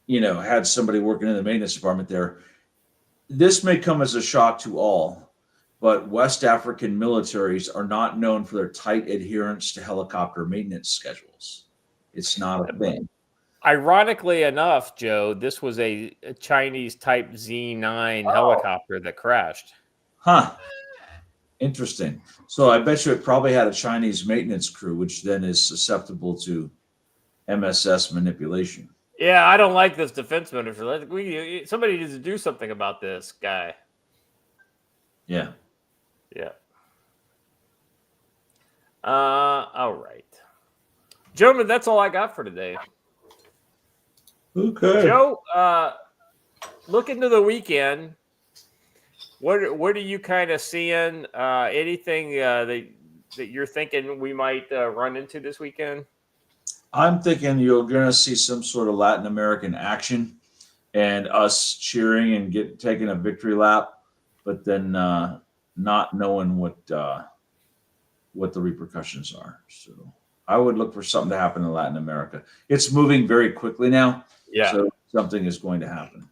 had somebody working in the maintenance department there. This may come as a shock to all, but West African militaries are not known for their tight adherence to helicopter maintenance schedules. It's not a thing. Ironically enough, Joe, this was a Chinese Type Z9 helicopter that crashed. Huh. Interesting. So I bet you it probably had a Chinese maintenance crew, which then is susceptible to MSS manipulation. Yeah, I don't like this defense minister. Somebody needs to do something about this guy. Yeah. Yeah. All right. Gentlemen, that's all I got for today. Okay. Joe, look into the weekend. What are you kind of seeing? Anything that you're thinking we might run into this weekend? I'm thinking you're going to see some sort of Latin American action and us cheering and taking a victory lap, but then not knowing what the repercussions are. So I would look for something to happen in Latin America. It's moving very quickly now. Yeah. So something is going to happen.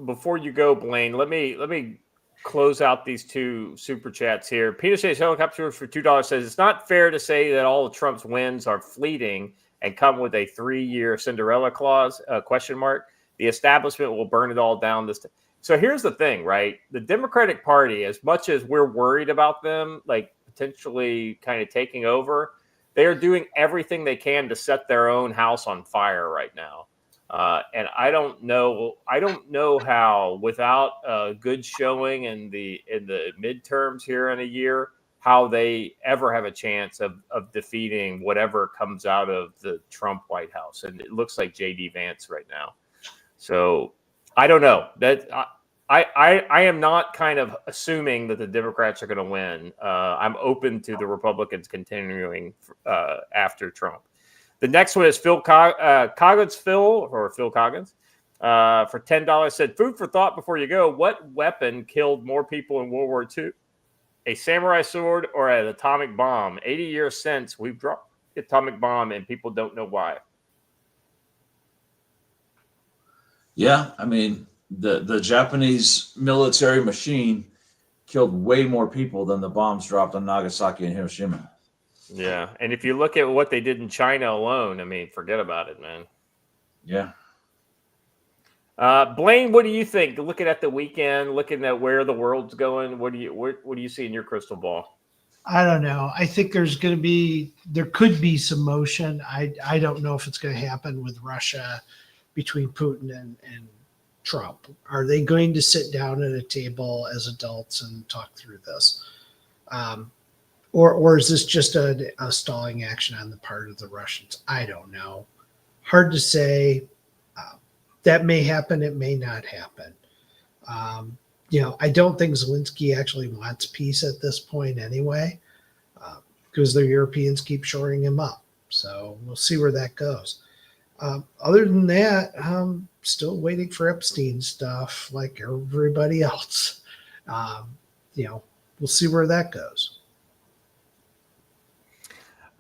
Before you go, Blaine, let me close out these two super chats here. Peter says helicopter for $2 says it's not fair to say that all of Trump's wins are fleeting and come with a 3-year Cinderella clause, question mark. The establishment will burn it all down this time. So here's the thing, right? The Democratic Party, as much as we're worried about them, like potentially kind of taking over, they are doing everything they can to set their own house on fire right now. And I don't know how, without a good showing in the midterms here in a year, how they ever have a chance of defeating whatever comes out of the Trump White House. And it looks like JD Vance right now. So I don't know that I am not kind of assuming that the Democrats are going to win. I'm open to the Republicans continuing after Trump. The next one is Phil Coggins for $10 said, food for thought before you go. What weapon killed more people in World War II? A samurai sword or an atomic bomb? 80 years since we've dropped the atomic bomb and people don't know why. Yeah, I mean, the Japanese military machine killed way more people than the bombs dropped on Nagasaki and Hiroshima. Yeah, and if you look at what they did in China alone, I mean, forget about it, man. Yeah. Blaine, what do you think? Looking at the weekend, looking at where the world's going, what do you see in your crystal ball? I don't know. I think there could be some motion. I don't know if it's going to happen with Russia between Putin and Trump. Are they going to sit down at a table as adults and talk through this? Or is this just a stalling action on the part of the Russians? I don't know. Hard to say. That may happen. It may not happen. I don't think Zelensky actually wants peace at this point anyway, because the Europeans keep shoring him up. So we'll see where that goes. Other than that, I'm still waiting for Epstein stuff like everybody else. We'll see where that goes.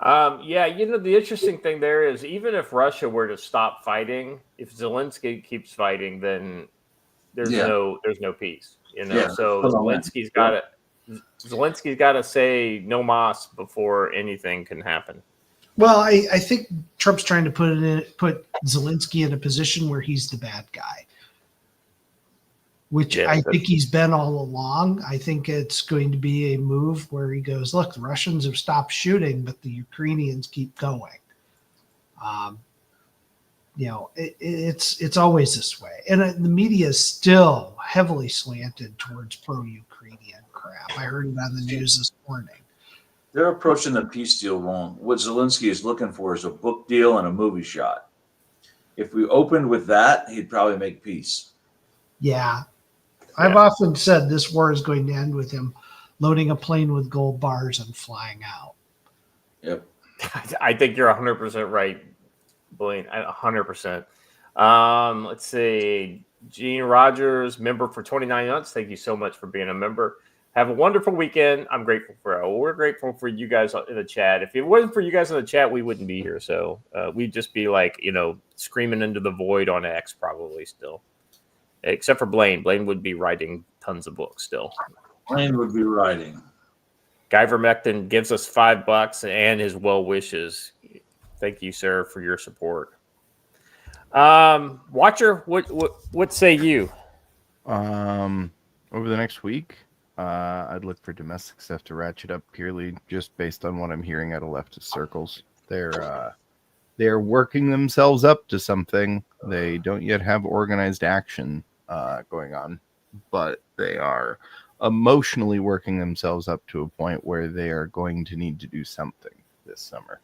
The interesting thing there is even if Russia were to stop fighting, if Zelensky keeps fighting, then there's no peace. So Zelensky's got to say no mas before anything can happen. Well, I think Trump's trying to put Zelensky in a position where he's the bad guy, which I think he's been all along. I think it's going to be a move where he goes, look, the Russians have stopped shooting, but the Ukrainians keep going. It's always this way. And the media is still heavily slanted towards pro-Ukrainian crap. I heard it on the news this morning. They're approaching the peace deal wrong. What Zelensky is looking for is a book deal and a movie shot. If we opened with that, he'd probably make peace. Yeah. I've often said this war is going to end with him loading a plane with gold bars and flying out. Yep. I think you're 100% right, Blaine. 100%. Let's see. Gene Rogers, member for 29 months. Thank you so much for being a member. Have a wonderful weekend. I'm grateful we're grateful for you guys in the chat. If it wasn't for you guys in the chat, we wouldn't be here. So we'd just be like, screaming into the void on X probably still. Except for Blaine. Blaine would be writing tons of books still. Blaine would be writing. Guy Vermectin gives us $5 and his well wishes. Thank you, sir, for your support. Watcher, what say you? Over the next week, I'd look for domestic stuff to ratchet up purely just based on what I'm hearing out of leftist circles. They're working themselves up to something. They don't yet have organized action going on, but they are emotionally working themselves up to a point where they are going to need to do something this summer.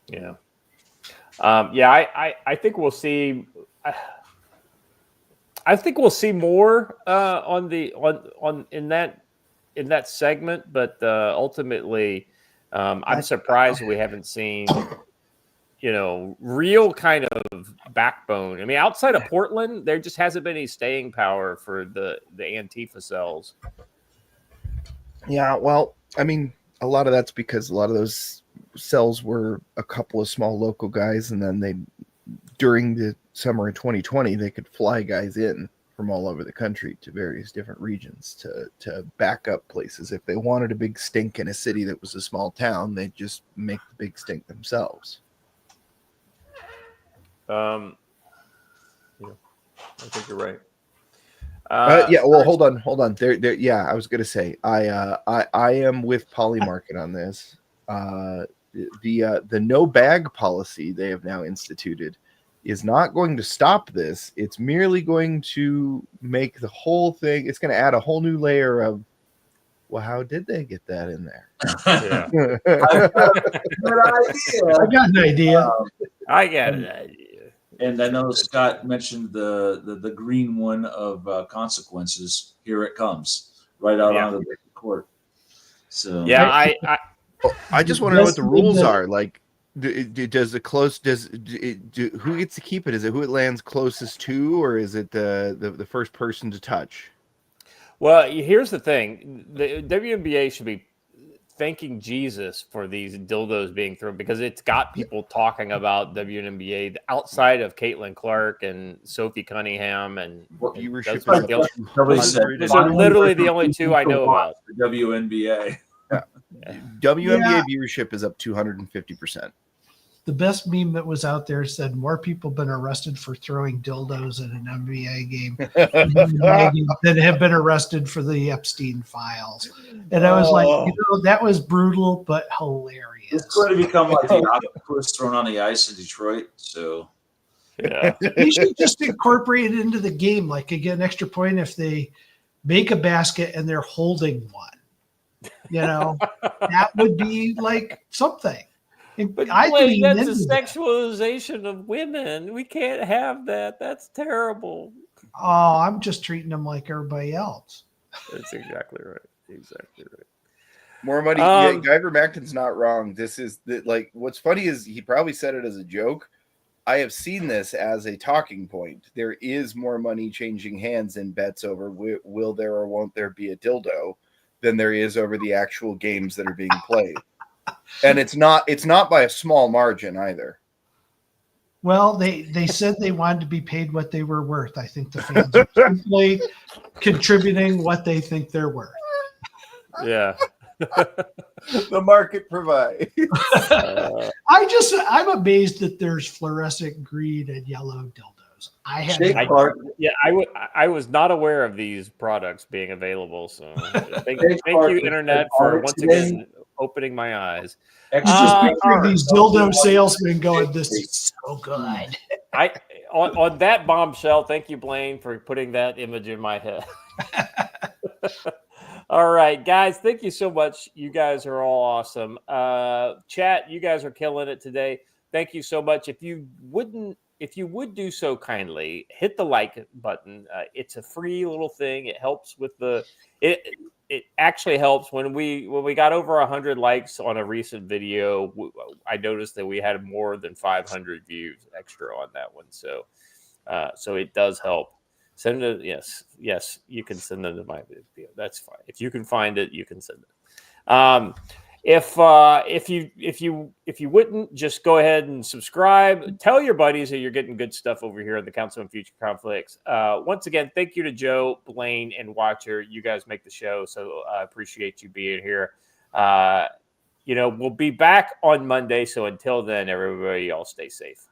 Yeah. I think we'll see. I think we'll see more in that segment, but ultimately, I'm surprised we haven't seen, real kind of backbone. I mean, outside of Portland, there just hasn't been any staying power for the Antifa cells. Yeah, well, I mean, a lot of that's because a lot of those cells were a couple of small local guys, and then during the summer of 2020, they could fly guys in from all over the country to various different regions to back up places. If they wanted a big stink in a city that was a small town, they'd just make the big stink themselves. I think you're right. Well, hold on. There. Yeah, I was gonna say I am with Polymarket on this. The no bag policy they have now instituted is not going to stop this. It's merely going to make the whole thing. It's going to add a whole new layer of, well, how did they get that in there? Yeah. I got an idea. I got an idea. And I know Scott mentioned the green one of consequences. Here it comes, right out onto the court. So yeah, I just want to know what the rules are. Like, does it close? Who gets to keep it? Is it who it lands closest to, or is it the first person to touch? Well, here's the thing: the WNBA should be thanking Jesus for these dildos being thrown, because it's got people talking about WNBA outside of Caitlin Clark and Sophie Cunningham and viewership. Those are literally the only two I know about. The WNBA. WNBA viewership is up 250%. The best meme that was out there said more people have been arrested for throwing dildos at an NBA game than have been arrested for the Epstein files. And I was like, that was brutal but hilarious. It's going to become like the octopus thrown on the ice in Detroit. So yeah, you should just incorporate it into the game. Like, you get an extra point if they make a basket and they're holding one. That would be like something. But that's a sexualization of women. We can't have that. That's terrible. Oh, I'm just treating them like everybody else. That's exactly right. Exactly right. More money. Guy Vermactin's not wrong. This is like, what's funny is he probably said it as a joke. I have seen this as a talking point. There is more money changing hands in bets over will there or won't there be a dildo than there is over the actual games that are being played. And it's not by a small margin either. Well, they said they wanted to be paid what they were worth. I think the fans are simply contributing what they think they're worth. Yeah. The market provides. I'm amazed that there's fluorescent green and yellow dildos. I was not aware of these products being available. So thank you, Internet, for once again opening my eyes. Just picture these dildo salesmen going, "This is so good." On that bombshell, thank you, Blaine, for putting that image in my head. All right, guys, thank you so much. You guys are all awesome. Chat, you guys are killing it today. Thank you so much. If you would do so kindly, hit the like button. It's a free little thing. It helps with it actually helps when we got over 100 likes on a recent video. I noticed that we had more than 500 views extra on that one. So it does help. Send it. Yes, you can send it to my video. That's fine. If you can find it, you can send it. If you wouldn't, just go ahead and subscribe. Tell your buddies that you're getting good stuff over here on the Council on Future Conflicts. Once again, thank you to Joe, Blaine, and Watcher. You guys make the show, so I appreciate you being here. We'll be back on Monday. So until then, everybody, all stay safe.